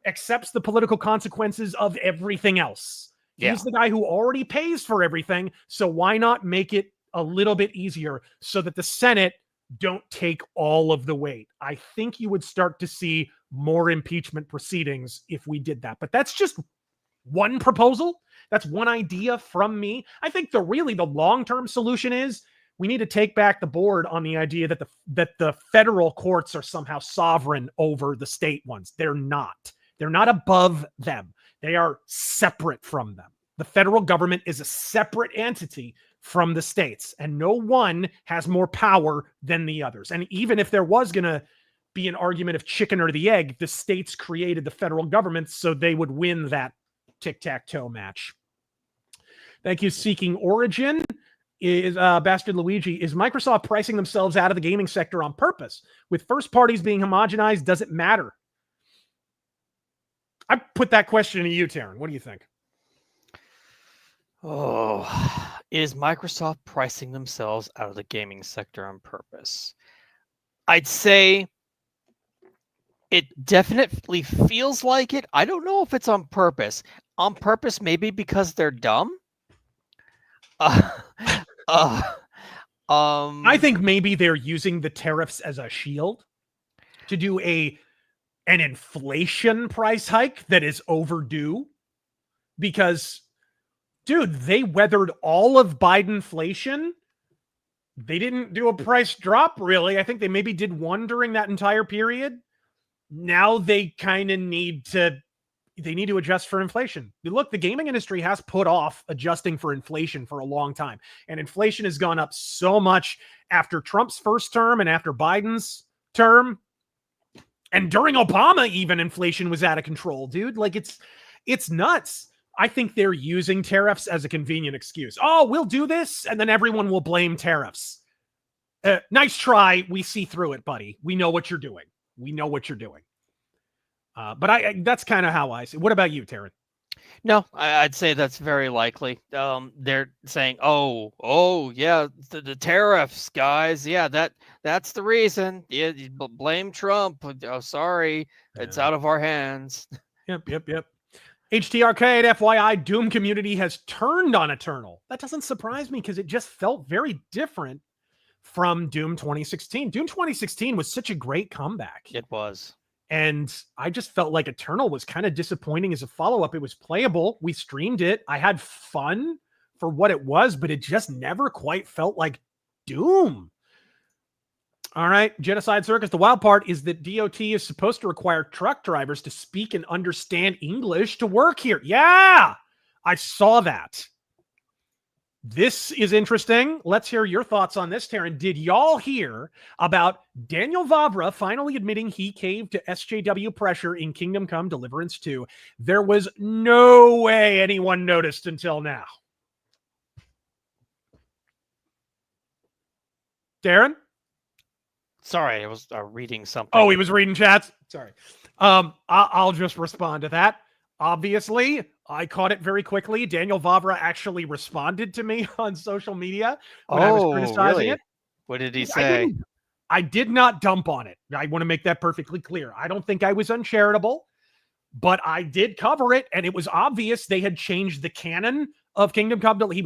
accepts the political consequences of everything else. Yeah. He's the guy who already pays for everything. So why not make it a little bit easier so that the Senate don't take all of the weight? I think you would start to see more impeachment proceedings if we did that. But that's just one proposal. That's one idea from me. I think the long-term solution is we need to take back the board on the idea that the federal courts are somehow sovereign over the state ones. They're not. They're not above them. They are separate from them. The federal government is a separate entity from the states, and no one has more power than the others. And even if there was going to be an argument of chicken or the egg, the states created the federal government, so they would win that tic-tac-toe match. Thank you, Seeking Origin. Is Bastard Luigi, is Microsoft pricing themselves out of the gaming sector on purpose? With first parties being homogenized, does it matter? I put that question to you, Taryn. What do you think? Oh, is Microsoft pricing themselves out of the gaming sector on purpose? I'd say it definitely feels like it. I don't know if it's on purpose. On purpose, maybe because they're dumb. I think maybe they're using the tariffs as a shield to do an inflation price hike that is overdue, because, dude, they weathered all of Bidenflation. They didn't do a price drop, really. I think they maybe did one during that entire period. Now they kind of need to adjust for inflation. Look, the gaming industry has put off adjusting for inflation for a long time. And inflation has gone up so much after Trump's first term and after Biden's term. And during Obama, even inflation was out of control, dude. Like, it's nuts. I think they're using tariffs as a convenient excuse. Oh, we'll do this, and then everyone will blame tariffs. Nice try. We see through it, buddy. We know what you're doing. But that's kind of how I see it. What about you, Taryn? No, I'd say that's very likely. They're saying, oh, yeah, the tariffs, guys. Yeah, that's the reason. Yeah, blame Trump. Oh, sorry, it's out of our hands. Yep. HT Arcade, FYI, Doom community has turned on Eternal. That doesn't surprise me because it just felt very different from Doom 2016. Doom 2016 was such a great comeback. It was. And I just felt like Eternal was kind of disappointing as a follow-up. It was playable. We streamed it. I had fun for what it was, but it just never quite felt like Doom. All right, Genocide Circus. The wild part is that DOT is supposed to require truck drivers to speak and understand English to work here. Yeah, I saw that. This is interesting. Let's hear your thoughts on this, Taryn. Did y'all hear about Daniel Vavra finally admitting he caved to SJW pressure in Kingdom Come Deliverance 2? There was no way anyone noticed until now. Darren? Sorry, I was reading something. Oh, he was reading chats? Sorry. I'll just respond to that. Obviously, I caught it very quickly. Daniel Vavra actually responded to me on social media when I was criticizing it. What did he say? I did not dump on it. I want to make that perfectly clear. I don't think I was uncharitable, but I did cover it, and it was obvious they had changed the canon of Kingdom Come. Henry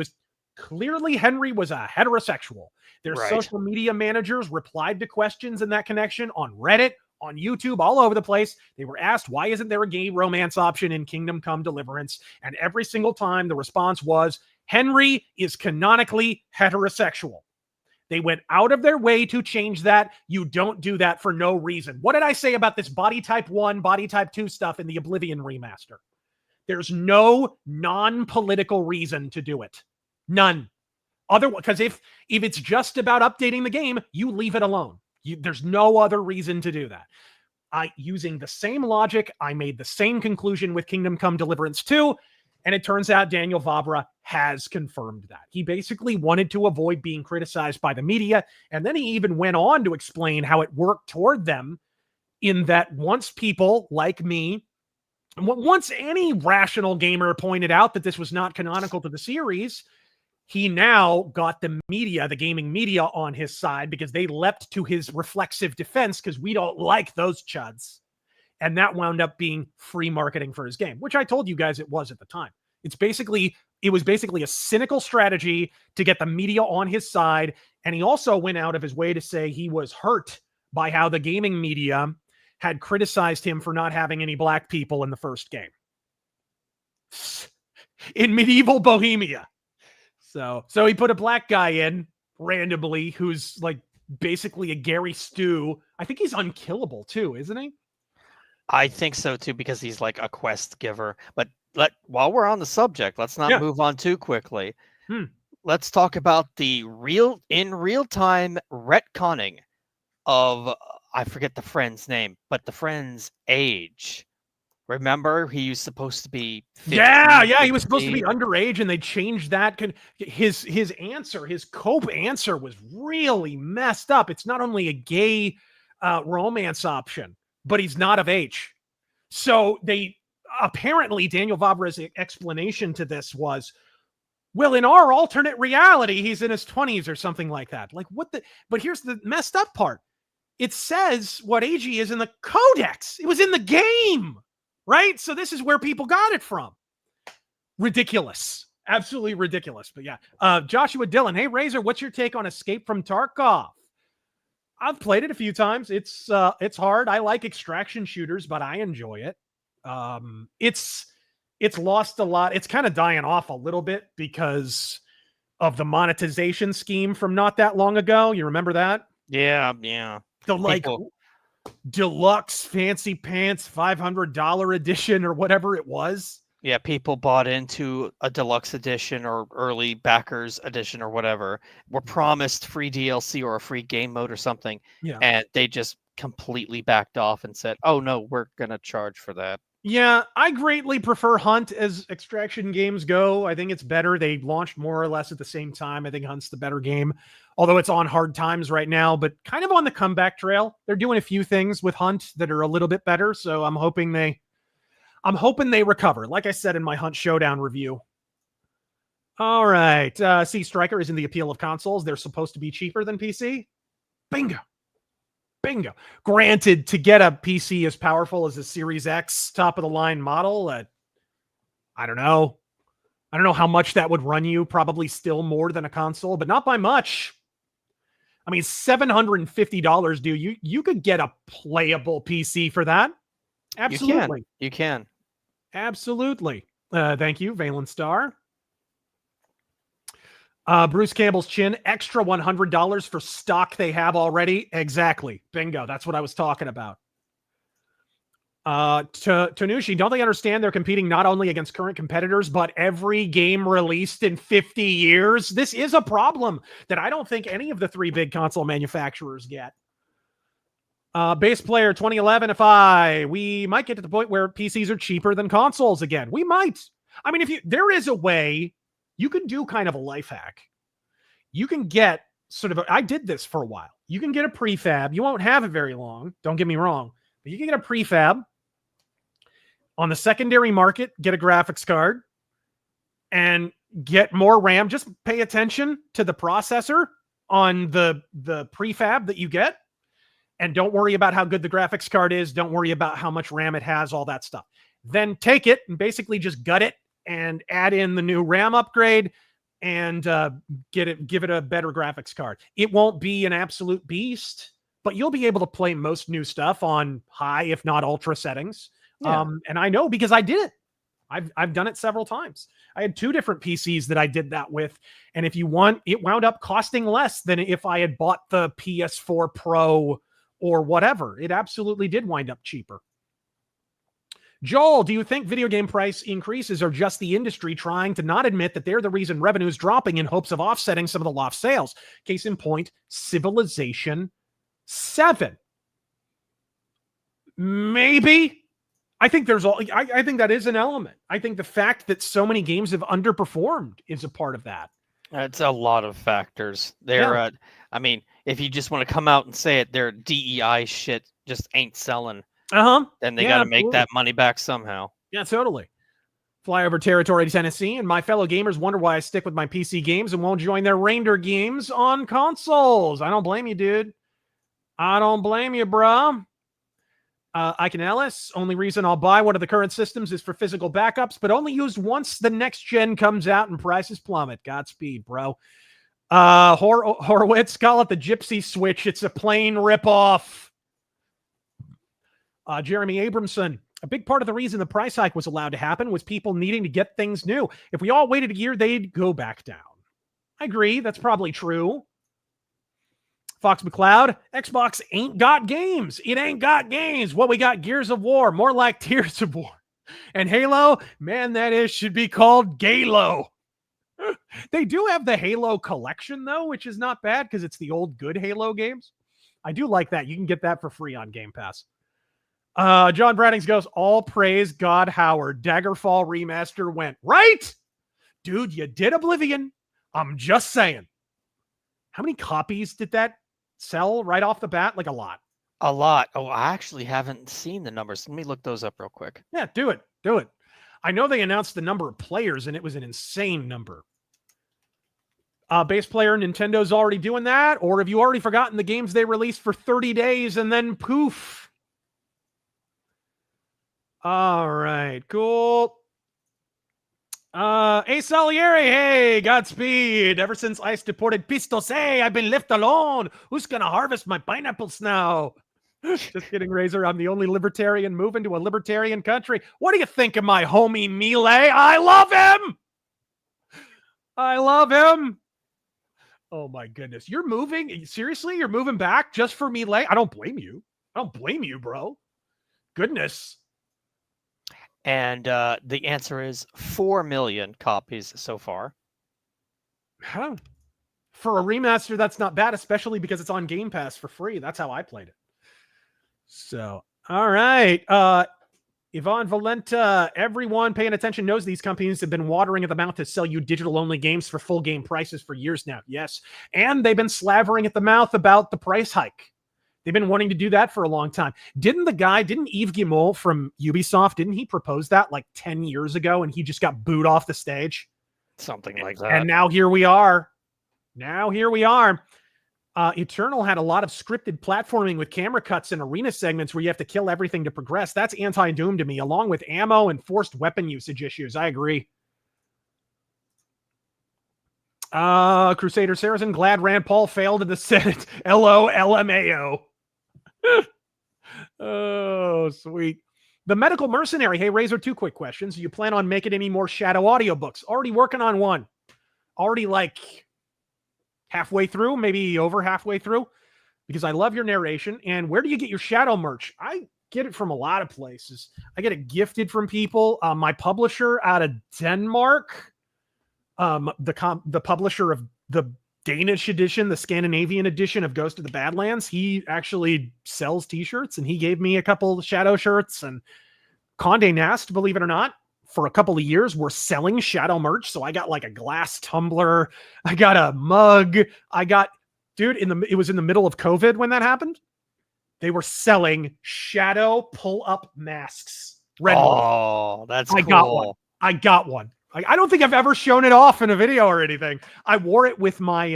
was a heterosexual. Their social media managers replied to questions in that connection on Reddit, on YouTube, all over the place. They were asked, why isn't there a gay romance option in Kingdom Come Deliverance? And every single time the response was, Henry is canonically heterosexual. They went out of their way to change that. You don't do that for no reason. What did I say about this body type 1, body type 2 stuff in the Oblivion remaster? There's no non-political reason to do it. None. Because if it's just about updating the game, you leave it alone. There's no other reason to do that. Using the same logic, I made the same conclusion with Kingdom Come Deliverance 2, and it turns out Daniel Vavra has confirmed that. He basically wanted to avoid being criticized by the media, and then he even went on to explain how it worked toward them, in that once people like me, once any rational gamer pointed out that this was not canonical to the series, he now got the media, the gaming media, on his side because they leapt to his reflexive defense because we don't like those chuds. And that wound up being free marketing for his game, which I told you guys it was at the time. It was basically a cynical strategy to get the media on his side. And he also went out of his way to say he was hurt by how the gaming media had criticized him for not having any black people in the first game. In medieval Bohemia. So he put a black guy in randomly who's like basically a Gary Stu. I think he's unkillable too, isn't he? I think so too, because he's like a quest giver. But while we're on the subject, let's not move on too quickly. Let's talk about the real-time retconning of, I forget the friend's name, but the friend's age. Remember, he was supposed to be 15, he was supposed to be underage, and they changed that. His cope answer was really messed up. It's not only a gay romance option, but he's not of age. So apparently Daniel Vavra's explanation to this was, well, in our alternate reality, he's in his 20s or something like that. Like but here's the messed up part. It says what age he is in the codex. It was in the game. Right? So this is where people got it from. Ridiculous. Absolutely ridiculous. But yeah. Joshua Dillon. Hey, Razor, what's your take on Escape from Tarkov? I've played it a few times. It's hard. I like extraction shooters, but I enjoy it. It's lost a lot. It's kind of dying off a little bit because of the monetization scheme from not that long ago. You remember that? Yeah. The deluxe fancy pants $500 edition or whatever it was. Yeah, people bought into a deluxe edition or early backers edition or whatever, were promised free DLC or a free game mode or something, and they just completely backed off and said, oh no, we're gonna charge for that. Yeah, I greatly prefer Hunt as extraction games go. I think it's better. They launched more or less at the same time. I think Hunt's the better game, although it's on hard times right now, but kind of on the comeback trail. They're doing a few things with Hunt that are a little bit better, so I'm hoping they recover, like I said in my Hunt Showdown review. All right. Sea Striker is in the appeal of consoles. They're supposed to be cheaper than PC. Bingo. Granted, to get a PC as powerful as a Series X top-of-the-line model, I don't know. I don't know how much that would run you. Probably still more than a console, but not by much. I mean, $750, dude. You could get a playable PC for that. Absolutely. You can. Absolutely. Thank you, Valen Star. Bruce Campbell's Chin, extra $100 for stock they have already. Exactly. Bingo. That's what I was talking about. Tanushi, don't they understand they're competing not only against current competitors, but every game released in 50 years? This is a problem that I don't think any of the three big console manufacturers get. Base player 2011 we might get to the point where PCs are cheaper than consoles again. We might. I mean, there is a way you can do kind of a life hack. You can get I did this for a while. You can get a prefab. You won't have it very long. Don't get me wrong, but you can get a prefab on the secondary market, get a graphics card and get more RAM. Just pay attention to the processor on the prefab that you get. And don't worry about how good the graphics card is. Don't worry about how much RAM it has, all that stuff. Then take it and basically just gut it and add in the new RAM upgrade and give it a better graphics card. It won't be an absolute beast, but you'll be able to play most new stuff on high, if not ultra settings. Yeah. And I know because I did it. I've done it several times. I had 2 different PCs that I did that with. And if you want, it wound up costing less than if I had bought the PS4 Pro or whatever. It absolutely did wind up cheaper. Joel, do you think video game price increases are just the industry trying to not admit that they're the reason revenue is dropping in hopes of offsetting some of the lost sales? Case in point, Civilization 7. Maybe. I think I think that is an element. I think the fact that so many games have underperformed is a part of that. It's a lot of factors. They're, I mean, if you just want to come out and say it, their DEI shit just ain't selling. Then they got to make that money back somehow. Yeah, totally. Flyover territory to Tennessee, and my fellow gamers wonder why I stick with my PC games and won't join their reindeer games on consoles. I don't blame you, dude. I don't blame you, bro. Ike Ellis, only reason I'll buy one of the current systems is for physical backups, but only used once the next gen comes out and prices plummet. Godspeed, bro. Horowitz, call it the Gypsy Switch. It's a plain ripoff. Jeremy Abramson, a big part of the reason the price hike was allowed to happen was people needing to get things new. If we all waited a year, they'd go back down. I agree. That's probably true. Fox McCloud, Xbox ain't got games. It ain't got games. What we got, Gears of War, more like Tears of War. And Halo, man, should be called Galo. They do have the Halo collection, though, which is not bad because it's the old good Halo games. I do like that. You can get that for free on Game Pass. John Brownings goes, all praise God Howard. Daggerfall remaster went, right? Dude, you did Oblivion. I'm just saying. How many copies did that sell right off the bat? Like a lot. A lot. Oh, I actually haven't seen the numbers. Let me look those up real quick. Yeah, do it. Do it. I know they announced the number of players, and it was an insane number. Base player, Nintendo's already doing that? Or have you already forgotten the games they released for 30 days and then poof? All right, cool. Hey, Salieri, hey, Godspeed. Ever since ICE deported Pistos, hey, I've been left alone. Who's going to harvest my pineapples now? Just kidding, Razor. I'm the only libertarian moving to a libertarian country. What do you think of my homie Melee? I love him. I love him. Oh, my goodness. You're moving? Seriously? You're moving back just for Melee? I don't blame you. I don't blame you, bro. Goodness. And the answer is 4 million copies so far. Huh. For a remaster, that's not bad, especially because it's on Game Pass for free. That's how I played it. So, all right. Yvonne Valenta, everyone paying attention knows these companies have been watering at the mouth to sell you digital-only games for full game prices for years now. Yes. And they've been slavering at the mouth about the price hike. They've been wanting to do that for a long time. Didn't Yves Guillemot from Ubisoft, didn't he propose that like 10 years ago and he just got booed off the stage? Something like that. And now here we are. Eternal had a lot of scripted platforming with camera cuts and arena segments where you have to kill everything to progress. That's anti-Doom to me, along with ammo and forced weapon usage issues. I agree. Crusader Saracen, glad Rand Paul failed in the Senate. LOLMAO. Oh, sweet. The Medical Mercenary. Hey, Razor, 2 quick questions. Do you plan on making any more Shadow audiobooks? Already working on one. Already like halfway through, maybe over halfway through, because I love your narration. And where do you get your Shadow merch? I get it from a lot of places. I get it gifted from people. My publisher out of Denmark, the publisher of the Danish edition, the Scandinavian edition of Ghost of the Badlands, he actually sells t-shirts, and he gave me a couple Shadow shirts. And Condé Nast, believe it or not, for a couple of years were selling Shadow merch. So I got like a glass tumbler, I got a mug, I got, dude, it was in the middle of COVID when that happened. They were selling Shadow pull-up masks. That's cool. I got one. I don't think I've ever shown it off in a video or anything. I wore it with my,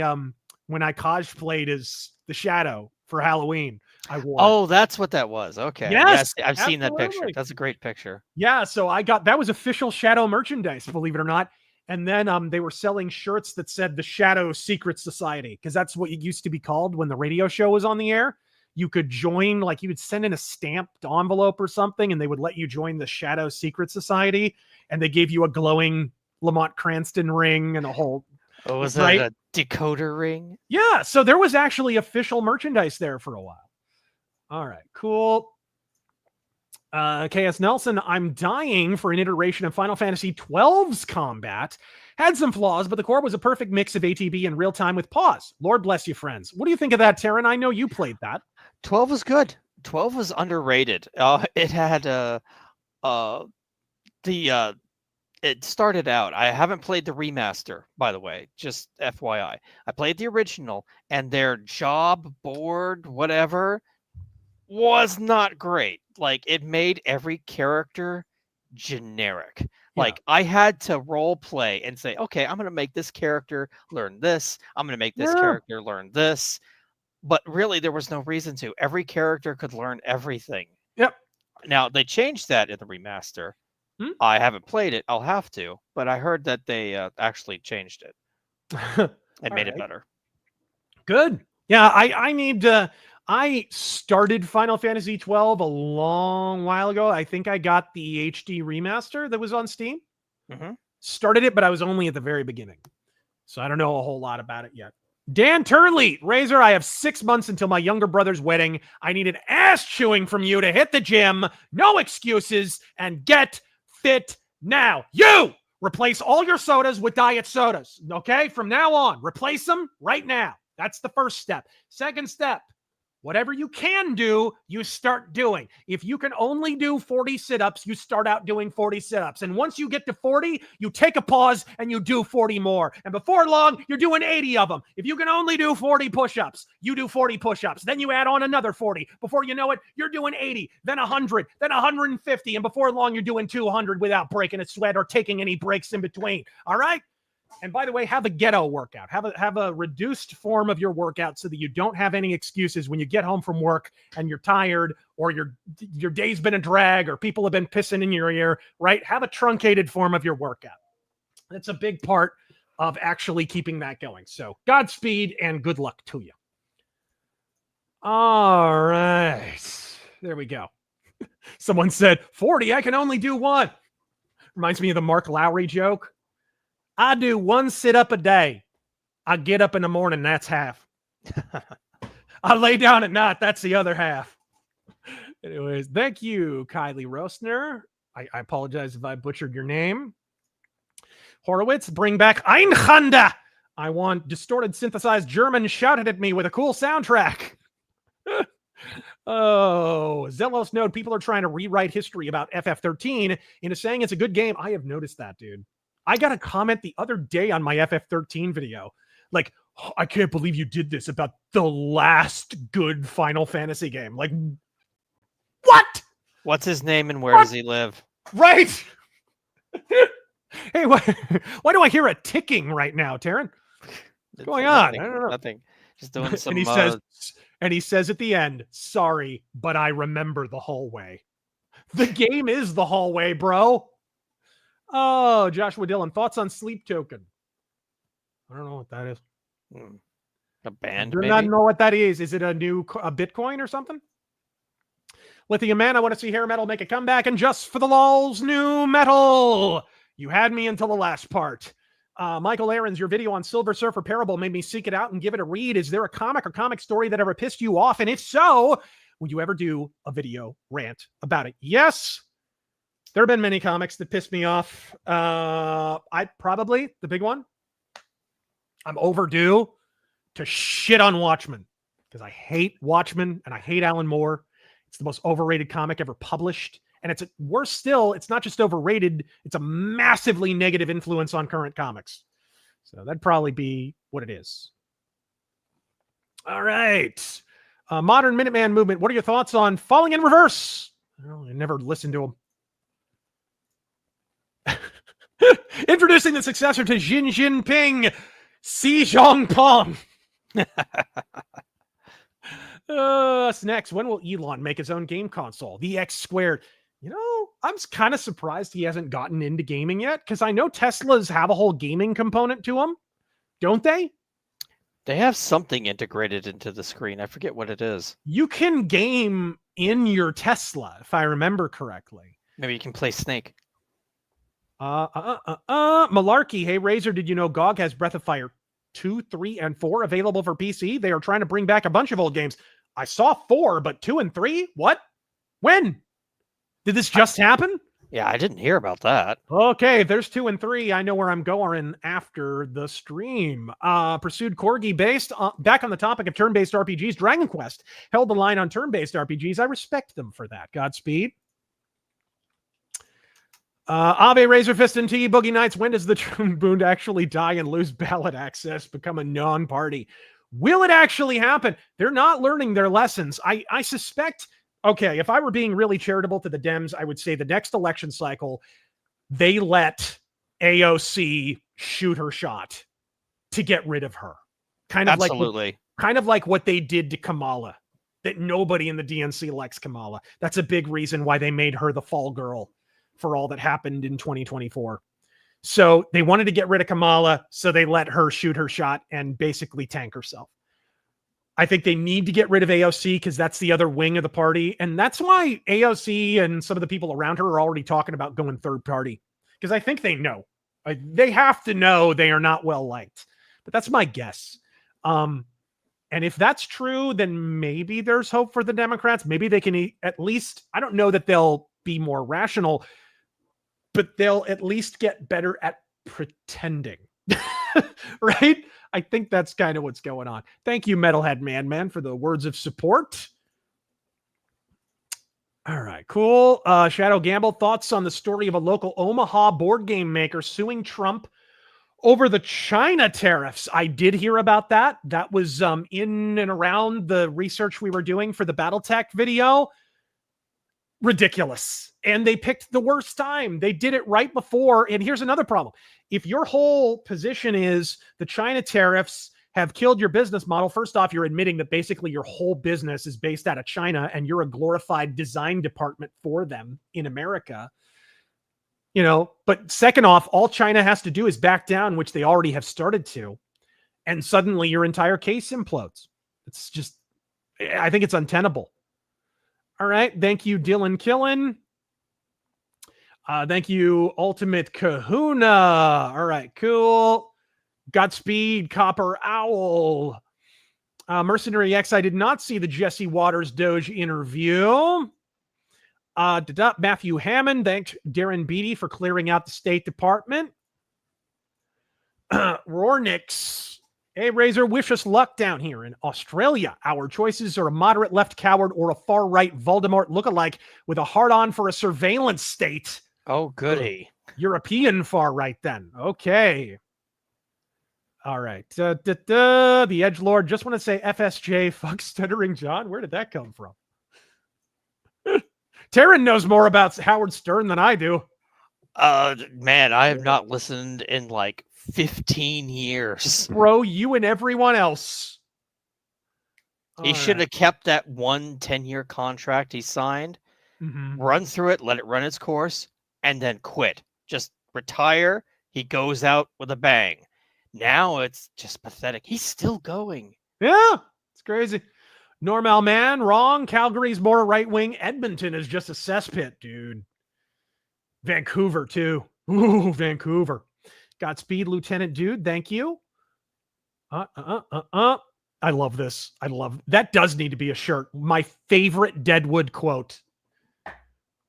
when I cosplayed as the Shadow for Halloween. I wore it. That's what that was. Okay. Yes, I've seen that picture. That's a great picture. Yeah. So that was official Shadow merchandise, believe it or not. And then they were selling shirts that said the Shadow Secret Society, because that's what it used to be called when the radio show was on the air. you could join, like you would send in a stamped envelope or something, and they would let you join the Shadow Secret Society, and they gave you a glowing Lamont Cranston ring and a whole. Oh, was right? that a decoder ring? Yeah, so there was actually official merchandise there for a while. All right, cool. KS Nelson, I'm dying for an iteration of Final Fantasy XII's combat. Had some flaws, but the core was a perfect mix of ATB and real time with pause. Lord bless you, friends. What do you think of that, Taryn? I know you played that. 12 was good. 12 was underrated. It had it started out. I haven't played the remaster, by the way, just FYI. I played the original, and their job board, whatever, was not great. Like, it made every character generic. Yeah. Like, I had to role play and say, okay, I'm going to make this character learn this. I'm going to make this character learn this. But really, there was no reason to. Every character could learn everything. Yep. Now, they changed that in the remaster. I haven't played it. I'll have to. But I heard that they actually changed it and made it better. Good. Yeah, I need to... I started Final Fantasy XII a long while ago. I think I got the HD remaster that was on Steam. Started it, but I was only at the very beginning. So I don't know a whole lot about it yet. Dan Turley, Razor, I have 6 months until my younger brother's wedding. I need an ass chewing from you to hit the gym. No excuses, and get fit now. You replace all your sodas with diet sodas. Okay? From now on, replace them right now. That's the first step. Second step. Whatever you can do, you start doing. If you can only do 40 sit-ups, you start out doing 40 sit-ups. And once you get to 40, you take a pause and you do 40 more. And before long, you're doing 80 of them. If you can only do 40 push-ups, you do 40 push-ups. Then you add on another 40. Before you know it, you're doing 80, then 100, then 150. And before long, you're doing 200 without breaking a sweat or taking any breaks in between. All right? And by the way, have a ghetto workout. Have a reduced form of your workout so that you don't have any excuses when you get home from work and you're tired or your day's been a drag or people have been pissing in your ear, right? Have a truncated form of your workout. That's a big part of actually keeping that going. So Godspeed and good luck to you. All right. There we go. Someone said, 40, I can only do one. Reminds me of the Mark Lowry joke. I do one sit-up a day. I get up in the morning, that's half. I lay down at night, that's the other half. Anyways, thank you, Kylie Rosner. I apologize if I butchered your name. Horowitz, bring back Einhanda. I want distorted synthesized German shouted at me with a cool soundtrack. Oh, Zelos Node, people are trying to rewrite history about FF13 into saying it's a good game. I have noticed that, dude. I got a comment the other day on my FF13 video. Like, oh, I can't believe you did this about the last good Final Fantasy game. Like, what? What's his name and where does he live? Right. Hey, why do I hear a ticking right now, Taryn? What's going on? I don't know. Nothing. Just doing some... And he says at the end, sorry, but I remember the hallway. The game is the hallway, bro. Oh, Joshua Dillon, thoughts on Sleep Token? I don't know what that is. A band, I do maybe? not know what that is. Is it a Bitcoin or something? Lithium Man, I want to see hair metal make a comeback, and just for the lulz, new metal. You had me until the last part. Michael Ahrens, your video on Silver Surfer Parable made me seek it out and give it a read. Is there a comic or comic story that ever pissed you off? And if so, would you ever do a video rant about it? Yes. There have been many comics that pissed me off. The big one, I'm overdue to shit on Watchmen because I hate Watchmen and I hate Alan Moore. It's the most overrated comic ever published. And it's worse still, it's not just overrated, it's a massively negative influence on current comics. So that'd probably be what it is. All right. Modern Minuteman movement. What are your thoughts on Falling in Reverse? I never listened to him. Introducing the successor to Xi Jinping, Xi Jinping. Next, when will Elon make his own game console? The X squared. You know, I'm kind of surprised he hasn't gotten into gaming yet, because I know Teslas have a whole gaming component to them, don't they? They have something integrated into the screen. I forget what it is. You can game in your Tesla, if I remember correctly. Maybe you can play Snake. Malarkey. Hey, Razor, did you know GOG has Breath of Fire 2, 3, and 4 available for PC? They are trying to bring back a bunch of old games. I saw 4, but 2 and 3? What? When? Did this just happen? Yeah, I didn't hear about that. Okay, if there's 2 and 3, I know where I'm going after the stream. Pursued Corgi based. Back on the topic of turn-based RPGs, Dragon Quest held the line on turn-based RPGs. I respect them for that. Godspeed. Ave Razorfist and T Boogie Nights. When does the Troon actually die and lose ballot access, become a non-party? Will it actually happen? They're not learning their lessons. I suspect. Okay, if I were being really charitable to the Dems, I would say the next election cycle, they let AOC shoot her shot to get rid of her. Kind of like what they did to Kamala. That nobody in the DNC likes Kamala. That's a big reason why they made her the fall girl for all that happened in 2024. So they wanted to get rid of Kamala, so they let her shoot her shot and basically tank herself. I think they need to get rid of AOC because that's the other wing of the party. And that's why AOC and some of the people around her are already talking about going third party. Because I think they know. They have to know they are not well liked. But that's my guess. And if that's true, then maybe there's hope for the Democrats. Maybe they can at least, I don't know that they'll be more rational, but they'll at least get better at pretending. Right? I think that's kind of what's going on. Thank you, Metalhead Man, for the words of support. All right, cool. Shadow Gamble, thoughts on the story of a local Omaha board game maker suing Trump over the China tariffs? I did hear about that. That was in and around the research we were doing for the Battletech video. Ridiculous. And they picked the worst time. They did it right before. And here's another problem. If your whole position is the China tariffs have killed your business model, first off, you're admitting that basically your whole business is based out of China and you're a glorified design department for them in America. You know, but second off, all China has to do is back down, which they already have started to. And suddenly your entire case implodes. It's just, I think it's untenable. All right. Thank you, Dylan Killen. Thank you, Ultimate Kahuna. All right, cool. Godspeed, Copper Owl. Mercenary X, I did not see the Jesse Waters Doge interview. Matthew Hammond, thanks Darren Beatty for clearing out the State Department. Rornix. Hey, Razor, wish us luck down here in Australia. Our choices are a moderate left coward or a far-right Voldemort lookalike with a hard-on for a surveillance state. Oh, goody. European far-right, then. Okay. All right. The Edgelord. Just want to say FSJ, fuck Stuttering John. Where did that come from? Taryn knows more about Howard Stern than I do. Man, I have not listened in like 15 years. Bro, you and everyone else. He should have kept that 1 10-year contract he signed, run through it, let it run its course, and then quit. Just retire. He goes out with a bang. Now it's just pathetic. He's still going. Yeah, it's crazy. Normal man, wrong. Calgary's more right-wing. Edmonton is just a cesspit, dude. Vancouver, too. Ooh, Vancouver. Godspeed, Lieutenant Dude. Thank you. I love this. That does need to be a shirt. My favorite Deadwood quote.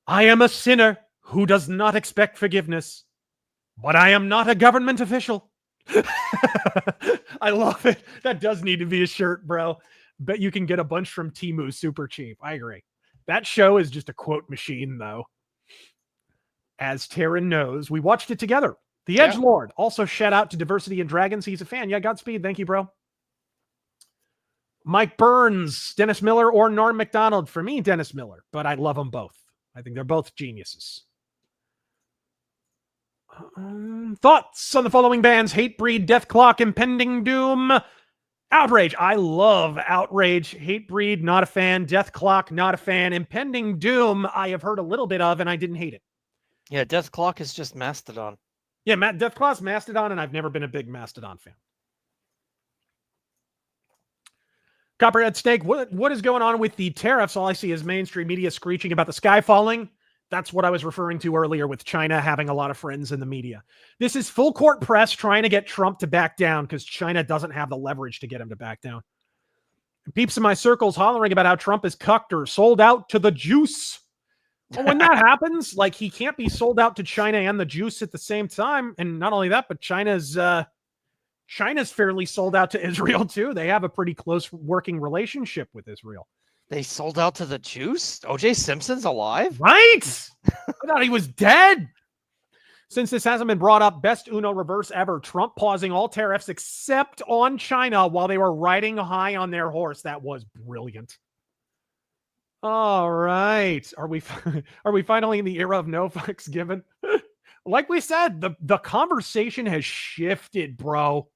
I am a sinner who does not expect forgiveness, but I am not a government official. I love it. That does need to be a shirt, bro. Bet you can get a bunch from Temu super cheap. I agree. That show is just a quote machine, though. As Taryn knows, we watched it together. The Edgelord. Also, shout out to Diversity and Dragons. He's a fan. Yeah, Godspeed. Thank you, bro. Mike Burns, Dennis Miller, or Norm MacDonald. For me, Dennis Miller, but I love them both. I think they're both geniuses. Thoughts on the following bands: Hatebreed, Deathclock, Impending Doom, Outrage. I love Outrage. Hatebreed, not a fan. Deathclock, not a fan. Impending Doom, I have heard a little bit of, and I didn't hate it. Yeah, Deathclock is just Mastodon. Yeah, Deathclaw's Mastodon, and I've never been a big Mastodon fan. Copperhead Snake, what is going on with the tariffs? All I see is mainstream media screeching about the sky falling. That's what I was referring to earlier with China having a lot of friends in the media. This is full court press trying to get Trump to back down because China doesn't have the leverage to get him to back down. And peeps in my circles hollering about how Trump is cucked or sold out to the juice. Well, when that happens, like, he can't be sold out to China and the juice at the same time. And not only that, but China's fairly sold out to Israel too. They have a pretty close working relationship with Israel. They sold out to the juice? O.J. Simpson's alive? Right? I thought he was dead. Since this hasn't been brought up, best Uno reverse ever. Trump pausing all tariffs except on China while they were riding high on their horse. That was brilliant. All right. Are we finally in the era of no fucks given? Like we said, the conversation has shifted, bro.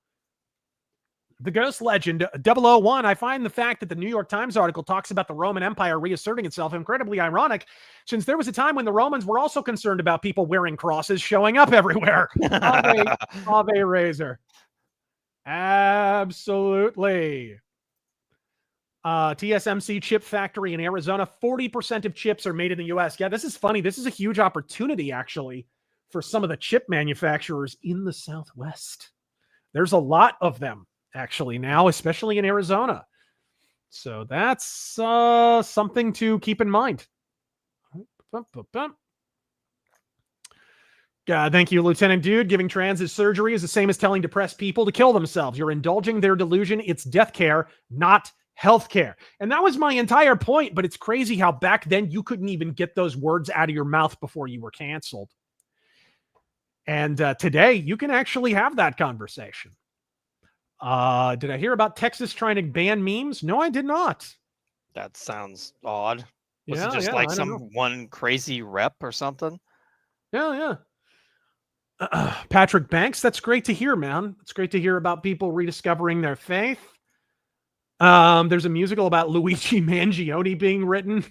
The Ghost Legend 001. I find the fact that the New York Times article talks about the Roman Empire reasserting itself incredibly ironic, since there was a time when the Romans were also concerned about people wearing crosses showing up everywhere. Ave Razor. Absolutely. TSMC chip factory in Arizona. 40% of chips are made in the U.S. Yeah, this is funny. This is a huge opportunity, actually, for some of the chip manufacturers in the Southwest. There's a lot of them, actually, now, especially in Arizona. So that's something to keep in mind. Thank you, Lieutenant Dude. Giving trans as surgery is the same as telling depressed people to kill themselves. You're indulging their delusion. It's death care, not healthcare. And that was my entire point, but it's crazy how back then you couldn't even get those words out of your mouth before you were canceled. And today you can actually have that conversation. Did I hear about Texas trying to ban memes? No, I did not. That sounds odd. Was Yeah, it just yeah, like I don't know. one crazy rep or something? Yeah. Patrick Banks, that's great to hear, man. It's great to hear about people rediscovering their faith. There's a musical about Luigi Mangione being written.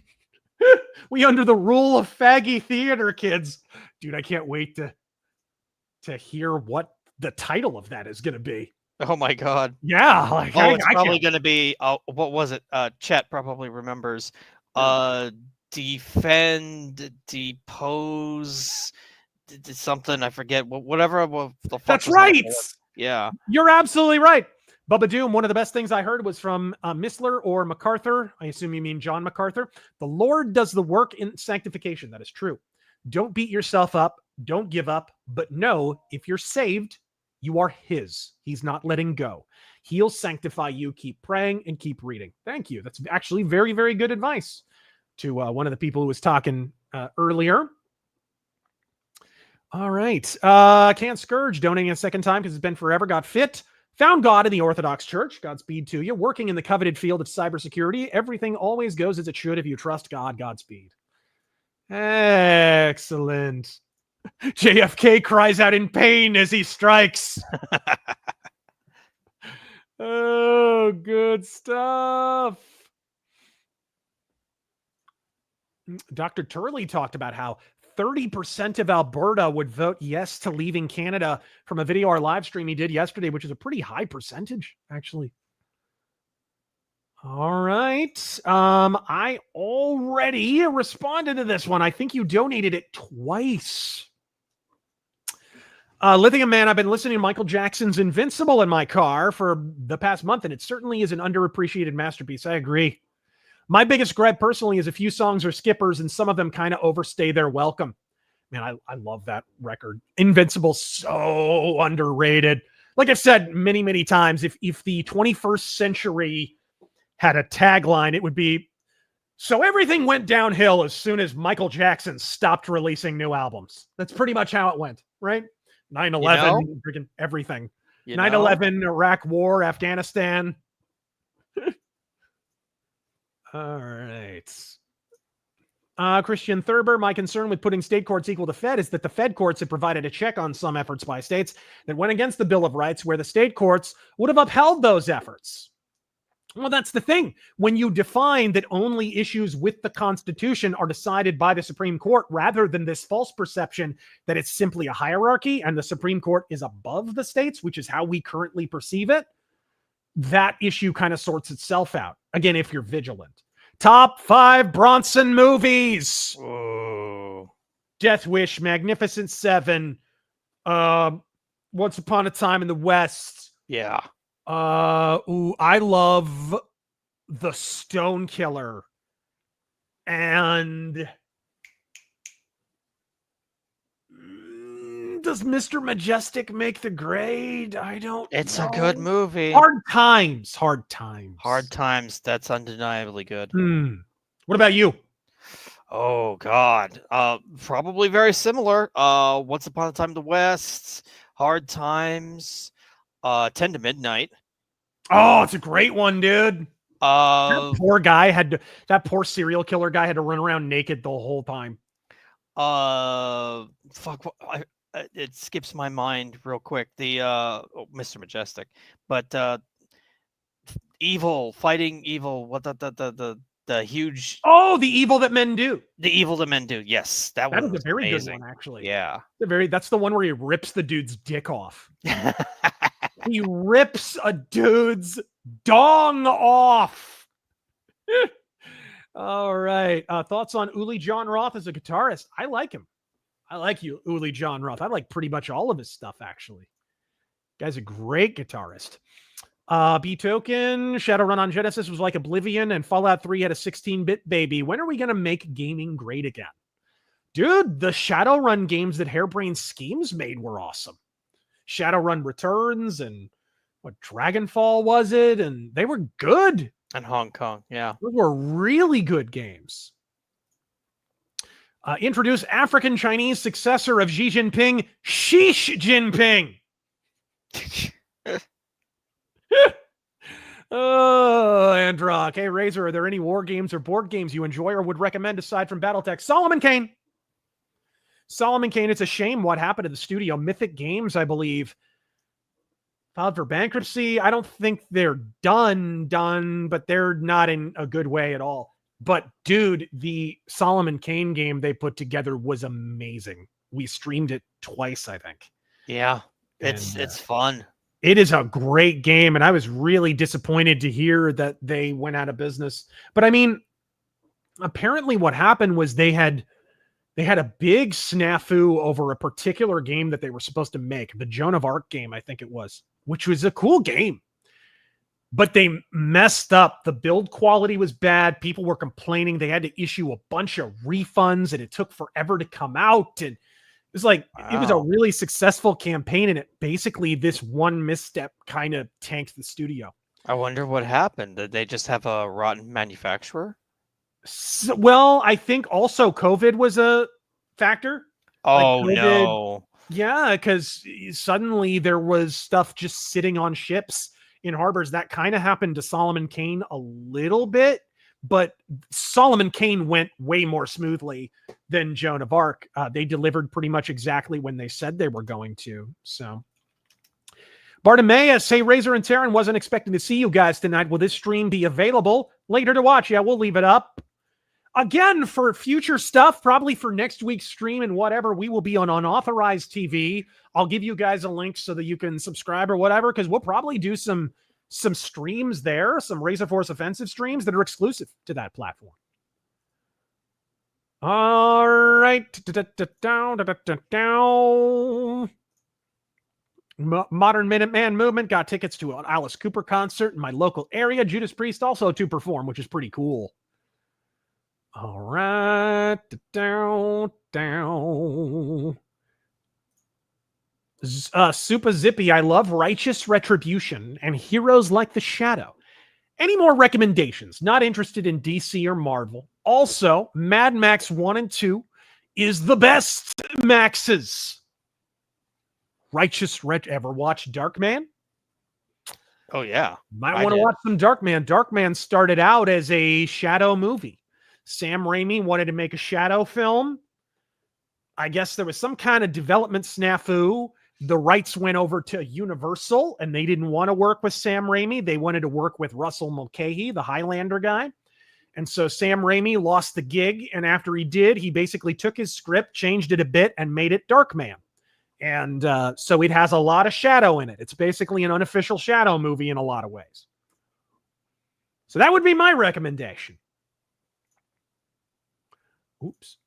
We under the rule of faggy theater, kids. Dude, I can't wait to hear what the title of that is going to be. Oh my God. Yeah. Like, it's probably going to be, what was it? Chet probably remembers. Defend, depose, something, I forget. Whatever the fuck. That's right. Yeah. You're absolutely right. Bubba Doom, one of the best things I heard was from Missler or MacArthur. I assume you mean John MacArthur. The Lord does the work in sanctification. That is true. Don't beat yourself up. Don't give up. But know, if you're saved, you are his. He's not letting go. He'll sanctify you. Keep praying and keep reading. Thank you. That's actually very, very good advice to one of the people who was talking earlier. All right. Can't Scourge donating a second time because it's been forever. Got fit. Found God in the Orthodox Church. Godspeed to you. Working in the coveted field of cybersecurity. Everything always goes as it should if you trust God. Godspeed. Excellent. JFK cries out in pain as he strikes. Oh, good stuff. Dr. Turley talked about how 30% of Alberta would vote yes to leaving Canada from a video or live stream he did yesterday, which is a pretty high percentage, actually. All right. I already responded to this one. I think you donated it twice. Lithium Man, I've been listening to Michael Jackson's Invincible in my car for the past month, and it certainly is an underappreciated masterpiece. I agree. My biggest gripe personally is a few songs are skippers, and some of them kind of overstay their welcome. Man, I love that record. Invincible, so underrated. Like I've said many, many times, if the 21st century had a tagline, it would be, so everything went downhill as soon as Michael Jackson stopped releasing new albums. That's pretty much how it went, right? 9/11, freaking everything. 9/11, Iraq War, Afghanistan. All right. Christian Thurber, my concern with putting state courts equal to Fed is that the Fed courts have provided a check on some efforts by states that went against the Bill of Rights, where the state courts would have upheld those efforts. Well, that's the thing. When you define that only issues with the Constitution are decided by the Supreme Court, rather than this false perception that it's simply a hierarchy and the Supreme Court is above the states, which is how we currently perceive it, that issue kind of sorts itself out. Again, if you're vigilant. Top 5 Bronson movies. Oh. Death Wish, Magnificent Seven, Once Upon a Time in the West. Yeah. I love The Stone Killer. And does Mr. Majestic make the grade? I don't It's know. a good movie. Hard Times. Hard Times. Hard Times. That's undeniably good. What about you? Oh God. Probably very similar. Once Upon a Time in the West, Hard Times, 10 to Midnight. Oh, it's a great one, dude. That poor serial killer guy had to run around naked the whole time. It skips my mind real quick. The Mr. Majestic, but fighting evil. What the huge? Oh, The Evil That Men Do. The Evil That Men Do. Yes, that was was a very amazing. good one, actually. Yeah, that's the one where he rips the dude's dick off. He rips a dude's dong off. All right. Thoughts on Uli John Roth as a guitarist? I like him. I like you, Uli John Roth. I like pretty much all of his stuff, actually. Guy's a great guitarist. B Token, Shadowrun on Genesis was like Oblivion, and Fallout 3 had a 16-bit baby. When are we going to make gaming great again? Dude, the Shadowrun games that Harebrained Schemes made were awesome. Shadowrun Returns and Dragonfall was it? And they were good. And Hong Kong, yeah. Those were really good games. Introduce African Chinese successor of Xi Jinping, Xi Jinping. Oh, Androck. Hey, Razor, are there any war games or board games you enjoy or would recommend aside from Battletech? Solomon Kane. It's a shame what happened to the studio. Mythic Games, I believe, filed for bankruptcy. I don't think they're done, but they're not in a good way at all. But dude, the Solomon Kane game they put together was amazing. We streamed it twice, I think. Yeah, it's fun. It is a great game, and I was really disappointed to hear that they went out of business. But I mean, apparently what happened was they had a big snafu over a particular game that they were supposed to make, the Joan of Arc game, I think it was, which was a cool game. But they messed up. The build quality was bad. People were complaining. They had to issue a bunch of refunds, and it took forever to come out. And it was like, It was a really successful campaign, and basically this one misstep kind of tanked the studio. I wonder what happened. Did they just have a rotten manufacturer? Well, I think also COVID was a factor. Oh, no. Yeah, because suddenly there was stuff just sitting on ships in harbors. That kind of happened to Solomon Kane a little bit, but Solomon Kane went way more smoothly than Joan of Arc. They delivered pretty much exactly when they said they were going to. So, Bartimaeus, hey, Razor and Taryn, wasn't expecting to see you guys tonight. Will this stream be available later to watch? Yeah, we'll leave it up. Again, for future stuff, probably for next week's stream and whatever, we will be on Unauthorized TV. I'll give you guys a link so that you can subscribe or whatever, because we'll probably do some streams there, some RazörForce Offensive streams that are exclusive to that platform. All right. Modern Minuteman Movement got tickets to an Alice Cooper concert in my local area. Judas Priest also to perform, which is pretty cool. All right. Super Zippy, I love Righteous Retribution and Heroes Like the Shadow. Any more recommendations? Not interested in DC or Marvel. Also, Mad Max 1 and 2 is the best Maxes. Ever watch Darkman? Oh, yeah. Might want to watch some Darkman. Darkman started out as a Shadow movie. Sam Raimi wanted to make a Shadow film. I guess there was some kind of development snafu. The rights went over to Universal, and they didn't want to work with Sam Raimi. They wanted to work with Russell Mulcahy, the Highlander guy. And so Sam Raimi lost the gig, and after he did, he basically took his script, changed it a bit, and made it Darkman. And so it has a lot of shadow in it. It's basically an unofficial shadow movie in a lot of ways. So that would be my recommendation. Oops.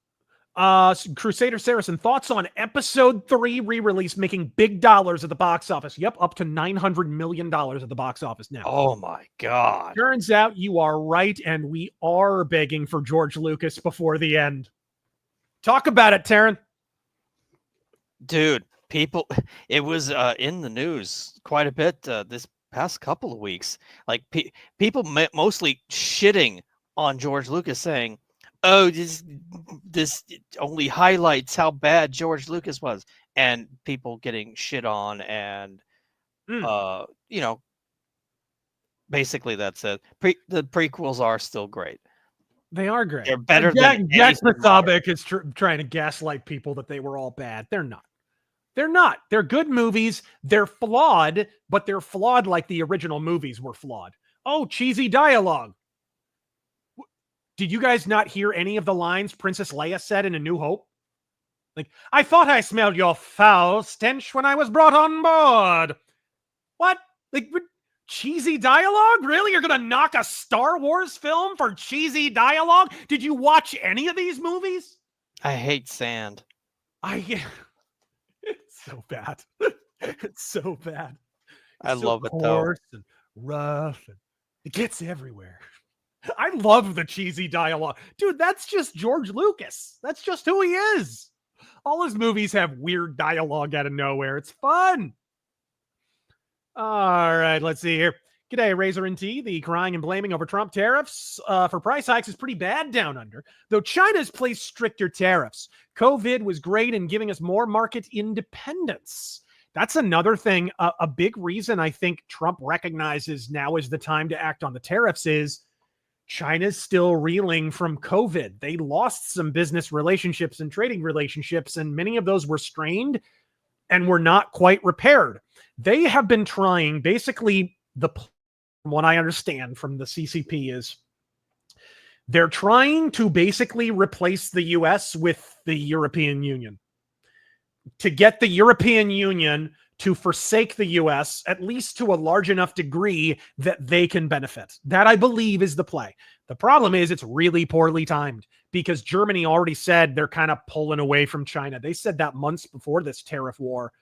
Crusader Saracen, thoughts on episode 3 re-release making big dollars at the box office? Yep, up to $900 million at the box office now. Oh my God. Turns out you are right, and we are begging for George Lucas before the end. Talk about it, Taryn. Dude, it was in the news quite a bit this past couple of weeks. Like people mostly shitting on George Lucas, saying, "Oh, this only highlights how bad George Lucas was," and people getting shit on, and basically that's it. The prequels are still great. They are great. They're better than Jack Pathabik is trying to gaslight people that they were all bad. They're not. They're not. They're good movies. They're flawed, but they're flawed like the original movies were flawed. Oh, cheesy dialogue. Did you guys not hear any of the lines Princess Leia said in A New Hope? Like, I thought I smelled your foul stench when I was brought on board. What? Like, cheesy dialogue? Really? You're going to knock a Star Wars film for cheesy dialogue? Did you watch any of these movies? I hate sand. It's so bad. It's so bad. I love it though. Coarse and rough, and it gets everywhere. I love the cheesy dialogue. Dude, that's just George Lucas. That's just who he is. All his movies have weird dialogue out of nowhere. It's fun. All right, let's see here. G'day, Razor and T. The crying and blaming over Trump tariffs for price hikes is pretty bad down under, though China's placed stricter tariffs. COVID was great in giving us more market independence. That's another thing. A big reason I think Trump recognizes now is the time to act on the tariffs is China's still reeling from COVID. They lost some business relationships and trading relationships, and many of those were strained and were not quite repaired. They have been trying, basically, from what I understand from the CCP is they're trying to basically replace the US with the European Union, to get the European Union to forsake the US, at least to a large enough degree that they can benefit. That, I believe, is the play. The problem is it's really poorly timed because Germany already said they're kind of pulling away from China. They said that months before this tariff war.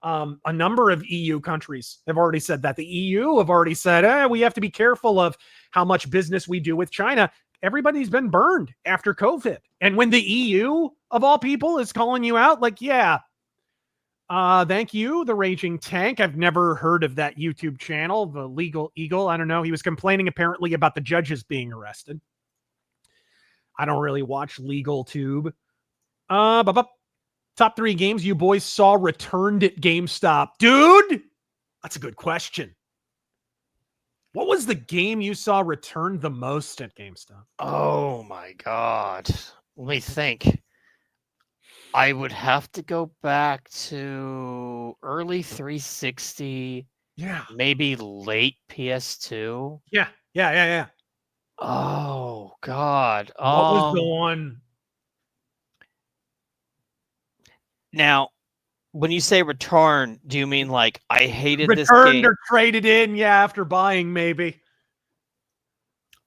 A number of EU countries have already said that. The EU have already said, we have to be careful of how much business we do with China. Everybody's been burned after COVID. And when the EU, of all people, is calling you out, like, yeah, thank you, the Raging Tank. I've never heard of that YouTube channel, the Legal Eagle. I don't know. He was complaining apparently about the judges being arrested. I don't really watch Legal Tube. Top 3 games you boys saw returned at GameStop. Dude, that's a good question. What was the game you saw returned the most at GameStop? Oh my God. Let me think. I would have to go back to early 360. Yeah. Maybe late PS2. Yeah. Oh God. What was the one? Now, when you say return, do you mean like I hated this Returned game? or traded in? Yeah, after buying, maybe.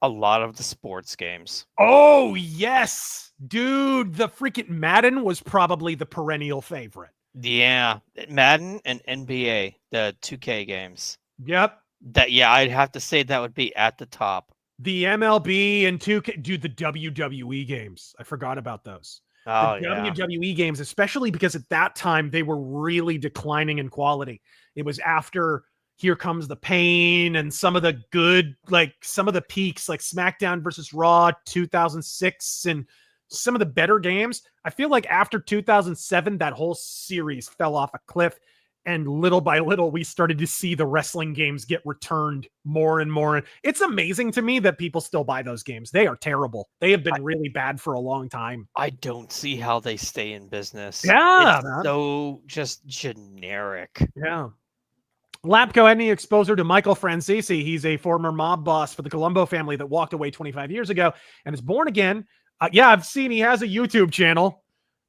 A lot of the sports games. Oh, yes. Dude, the freaking Madden was probably the perennial favorite. Yeah. Madden and NBA, the 2K games. Yep. I'd have to say that would be at the top. The MLB and 2K, dude, the WWE games. I forgot about those. Oh, the yeah. WWE games, especially because at that time they were really declining in quality. It was after Here Comes the Pain and some of the good, like some of the peaks, like SmackDown versus Raw 2006 and some of the better games. I feel like after 2007, that whole series fell off a cliff. And little by little, we started to see the wrestling games get returned more and more. It's amazing to me that people still buy those games. They are terrible. They have been really bad for a long time. I don't see how they stay in business. Yeah. It's so just generic. Yeah. Lapco had any exposure to Michael Francisi. He's a former mob boss for the Colombo family that walked away 25 years ago and is born again. Yeah, I've seen he has a YouTube channel.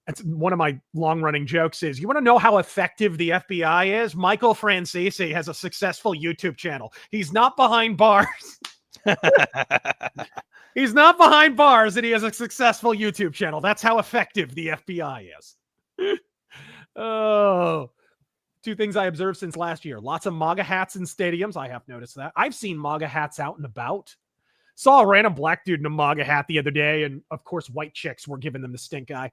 That's one of my long-running jokes is, you want to know how effective the FBI is? Michael Francese has a successful YouTube channel. He's not behind bars. He's not behind bars, and he has a successful YouTube channel. That's how effective the FBI is. Oh, two things I observed since last year. Lots of MAGA hats in stadiums. I have noticed that. I've seen MAGA hats out and about. Saw a random black dude in a MAGA hat the other day, and of course, white chicks were giving them the stink eye.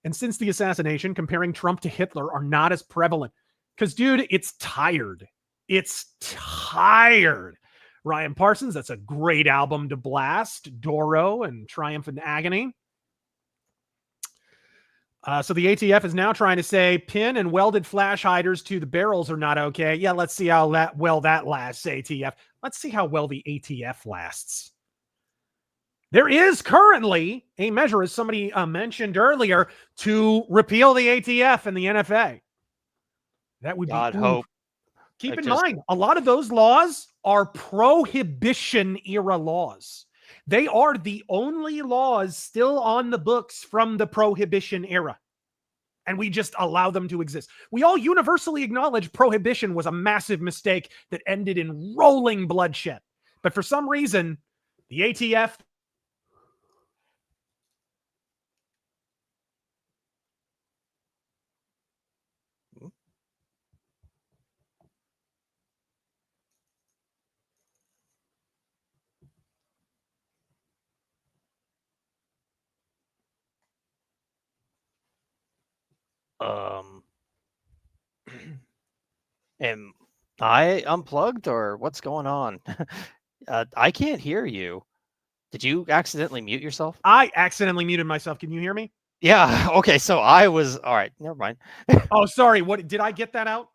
And since the assassination, comparing Trump to Hitler are not as prevalent. Because, dude, it's tired. It's tired. Ryan Parsons, that's a great album to blast. Doro and Triumph and Agony. So the ATF is now trying to say pin and welded flash hiders to the barrels are not okay. Yeah, let's see how well that lasts, ATF. Let's see how well the ATF lasts. There is currently a measure, as somebody mentioned earlier, to repeal the ATF and the NFA. That would God be... hope. Keep in mind, a lot of those laws are prohibition era laws. They are the only laws still on the books from the prohibition era. And we just allow them to exist. We all universally acknowledge prohibition was a massive mistake that ended in rolling bloodshed. But for some reason, the ATF... Am I unplugged or what's going on? I can't hear you. Did you accidentally mute yourself? I accidentally muted myself. Can you hear me? Yeah. Okay. So I was all right. Never mind. Oh, sorry. What did I get that out?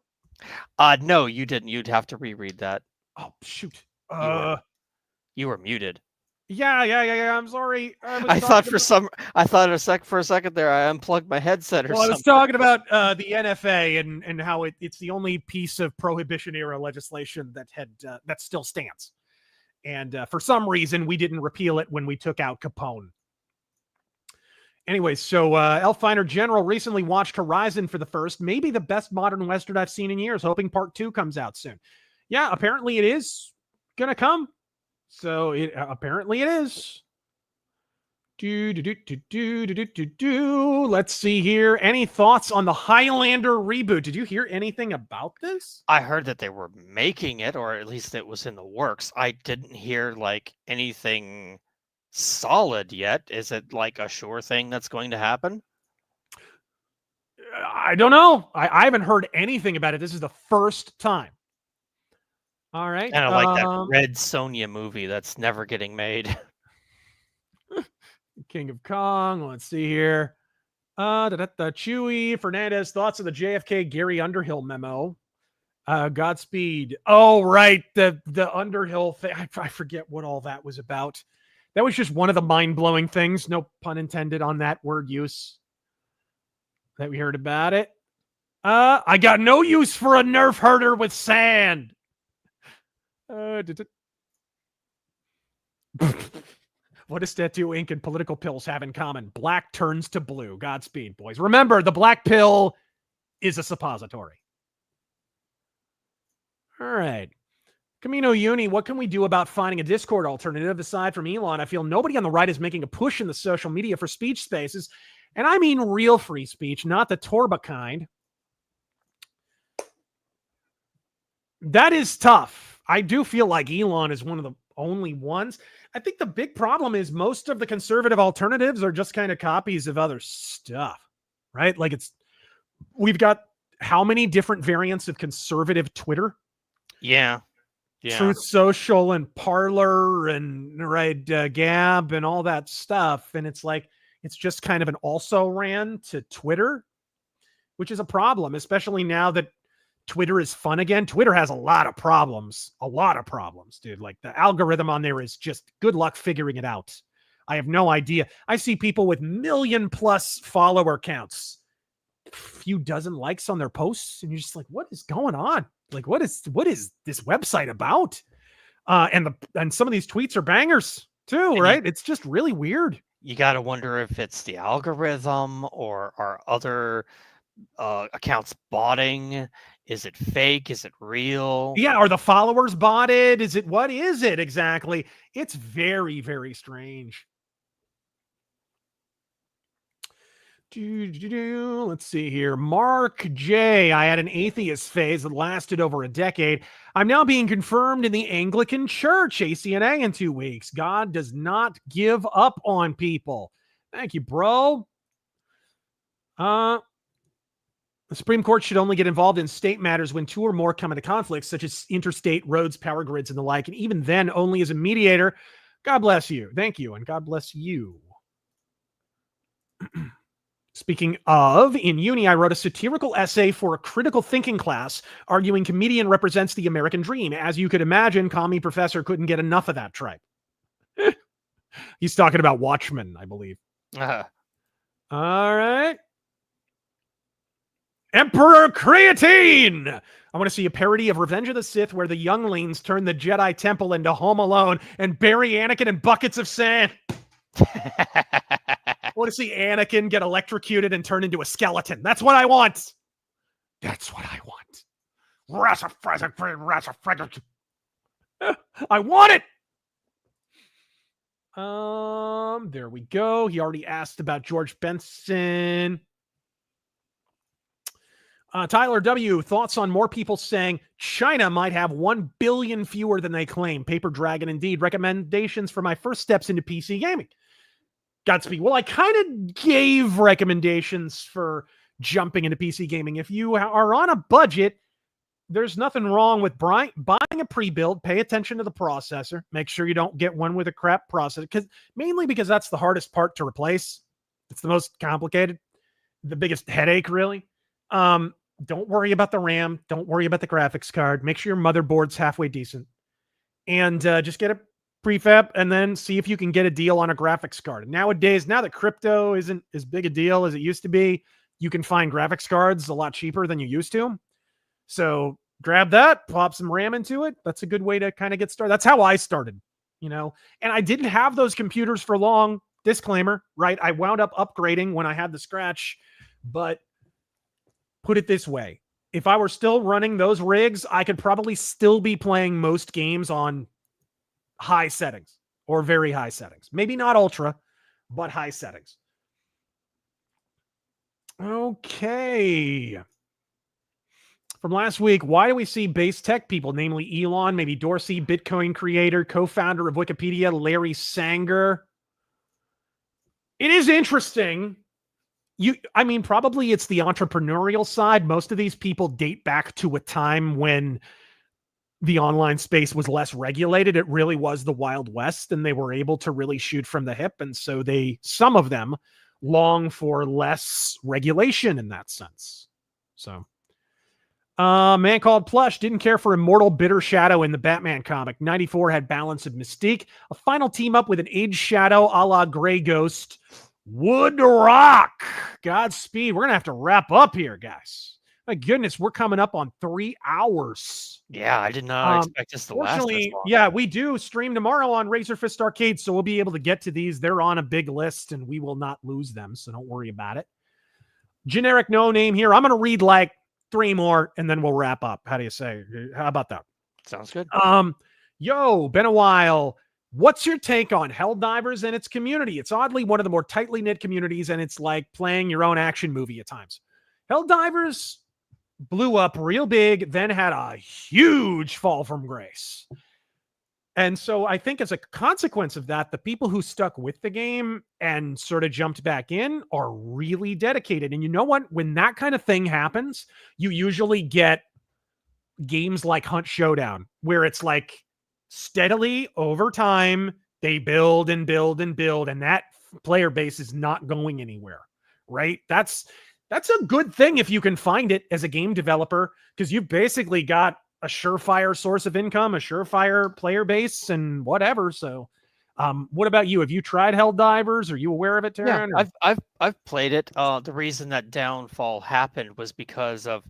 No, you didn't. You'd have to reread that. Oh, shoot. You were muted. Yeah. I'm sorry. I thought for a second there I unplugged my headset or something. I was talking about the NFA and how it's the only piece of prohibition era legislation that still stands. And for some reason, we didn't repeal it when we took out Capone. Anyway, so Elfiner General recently watched Horizon for the first, maybe the best modern Western I've seen in years, hoping part 2 comes out soon. Yeah, apparently it is going to come. So apparently it is. Let's see here. Any thoughts on the Highlander reboot? Did you hear anything about this? I heard that they were making it, or at least it was in the works. I didn't hear like anything solid yet. Is it like a sure thing that's going to happen? I don't know. I haven't heard anything about it. This is the first time. All right. Kind of like that Red Sonja movie that's never getting made. King of Kong. Let's see here. Chewy Fernandez, thoughts of the JFK Gary Underhill memo. Godspeed. Oh, right. The Underhill thing. I forget what all that was about. That was just one of the mind-blowing things. No pun intended on that word use. That we heard about it. I got no use for a Nerf herder with sand. What does Tattoo Ink and political pills have in common? Black turns to blue. Godspeed, boys. Remember, the black pill is a suppository. All right. Camino Uni, what can we do about finding a Discord alternative aside from Elon? I feel nobody on the right is making a push in the social media for speech spaces. And I mean real free speech, not the Torba kind. That is tough. I do feel like Elon is one of the only ones. I think the big problem is most of the conservative alternatives are just kind of copies of other stuff, right? Like we've got how many different variants of conservative Twitter? Yeah. Truth Social and Parler and Gab and all that stuff. And it's like, it's just kind of an also ran to Twitter, which is a problem, especially now that Twitter is fun again. Twitter has a lot of problems, dude. Like the algorithm on there is just good luck figuring it out. I have no idea. I see people with 1 million+ follower counts, a few dozen likes on their posts, and you're just like, what is going on? Like, what is this website about? And some of these tweets are bangers too, right? It's just really weird. you got to wonder if it's the algorithm or are other accounts botting. Is it fake? Is it real? Yeah, are the followers botted? What is it exactly? It's very, very strange. Let's see here. Mark J. I had an atheist phase that lasted over a decade. I'm now being confirmed in the Anglican Church, ACNA, in 2 weeks. God does not give up on people. Thank you, bro. The Supreme Court should only get involved in state matters when 2 or more come into conflict, such as interstate roads, power grids, and the like. And even then, only as a mediator. God bless you. Thank you. And God bless you. Speaking of, in uni, I wrote a satirical essay for a critical thinking class, arguing comedian represents the American dream. As you could imagine, commie professor couldn't get enough of that tripe. He's talking about Watchmen, I believe. Uh-huh. All right. Emperor Creatine! I want to see a parody of Revenge of the Sith where the younglings turn the Jedi Temple into Home Alone and bury Anakin in buckets of sand. I want to see Anakin get electrocuted and turn into a skeleton. That's what I want. That's what I want. I want it. There we go. He already asked about George Benson. Tyler W. Thoughts on more people saying China might have 1 billion fewer than they claim. Paper Dragon, indeed. Recommendations for my first steps into PC gaming. Godspeed. Well, I kind of gave recommendations for jumping into PC gaming. If you are on a budget, there's nothing wrong with buying a pre-built. Pay attention to the processor. Make sure you don't get one with a crap processor, mainly because that's the hardest part to replace. It's the most complicated, the biggest headache, really. Don't worry about the RAM. Don't worry about the graphics card. Make sure your motherboard's halfway decent. And just get a prefab and then see if you can get a deal on a graphics card. Nowadays, now that crypto isn't as big a deal as it used to be, you can find graphics cards a lot cheaper than you used to. So grab that, pop some RAM into it. That's a good way to kind of get started. That's how I started, and I didn't have those computers for long. Disclaimer, right? I wound up upgrading when I had the scratch, but put it this way. If I were still running those rigs, I could probably still be playing most games on high settings or very high settings. Maybe not ultra, but high settings. Okay. From last week, why do we see base tech people, namely Elon, maybe Dorsey, Bitcoin creator, co-founder of Wikipedia, Larry Sanger? It is interesting. Probably it's the entrepreneurial side. Most of these people date back to a time when the online space was less regulated. It really was the Wild West, and they were able to really shoot from the hip. And so some of them long for less regulation in that sense. So, man called Plush didn't care for Immortal Bitter Shadow in the Batman comic. 94 had balance of mystique. A final team up with an aged shadow a la Grey Ghost would rock. Godspeed. We're going to have to wrap up here, guys. My goodness, we're coming up on 3 hours. Yeah, I did not expect this to last this long. Yeah, we do stream tomorrow on Razor Fist Arcade, so we'll be able to get to these. They're on a big list, and we will not lose them, so don't worry about it. Generic no name here. I'm going to read like 3 more, and then we'll wrap up. How do you say? How about that? Sounds good. Yo, been a while. What's your take on Helldivers and its community? It's oddly one of the more tightly knit communities, and it's like playing your own action movie at times. Helldivers blew up real big, then had a huge fall from grace. And so I think as a consequence of that, the people who stuck with the game and sort of jumped back in are really dedicated. And you know what? When that kind of thing happens, you usually get games like Hunt Showdown, where it's like steadily over time, they build and build and build, and that player base is not going anywhere, right? That's a good thing if you can find it as a game developer, because you've basically got a surefire source of income, a surefire player base, and whatever. So, what about you? Have you tried Helldivers? Are you aware of it, Taryn? Yeah, I've played it. The reason that downfall happened was because of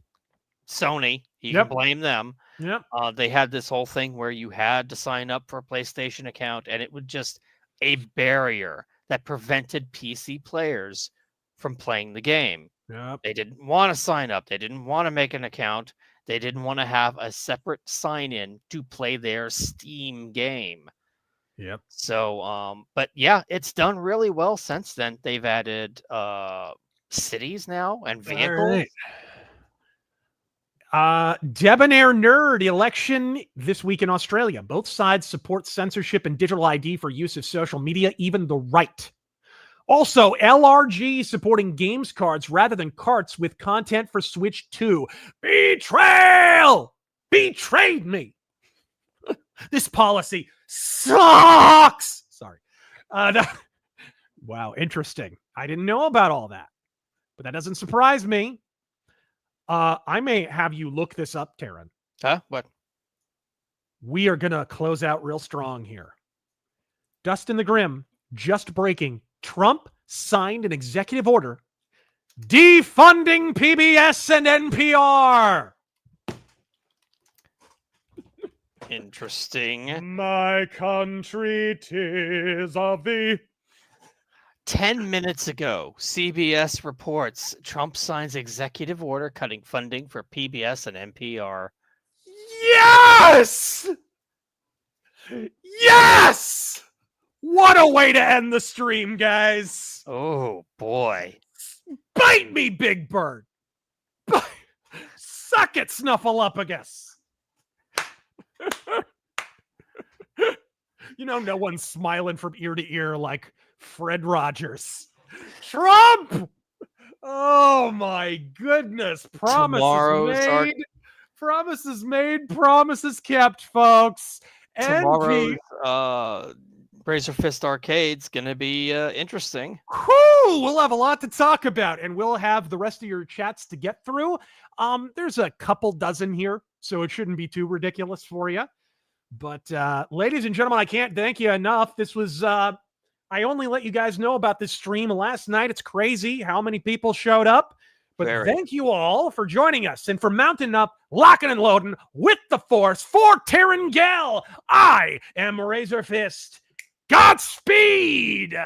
Sony. You can blame them. Yep. They had this whole thing where you had to sign up for a PlayStation account, and it was just a barrier that prevented PC players from playing the game. Yep. They didn't want to sign up. They didn't want to make an account. They didn't want to have a separate sign-in to play their Steam game. Yep. So, but yeah, it's done really well since then. They've added cities now and vehicles. Debonair Nerd election this week in Australia. Both sides support censorship and digital ID for use of social media, even the right. Also, LRG supporting games cards rather than carts with content for Switch 2. Betrayal! Betrayed me! This policy sucks! Sorry. Wow, interesting. I didn't know about all that, but that doesn't surprise me. I may have you look this up, Taryn. Huh? What? We are going to close out real strong here. Dustin the Grim, just breaking. Trump signed an executive order defunding PBS and NPR. Interesting. My country 'tis of thee. 10 minutes ago, CBS reports Trump signs executive order cutting funding for PBS and NPR. Yes! Yes! What a way to end the stream, guys. Oh, boy. Bite me, Big Bird. Suck it, Snuffleupagus. You know, no one's smiling from ear to ear like Fred Rogers. Trump! Oh, my goodness. Promises made, promises kept, folks. Tomorrow's Razor Fist Arcade's going to be interesting. Whew, we'll have a lot to talk about, and we'll have the rest of your chats to get through. There's a couple dozen here, so it shouldn't be too ridiculous for you. But ladies and gentlemen, I can't thank you enough. This was, I only let you guys know about this stream last night. It's crazy how many people showed up. But thank you all for joining us and for mounting up, locking and loading with the Force for Taryn Gell. I am Razor Fist. Godspeed!